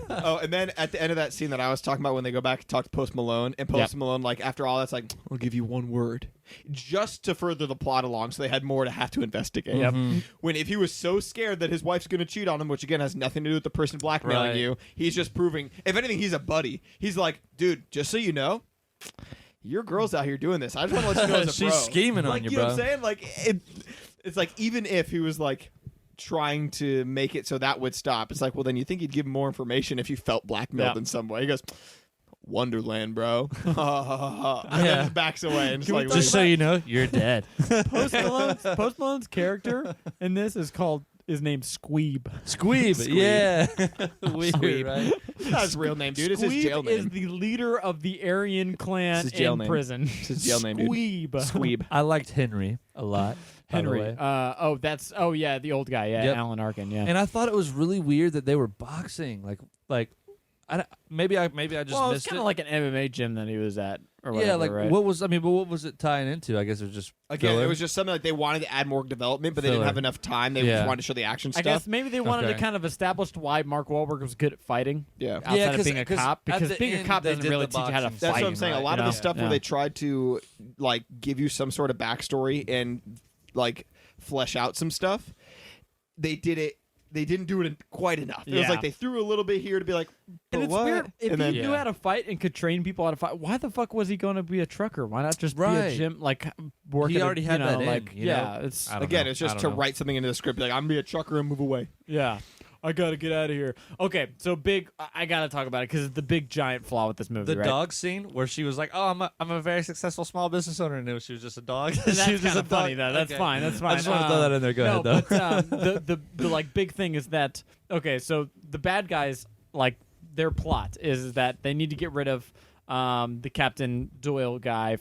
Oh, and then at the end of that scene that I was talking about, when they go back and talk to Post Malone, and Post Malone, like after all that's like, "I'll give you one word," just to further the plot along, so they had more to have to investigate.
Yep.
When if he was so scared that his wife's going to cheat on him, which again has nothing to do with the person blackmailing
Right.
you, he's just proving. If anything, he's a buddy. He's like, dude, just so you know, your girl's out here doing this. I just want to let you know as a
She's
bro.
scheming on
Like,
you,
you know
bro.
what I'm saying? Like it's like even if he was like trying to make it so that would stop, it's like, well, then you think you'd give him more information if you felt blackmailed
Yeah.
in some way. He goes, Wonderland, bro. And
Yeah.
then just backs away and just
Can we
like
talk
Just so you know, you're dead.
Post Malone's character in this is named Squeeb.
Squeeb. Yeah. Weird,
Squeeb.
right?
It's not his real name, dude. It's his
Squeeb
jail
is
name.
the leader of the Aryan clan
It's his jail
in
name.
prison.
It's his jail name, dude.
Squeeb.
Squeeb.
I liked Henry a lot. by the
Henry.
way.
Yeah, the old guy. Yeah,
Yep.
Alan Arkin. Yeah.
And I thought it was really weird that they were boxing. Maybe I just
well, it's
missed
kind
it.
of like an MMA gym that he was at, or whatever.
Yeah, like
right?
what was it tying into? I guess it was just
Again,
filler.
it was just something like they wanted to add more development, but they
Filler.
didn't have enough time. They
Yeah.
just wanted to show the action
I
stuff.
guess maybe they wanted to
Okay.
kind of establish why Mark Wahlberg was good at fighting
Yeah.
outside
Yeah,
of being a
'cause
cop,
at
because
the
being a
end,
cop
they
doesn't
did
really
the
teach you how to
boxing
That's
fight.
what I'm saying.
right,
A lot
you
of
know?
the stuff
Yeah.
where they tried to like give you some sort of backstory and like flesh out some stuff, they did it. They didn't do it quite enough. It was
Yeah.
like they threw a little bit here to be like, but
And it's
what?
weird. If
and then
he knew how to fight and could train people how to fight, why the fuck was he going to be a trucker? Why not just be
Right.
a gym, like work?
He
at a-
already had
you know,
that in,
like,
you
yeah,
know?
it's
I don't
again,
know.
it's just
I
to
don't know.
write something into the script. Like, I'm gonna be a trucker and move away.
yeah. I gotta get out of here. Okay, so I gotta talk about it because it's the big giant flaw with this movie.
The
right?
dog scene where she was like, "Oh, I'm a very successful small business owner," and she was just a dog.
And that's
she was just
kind
a
of funny
dog.
though. That's
Okay.
fine. That's fine.
I just want to throw that in there. Go
no,
ahead, though.
but the like big thing is that so the bad guys, like, their plot is that they need to get rid of the Captain Doyle guy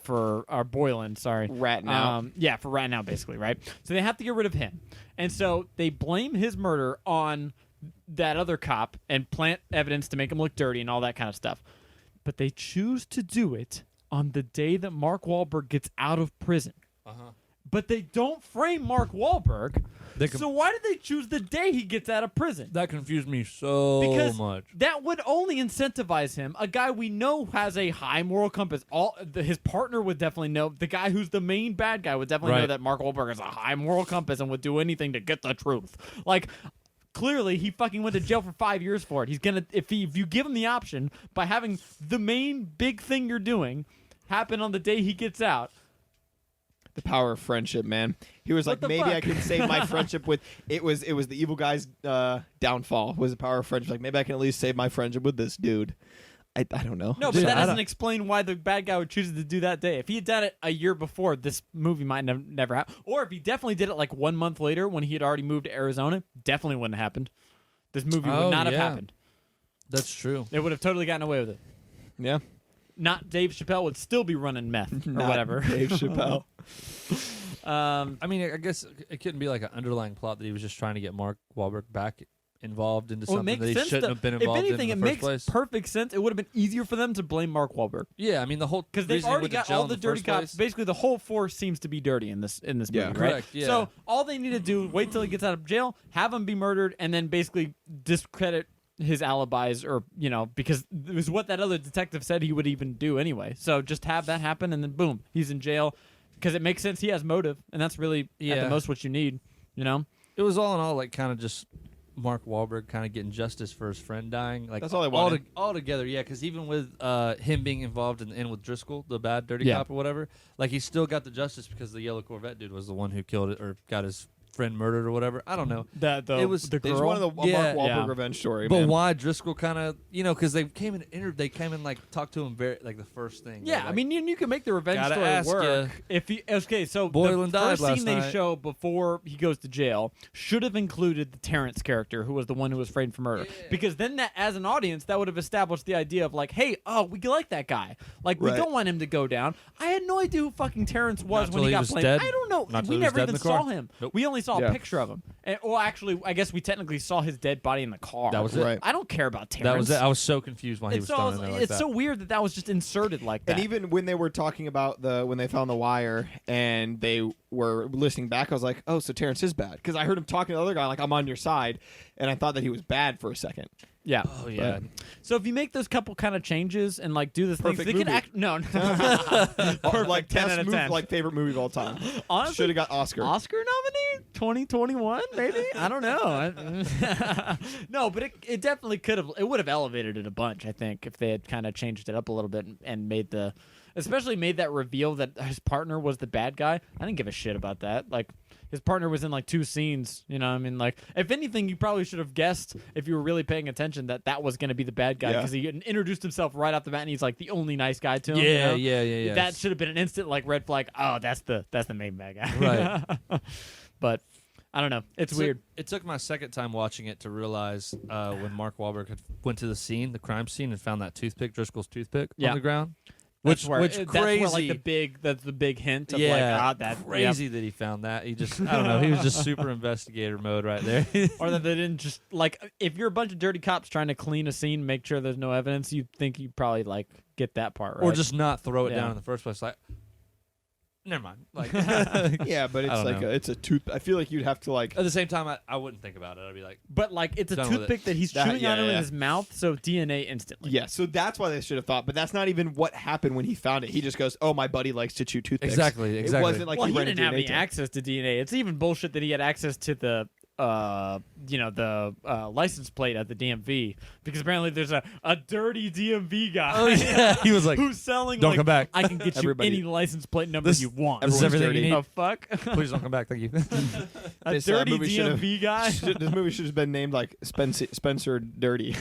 Boylan, sorry.
Ratting out.
Yeah, for ratting out, basically, right? So they have to get rid of him. And so they blame his murder on that other cop and plant evidence to make him look dirty and all that kind of stuff. But they choose to do it on the day that Mark Wahlberg gets out of prison. But they don't frame Mark Wahlberg. So why did they choose the day he gets out of prison?
That confused me so
Because
much.
that would only incentivize him. A guy we know has a high moral compass. His partner would definitely know. The guy who's the main bad guy would definitely know
Right.
that Mark Wahlberg has a high moral compass and would do anything to get the truth. Like, clearly, he fucking went to jail for 5 years for it. He's gonna if you give him the option by having the main big thing you're doing happen on the day he gets out.
The power of friendship, man. He was like, maybe I can save my friendship with. It was the evil guy's downfall. Was the power of friendship? Like maybe I can at least save my friendship with this dude. I don't know.
No, but that doesn't explain why the bad guy would choose to do that day. If he had done it a year before, this movie might never happen. Or if he definitely did it like 1 month later when he had already moved to Arizona, definitely wouldn't have happened. This movie would not have happened.
That's true.
They would have totally gotten away with it.
Yeah.
Not Dave Chappelle would still be running meth or whatever.
Dave Chappelle.
I mean, I guess it couldn't be like an underlying plot that he was just trying to get Mark Wahlberg back involved into something that he shouldn't have been involved
in. If anything,
in the
it
first
makes
place.
perfect sense. It would have been easier for them to blame Mark Wahlberg.
Yeah, I mean the whole
because they've already got all the dirty cops. Basically, the whole force seems to be dirty in this movie, right?
Correct, yeah.
So all they need to do, wait till he gets out of jail, have him be murdered, and then basically discredit his alibis, or because it was what that other detective said he would even do anyway. So just have that happen, and then boom, he's in jail because it makes sense. He has motive, and that's really at the most what you need.
It was all in all like kind of just Mark Wahlberg kind of getting justice for his friend dying. Like
that's all they wanted.
All together, yeah. Because even with him being involved in the end with Driscoll, the bad dirty cop or whatever, like he still got the justice because the yellow Corvette dude was the one who killed it or got his friend murdered or whatever. I don't know.
It was the girl.
It's one of the Mark Wahlberg revenge story.
But
man.
why Driscoll kind of because they came and like talked to him very like the first thing.
Yeah,
like,
I mean you can make the revenge
gotta
story
ask
work if he. Okay, so
Boylan
the
died
first
last
scene they
night.
show before he goes to jail should have included the Terrence character, who was the one who was framed for murder.
Yeah.
Because then that, as an audience, that would have established the idea of like, hey, we like that guy. Like we don't want him to go down. I had no idea who fucking Terrence was
Not
when
till
he
he
got
was
blamed.
dead.
I don't know.
Not till
We
he was
never
dead in
even
the car.
saw him.
Nope.
We only saw a picture of him. Well, actually, I guess we technically saw his dead body in the car.
That was it.
Right.
I don't care about Terrence.
that was it. I was so confused why he was
so,
thrown in there like
it's
that.
so weird that was just inserted like that.
And even when they were talking about when they found the wire and they were listening back, I was like, oh, so Terrence is bad. Because I heard him talking to the other guy like, I'm on your side. And I thought that he was bad for a second.
Yeah.
Oh yeah.
So if you make those couple kind of changes and like do the things,
Perfect
they can
movie.
act. No,
Like
10
best
out of
movie,
10.
like favorite movie of all time.
Honestly,
Should have got Oscar.
Oscar nominee 2021 maybe. I don't know. No, but it definitely could have. It would have elevated it a bunch. I think if they had kind of changed it up a little bit and made especially made that reveal that his partner was the bad guy. I didn't give a shit about that. Like his partner was in like 2 scenes. You know what I mean? Like if anything, you probably should have guessed if you were really paying attention that was going to be the bad guy because he introduced himself right off the bat and he's like the only nice guy to him.
Yeah,
you know?
yeah.
That should have been an instant like red flag. Oh, that's the main bad guy.
Right.
But I don't know. It's weird.
It took my second time watching it to realize when Mark Wahlberg went to the crime scene, and found that Driscoll's toothpick on the ground.
That's
Crazy.
where like that's the big hint of that
crazy that he found that. He just I don't know. He was just super investigator mode right there.
Or that they didn't just like if you're a bunch of dirty cops trying to clean a scene, make sure there's no evidence. You'd think you'd probably like get that part right,
or just not throw it down in the first place. Like, never mind. Like,
Yeah, but it's like it's a tooth. I feel like you'd have to like.
at the same time, I wouldn't think about it. I'd be like,
but like it's a
Done with
toothpick that he's chewing on in his mouth, so DNA instantly.
Yeah, so that's why they should have thought. But that's not even what happened when he found it. He just goes, "Oh, my buddy likes to chew toothpicks."
Exactly.
It wasn't like
Well, he
ran a
didn't have
DNA
any
test.
access to DNA. It's even bullshit that he had access to the license plate at the DMV because apparently there's a dirty DMV guy.
oh yeah. He was like,
who's selling?
"Don't
like,
come back."
I can get
Everybody-
you any license plate number
This-
you want.
this is
Everyone's
everything you
dirty.
need.
The fuck?
Please don't come back. Thank you.
A
This,
dirty
movie should have-
DMV guy?
This movie should have been named like Spenser Dirty.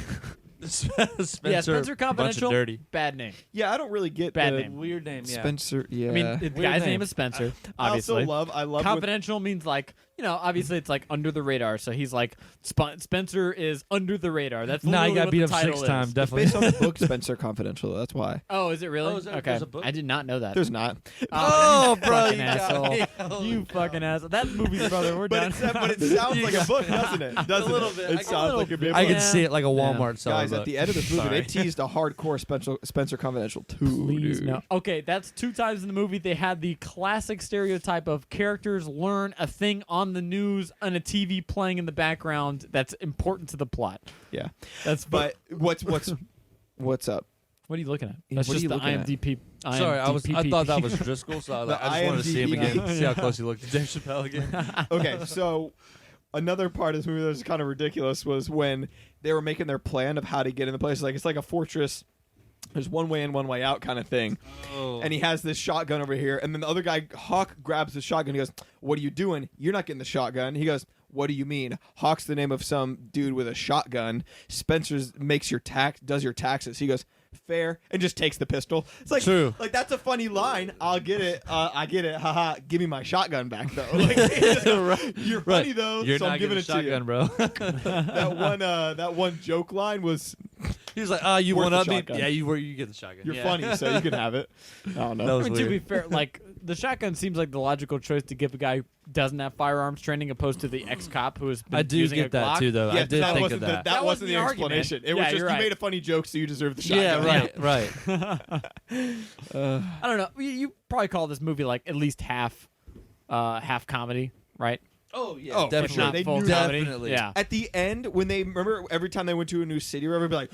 Spenser bunch of
Confidential.
dirty.
Bad name.
Yeah, I don't really get
Bad
the
name.
Weird name. Yeah.
Spencer. Yeah,
I mean, the guy's name
name.
is Spencer.
I
Obviously,
also I love
confidential means like obviously it's like under the radar. So he's like Spencer is under with, under the radar. That's
Nah, you
literally
got
what
beat
the
up
title
6
is.
times.
It's
Definitely.
based on the book Spenser Confidential. That's why.
Oh, is it really?
Oh, is there-
okay,
there's a book?
I did not know that.
There's not.
Oh,
you
bro,
fucking
you
asshole!
got me.
You fucking asshole! That movie's brother. We're done.
But it sounds like a book, doesn't it? Doesn't
A little
it?
bit.
It sounds like it'd be a
I
book.
can see it like a Walmart selling
Guys,
book.
at the end of this movie,
Sorry.
they teased a hardcore Spenser Confidential 2.
Please
dude.
no. Okay, that's 2 times in the movie they had the classic stereotype of characters learn a thing on the news on a TV playing in the background that's important to the plot.
Yeah,
That's
but what's up?
what are you looking at?
Yeah,
That's
what are
just
you
the
looking at?
IMDb.
Sorry, I thought that was Driscoll, so
The
I just wanted to see him
IMDb.
again. See how close he looked to Dave Chappelle again.
Okay, so another part of this movie that was kind of ridiculous was when they were making their plan of how to get in the place. Like it's like a fortress There's one way in, one way out kind of thing.
Oh.
And he has this shotgun over here. And then the other guy, Hawk, grabs the shotgun. He goes, "What are you doing? You're not getting the shotgun." He goes, "What do you mean?" Hawk's the name of some dude with a shotgun. Spencer's does your taxes. He goes, "Fair," and just takes the pistol. It's like,
True.
Like, that's a funny line. I'll get it. I get it. Haha. Give me my shotgun back, though. Like, you're funny, though,
You're
so
not
I'm giving
getting
it
a
to you.
shotgun, bro.
That one joke line was,
He was like, you
Worth
one
the
up me?
shotgun.
Yeah, you get the shotgun.
"You're
Yeah.
funny, so you can have it." I don't know.
That
I
was
mean, to be
weird.
fair, like the shotgun seems like the logical choice to give a guy who doesn't have firearms training, opposed to the ex-cop who has been
I do
using a
get that
Glock.
too, though. I
Yeah,
did
that
think
wasn't
of that.
that wasn't the
argument.
explanation. It
Yeah,
was just
you're
you
right.
made a funny joke, so you deserve the shotgun.
Yeah, right.
I don't know. You probably call this movie like at least half comedy, right?
Oh yeah,
Oh,
If
definitely.
not
They
full
knew
comedy.
definitely.
Yeah.
At the end, when they remember every time they went to a new city, or whatever, be like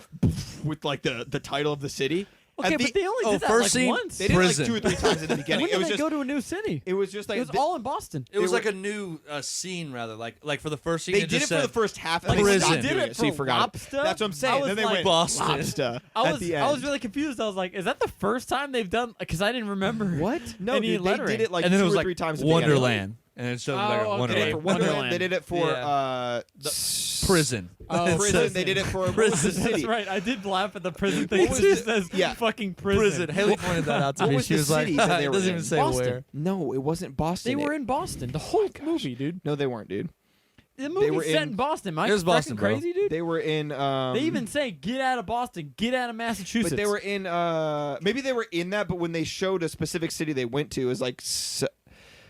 with like the title of the city.
Okay,
At the-
but they only did that
first
like
scene,
once.
they did it
Prison.
like 2 or 3 times at the beginning.
When
It
did
was
they
just
go to a new city?
it was just like
It was all in Boston.
It was
were-
like a new scene, rather. Like for the first scene,
they
it
did it
just
for the
said
first half, and
Like,
they
prison.
stopped
did
doing
it
it, so you
for
forgot.
Lobster?
That's what I'm
I
saying.
was
Then they
like,
went
Boston.
Lobster
I
at
was
the end.
I was really confused. I was like, is that the first time they've done? Because I didn't remember
what? No,
any
dude, they
lettering.
did it like
and then
2
it was
or
like
3 times. at the beginning.
Wonderland, and it showed like a
Oh, okay.
They did it for
Wonderland.
Wonderland. They did it for
Yeah. Prison.
Oh,
prison. They did it for what was the
Prison.
city.
That's right. I did laugh at the prison thing.
What was
It just
the-
says
yeah.
fucking prison.
Prison. Haley pointed that out to
What
me.
was
She
the
was like,
city that they
it
were
doesn't
in?
even say
Boston.
where.
No, it wasn't Boston.
They were in Boston. The whole movie, dude.
No, they weren't, dude.
The movie
were
set
in-
in Boston. Am I
It was
freaking
Boston, bro.
crazy, dude?
They were in.
They even say, "Get out of Boston. Get out of Massachusetts."
But they were in. Maybe they were in that, but when they showed a specific city they went to, it was like.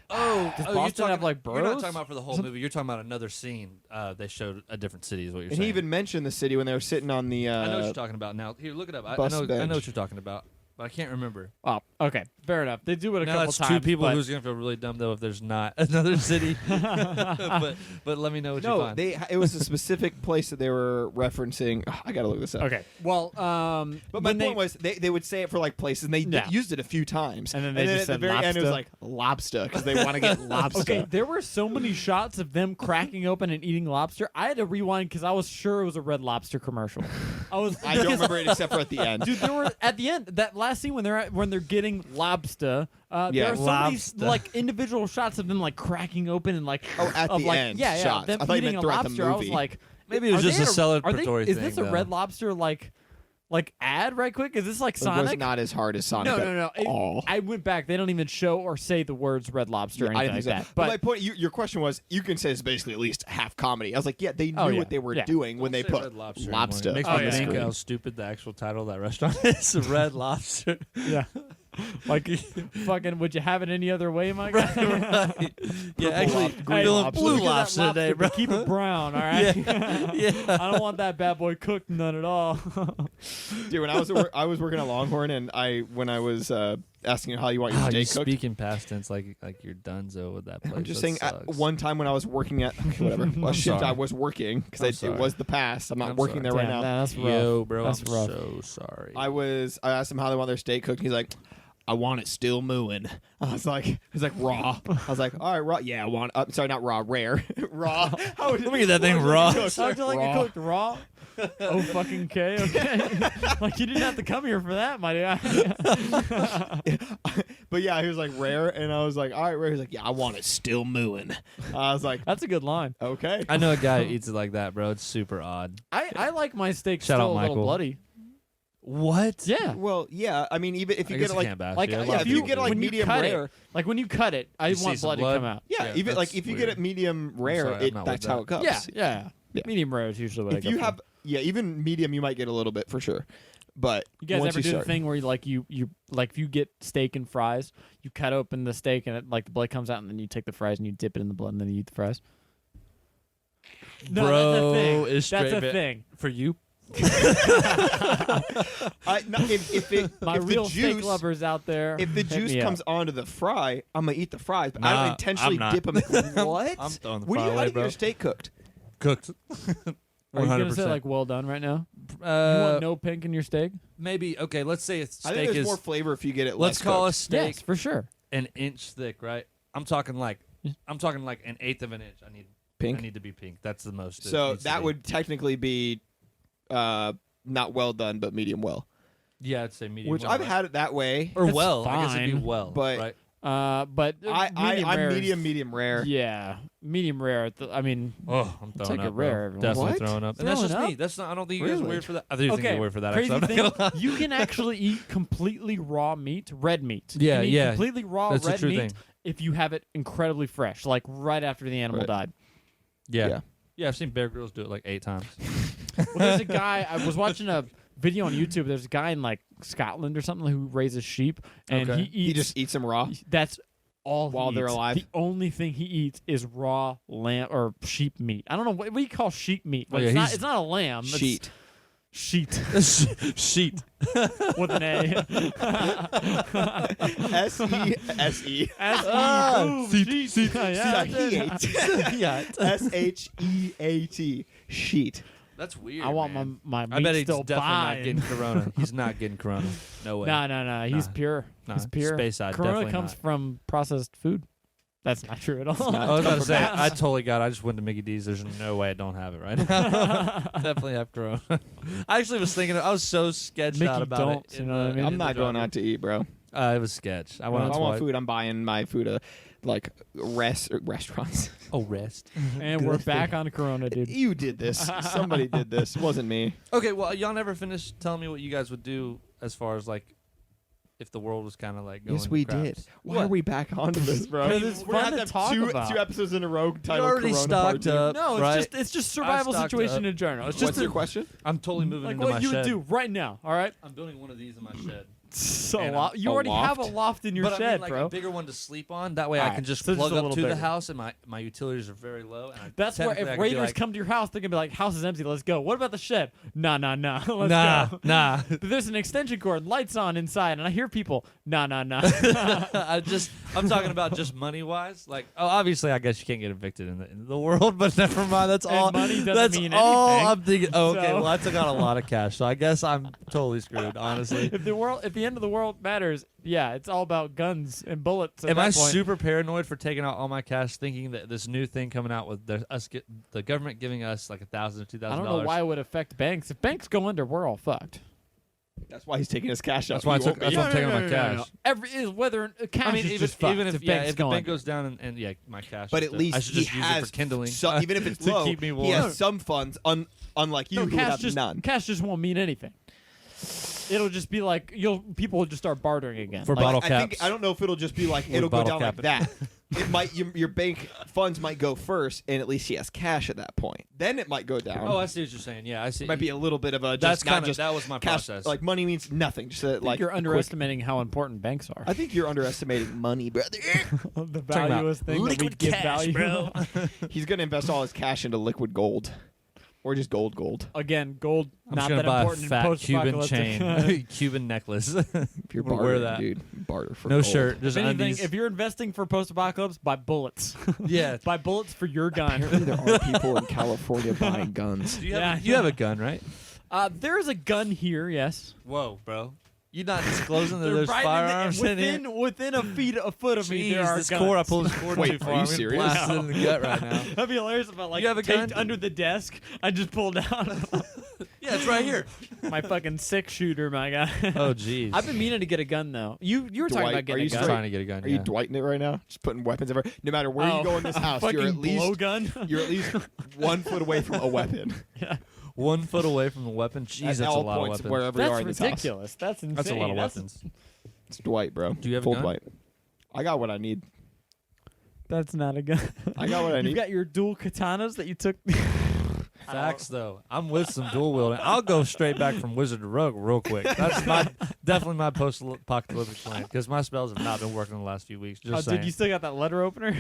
Oh,
Does
you're
Boston
talking-
have, like,
You're not
boroughs?
talking about for the whole movie. You're talking about another scene. They showed a different city. Is what you're
And
saying.
he even mentioned the city when they were sitting on the.
I know what you're talking about now. Here, look it up. I
bus
know. I
bench.
know what you're talking about, but I can't remember.
Oh, okay. Fair enough. They do it a
Now
couple
that's
times.
2 people
but
who's gonna feel really dumb though if there's not another city. but let me know what you
No,
find.
it was a specific place that they were referencing. I gotta look this up.
Okay. Well,
But my point was they would say it for like places, and they
Yeah.
used it a few times,
And then they just
at
said
the very end it was
lobster.
like lobster because they want to get lobster.
okay, there were so many shots of them cracking open and eating lobster. I had to rewind because I was sure it was a Red Lobster commercial.
I don't remember it except for at the end.
Dude, there were at the end that last scene when they're getting lobster.
Yeah.
There are so many
Lobster.
like individual shots of them like cracking open and like
At
of,
the
like,
end,
yeah,
shots.
them
I thought you
eating
meant
a
throughout the
lobster. I was
movie.
like,
Maybe it was
are
just
they
a
are they-
celebratory
Is
thing.
this a
though.
Red Lobster like ad right quick? Is this like
It
Sonic?
was not as hard as Sonic.
No.
At all.
I went back. They don't even show or say the words Red Lobster or
I
anything
didn't
like
think so.
that.
But my point, your question was, you can say it's basically at least half comedy. I was like, yeah, they knew
yeah.
what they were
Yeah.
doing when
Don't
they
say
put
Red Lobster.
lobster.
It makes
Oh,
me
yeah.
think
screen.
how stupid the actual title of that restaurant is. Red Lobster.
yeah. Like, fucking, would you have it any other way, my guy?
Yeah, actually,
Hey,
feeling
look
blue
at that
lobster today, bro.
but keep it brown, all right?
Yeah.
I don't want that bad boy cooked none at all.
Dude, when I was working at Longhorn, and when I was asking you how you want your
Oh, you
steak cooked,
speak in past tense like you're donezo with that place.
I'm just
That
saying.
sucks.
One time when I was working at whatever shift
sorry.
I was working
I'm
because
sorry.
it was the past. I'm not
I'm
working
sorry.
there right
Damn,
now.
that's rough.
Yo, bro,
That's
I'm
rough.
so sorry.
I asked him how they want their steak cooked. He's like, I want it still mooing. I was like, raw. I was like, all right, raw. Yeah, I want. Sorry, not raw, rare, raw.
Let me get that thing raw.
How'd you like it cooked raw? Oh, fucking K, okay. Like, you didn't have to come here for that, my guy.
But yeah, he was like rare, and I was like, all right, rare. He's like, yeah, I want it still mooing. I was like,
That's a good line.
okay.
I know a guy who eats it like that, bro. It's super odd.
I like my steak
Shout
still
out,
a little
Michael.
bloody.
What?
Yeah.
Well, yeah. I mean, even if you
I
get
guess
it
I
like,
can't bash
Like,
you. A lot
yeah,
of
if you
people
get it
do.
like
when you
medium
cut
rare.
it, like when you cut it, I
You see
want
some
blood to
blood?
come out.
Yeah,
Yeah,
even like
that's
if you
weird.
get it medium rare,
sorry, I'm not with
that's how
that.
it comes.
Yeah.
Yeah.
Medium rare is usually what I
If
go
you
for.
have, yeah, even medium, you might get a little bit for sure. But
You guys
once
ever
you
do
start,
the thing where you like if you get steak and fries, you cut open the steak and it, like the blood comes out, and then you take the fries and you dip it in the blood and then you eat the fries? No,
Bro
that's a thing.
is
That's
straight
a
bit-
thing.
For you?
My
if
real
the
steak
juice,
lovers out there,
if the
hit
juice
me
comes
up.
onto the fry, I'm gonna eat the fries, but I
Nah,
don't intentionally
I'm not.
dip them. What?
I'm throwing the
What do
fry
you? How
away,
do you get
bro.
your steak cooked?
Cooked.
Are you gonna
100%.
say like well done right now? You want no pink in your steak?
Maybe okay. Let's say a
I
steak
think there's
is.
more flavor if you get it.
Let's
less
call a
cooked.
steak
Yes, for sure.
an inch thick, right? I'm talking like an eighth of an inch. I
pink.
need to be pink. That's the most. it
So
needs to
that
be.
would technically be not well done, but medium well.
Yeah, I'd say medium.
which
well,
I've
right?
had it that way.
Or
It's
well. I guess it'd be
fine,
well.
but-
right?
But
I'm
rare is-
medium rare.
Yeah, medium rare. I mean,
Oh, I'm throwing
take
up.
a rare.
Bro.
everyone.
Definitely
What?
throwing up. And that's
Throwing
just
up?
me. That's not. I don't think you guys are
Really?
weird for that. I do think
Okay,
you're weird for that.
crazy
Actually,
thing, you can actually eat completely raw meat, red meat.
Yeah,
You can eat
yeah.
completely raw
That's a
red
true
meat
thing.
if you have it incredibly fresh, like right after the animal
Right.
died.
yeah. I've seen Bear Grylls do it like 8 times.
Well, there's a guy. I was watching a video on YouTube. There's a guy in like Scotland or something who raises sheep, and
Okay.
he eats.
He just eats them raw.
That's all
While
he
they're
eats.
alive?
The only thing he eats is raw lamb or sheep meat. I don't know what do you call sheep meat. But
Oh, yeah,
it's not.
he's-
It's not a lamb. It's
Sheet.
sheet
Sheet.
with an A.
S-E-S-E.
Ah,
Boom,
sheet,
sheet. Yeah,
Yeah.
S-H-E-A-T. Sheet.
That's weird.
I want
man.
my meat
I bet he's
still
definitely not
fine.
getting corona. He's not getting corona. No way.
No. He's
Nah.
pure.
Nah,
He's pure.
space side,
Corona
definitely
comes
not.
from processed food. That's not true at all.
not.
I was about to
Come
say,
from
I totally got it. I just went to Mickey D's. There's no way I don't have it right now. Definitely have Corona. I actually was thinking, I was so sketched
Mickey
out about
don't,
it.
you know what I mean?
I'm not going out to eat, bro.
It was sketch. I went
If
out
I
to
want food, I'm buying my food at like restaurants.
Oh, rest.
And we're back on Corona, dude.
You did this. Somebody did this. It wasn't me.
Okay, well, y'all never finished telling me what you guys would do as far as like if the world was kind of like going
Yes, we
to craps.
did. Why
What?
are we back onto this, bro?
'Cause it's
We're
fun
gonna
to
have
talk
two
about.
episodes in a row
You
titled
already
Corona
stocked
Part
up.
No,
right?
it's just survival
stocked
situation
up.
in general. It's
What's
just
your question?
I'm totally moving
like
into
what
my
you
shed.
would do right now. All right,
I'm building one of these in my shed.
so
And
you
a
already have a
loft?
loft in your
but I
shed,
mean, like
bro.
a bigger one to sleep on. That way I
Alright,
can just
so just
plug
a
up
little
to the
bigger.
house, and my utilities are very low. And
That's where
technically I
if
could be
raiders
like,
come to your house, they're gonna be like, "House is empty. Let's go." What about the shed? Nah. Let's go.
nah.
There's an extension cord, lights on inside, and I hear people, nah.
I'm talking about just money wise. Like, oh, obviously, I guess you can't get evicted in the world, but never mind. That's
And
all.
money doesn't
that's
mean
all
anything.
I'm thinking. Oh, okay,
So-
well, I took out a lot of cash, so I guess I'm totally screwed. Honestly,
If the end of the world matters, yeah, it's all about guns and bullets. At
am
that
I
point.
super paranoid for taking out all my cash, thinking that this new thing coming out with the government giving us like $1,000 or $2,000?
I don't know why it would affect banks. If banks go under, we're all fucked.
That's why he's taking his cash out.
That's why I
You
took.
won't be.
That's why I'm taking out my cash.
Whether cash
I mean,
is
even
just fucked
even if
if banks
if the
go
bank
under.
goes down and yeah, my cash.
But
is
at least
I should
he
just use it
has
for kindling.
So, even if it's
to
low,
keep me
he
warm.
has some funds. Unlike you,
No,
who would have none.
cash just won't mean anything. It'll just be like people will just start bartering again.
For
Like,
bottle
I
caps.
don't know if it'll just be like
With
it'll go
bottle
down like
cap
that. It might your bank funds might go first, and at least he has cash at that point. Then it might go down.
Oh, I see what you're saying. Yeah, I see.
It might be a little bit of a.
That's
Just, not
kind of
just
that was my
cash.
process.
Like money means nothing. Just
I think
like
you're
a quick-
underestimating how important banks are.
I think you're underestimating money, brother.
The
Talking about
valueless thing that we
liquid
give
cash,
value.
bro.
He's gonna invest all his cash into liquid gold, or just gold.
Again, gold
I'm
not
just gonna
that
buy
important
a
in
fat Cuban
post-apocalyptic.
chain, Cuban necklace.
If you're
I'm gonna
bartering,
wear that.
dude, barter for
No
gold.
shirt, just
If anything,
undies.
if you're investing for post-apocalypse, buy bullets.
Yeah.
buy bullets for your gun.
Apparently, there are people in California buying guns.
Do you
Yeah.
have, you have a gun, right?
There's a gun here, yes.
Whoa, bro. You're not disclosing that
They're
there's
right
firearms in here?
within a foot of me. There
Jeez,
are
this
guns.
cord, I pulled this cord
Wait,
too
are
far.
you
I'm gonna
serious?
blast it in the gut right now.
That'd be hilarious if I like
You have a
taped
gun?
under the desk. I just pulled out
Yeah, it's right here.
my fucking 6-shooter, my guy.
Oh, jeez.
I've been meaning to get a gun though. You were talking
Dwight,
about
are
getting
you
a gun.
I'm trying to get a gun.
Are you Dwighting it right now? Just putting weapons everywhere. No matter where you go in this house,
fucking
you're at least
blowgun.
you're at least 1 foot away from a weapon.
1 foot away from the weapon? Jeez,
At
that's a
all
lot of
points,
weapons.
wherever you are
That's
in this house.
ridiculous. That's insane.
That's a lot of weapons.
It's Dwight, bro.
Do you have a
Full
gun?
Dwight. I got what I need.
That's not a gun.
I got what I
You
need.
got your dual katanas that you took.
Facts, though. I'm with some dual wielding. I'll go straight back from wizard to rogue real quick. That's definitely my post-apocalyptic plan because my spells have not been working the last few weeks. Just saying.
Dude, you still got that letter opener?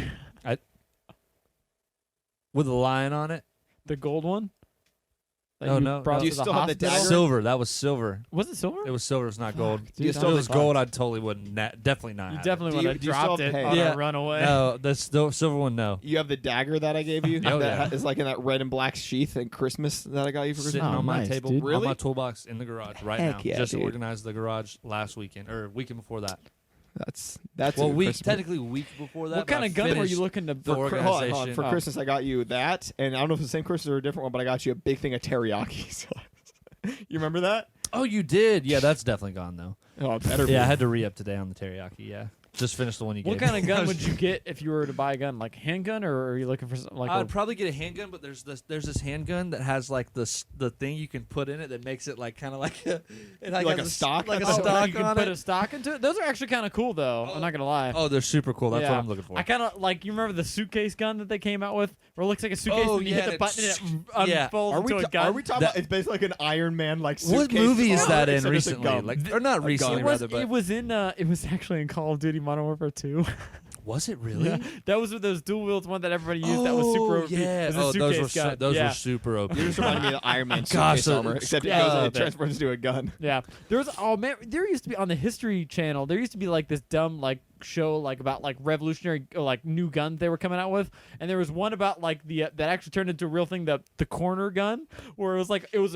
With a lion on it?
The gold one? That
No,
you
no,
brought
no.
Do you
to the
still have the
hospital?
dagger?
Silver. That was silver.
Was it silver?
It was silver. It's not gold.
Dude,
you
If
still
it
have
was
the
gold, I totally wouldn't. Definitely not.
You
have
definitely
Do
would
you-
have
do you still
dropped
have
it
hay?
on
Yeah.
a runaway.
it. No, the silver one. No.
You have the dagger that I gave you
Oh,
that
yeah.
is like in that red and black sheath in Christmas that I got you for
Sitting
Christmas.
Oh,
on my
nice,
table,
dude.
on
Really?
my toolbox in the garage right
Heck
now.
yeah,
Just
dude.
organized the garage last weekend or weekend before that.
That's
Well,
a good
week
Christmas.
technically week before that.
What kind
but
of
I
gun were you
finished
looking to
the
Hold on,
organization?
For
Oh.
Christmas, I got you that, and I don't know if it's the same Christmas or a different one, but I got you a big thing of teriyaki sauce. You remember that?
Oh, you did? Yeah, that's definitely gone though.
Oh, it better be.
Yeah, I had to re-up today on the teriyaki. Yeah, just finished the one you gave.
What kind of
me.
gun would you get if you were to buy a gun? Like handgun, or are you looking for something like?
I'd probably get a handgun, but there's this handgun that has like the thing you can put in it that makes it like kind of like it
Like
has
a stock?
like a
Oh,
stock
you can
on
put
it.
a stock into it. Those are actually kind of cool, though. I'm not gonna lie.
Oh, they're super cool. That's
Yeah.
what I'm looking for.
I kind of like. You remember the suitcase gun that they came out with, where it looks like a suitcase
Oh,
and you
yeah,
hit the
and
button and it
yeah.
unfolds into a gun.
Are we talking about? It's basically like an Iron Man like
what
suitcase.
movie is that in
except it's a
recently?
gun.
Like, or not recently,
gun.
rather, but
It was in. It was actually in Call of Duty Modern Warfare 2.
was it really?
Yeah. That was with those dual wields one that everybody used. That was super OP.
Yeah.
It was a
those
suitcase gun.
those
yeah.
were super OP.
You just reminded me of the Iron Man
Gosh,
suitcase armor, except
yeah,
it transforms into a gun.
Yeah, there was. Oh man, there used to be on the History Channel. There used to be like this dumb like show like about like revolutionary like new guns they were coming out with, and there was one about like the that actually turned into a real thing, the corner gun, where it was like it was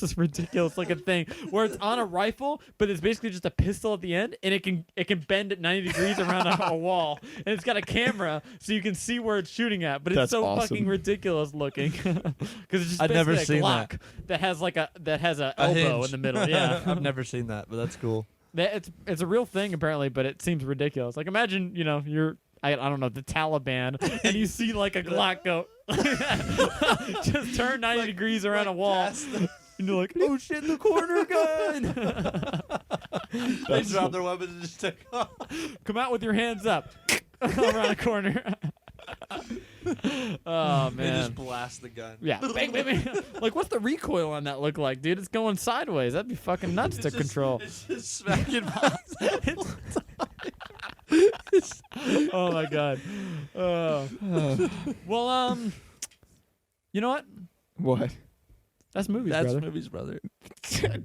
this ridiculous looking thing where it's on a rifle, but it's basically just a pistol at the end, and it can bend at 90 degrees around a wall, and it's got a camera so you can see where it's shooting at, but it's
That's
so
awesome.
fucking ridiculous looking because it's just
I've never
basically a
seen that.
Glock that has like a
A
elbow
hinge.
in the middle. Yeah.
I've never seen that, but that's cool.
It's a real thing apparently, but it seems ridiculous. Like imagine you're I don't know the Taliban and you see like a Glock go just turn 90 degrees around a wall and you're like, oh shit, the corner gun.
They drop their weapons and just take off.
Come out with your hands up around a corner. Oh
They
man.
just blast the gun.
Yeah. Bang, bang, bang. Like, what's the recoil on that look like, dude? It's going sideways. That'd be fucking nuts to control.
It's just smacking.
Oh my god. Well, you know what?
What?
That's movies,
That's
brother.
movies, brother.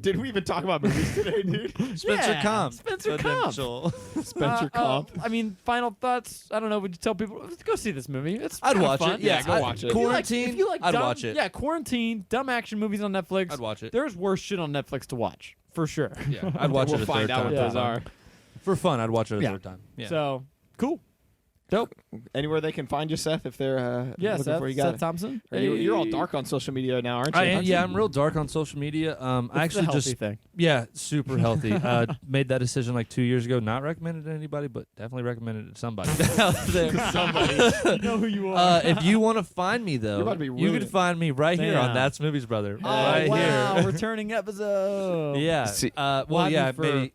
Did we even talk about movies today, dude?
Spenser
Yeah,
Comp.
Spenser
Confidential.
Spencer Comp.
I mean, final thoughts. I don't know. Would you tell people go see this movie? It's
I'd
kinda
watch
fun.
it. Yeah,
go watch it.
If you like-
Quarantine.
if you like
I'd
dumb,
watch it.
Yeah, quarantine, dumb action movies on Netflix.
I'd watch it.
There's worse shit on Netflix to watch for sure.
Yeah, I'd watch
We'll
it a
find
third
out
time.
what
Yeah.
those are.
For fun, I'd watch it a
Yeah.
third time. Yeah.
So cool. Dope.
Anywhere they can find you, Seth, if they're
Yeah,
looking
Seth,
for you, got
Seth
it.
Thompson.
You're all dark on social media now, aren't you?
I'm real dark on social media. I
It's the
actually
healthy
just
thing.
super healthy. Made that decision like 2 years ago. Not recommended to anybody, but definitely recommended it to somebody out there.
You know who you are.
If you want to find me though,
You're about to be
you
ruined.
can find me right here on
Damn.
That's Movies Brother.
Oh,
right
wow.
here.
Returning episode.
Yeah.
See-
Well,
Why
yeah,
me for-
maybe.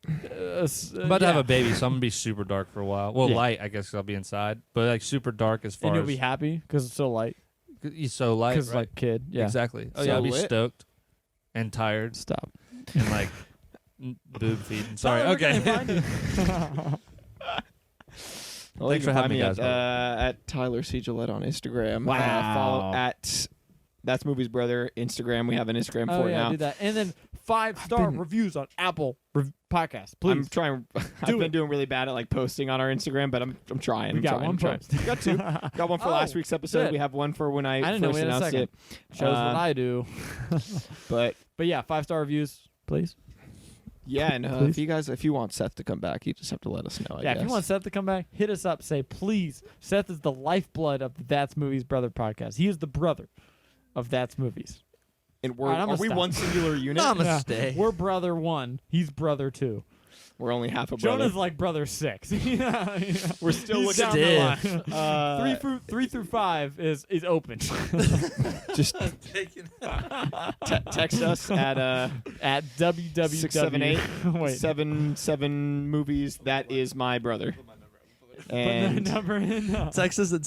I'm about to have a baby, so I'm gonna be super dark for a while. Well,
Yeah.
light, I guess, 'cause I'll be inside, but like super dark as far
And you'll
as
be happy because it's so light.
He's so light,
Because
right?
like kid. Yeah.
Exactly. Oh
So
yeah, I'll be
lit.
stoked and tired
Stop.
and like boob feeding. Sorry.
Tyler, where
Okay.
can they find you?
Well,
Thanks
you
for
can
having
find
me, guys.
at Tyler C. Gillette on Instagram.
Wow.
Follow at That's Movies Brother Instagram. We have an Instagram
Oh
for it
yeah,
now.
do that. And then 5-star
been-
reviews on Apple Podcasts,
I'm
please.
trying. I've been doing really bad at like posting on our Instagram, but I'm trying.
We
I'm
got
trying,
one
I'm trying.
post.
We got two. Got one for
Oh,
last week's episode.
good.
We have one for when I
I didn't know
first
we had a
announced
second.
it.
Shows what I do.
But
But yeah, 5-star reviews, please.
yeah, and
Please.
if you want Seth to come back, you just have to let us know. I
Yeah,
guess.
if you want Seth to come back, hit us up. Say, please. Seth is the lifeblood of the That's Movies Brother podcast. He is the brother of That's Movies.
And we're,
All right, I'm
are
gonna
we
stop.
one singular unit?
Namaste.
We're brother 1. He's brother 2.
We're only half a brother.
Jonah's like brother 6. Yeah.
We're still
He's
looking
down the
Stiff.
line. 3 through 5 is open.
Just text us at
At www.
678
Wait.
77 movies. That is my brother.
Put the
And
number in.
Text us at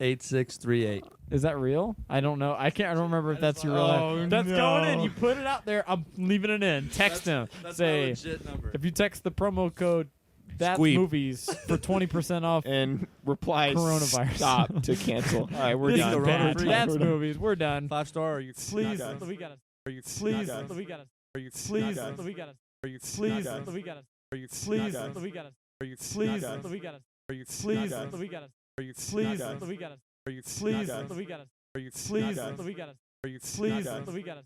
678-814-8638.
Is that real? I don't know. I don't remember if that's your real.
Oh,
That's
no.
going in. You put it out there. I'm leaving it in. Text him. Say
number.
if you text the promo code That's
Squeeb.
Movies for 20% off.
and reply
Coronavirus.
stop to cancel. All right, we're
This
done.
is bad.
We're done.
That's
We're done.
Movies. We're done.
5-star. Are you?
Please,
Not done.
we gotta.
Are you?
Please,
Not done.
we gotta.
Are you?
Please,
Not done.
we gotta.
Are you?
Please,
Not done.
we gotta.
Are you?
Please,
Not done.
we gotta.
Are you?
Please,
Not done.
we gotta.
Are you?
Please,
Not done.
we gotta.
Are you?
Please,
Not done.
we gotta.
Are you?
Please,
done.
we gotta.
Are you?
Please,
done.
we gotta.
Are you?
Please,
done.
we gotta.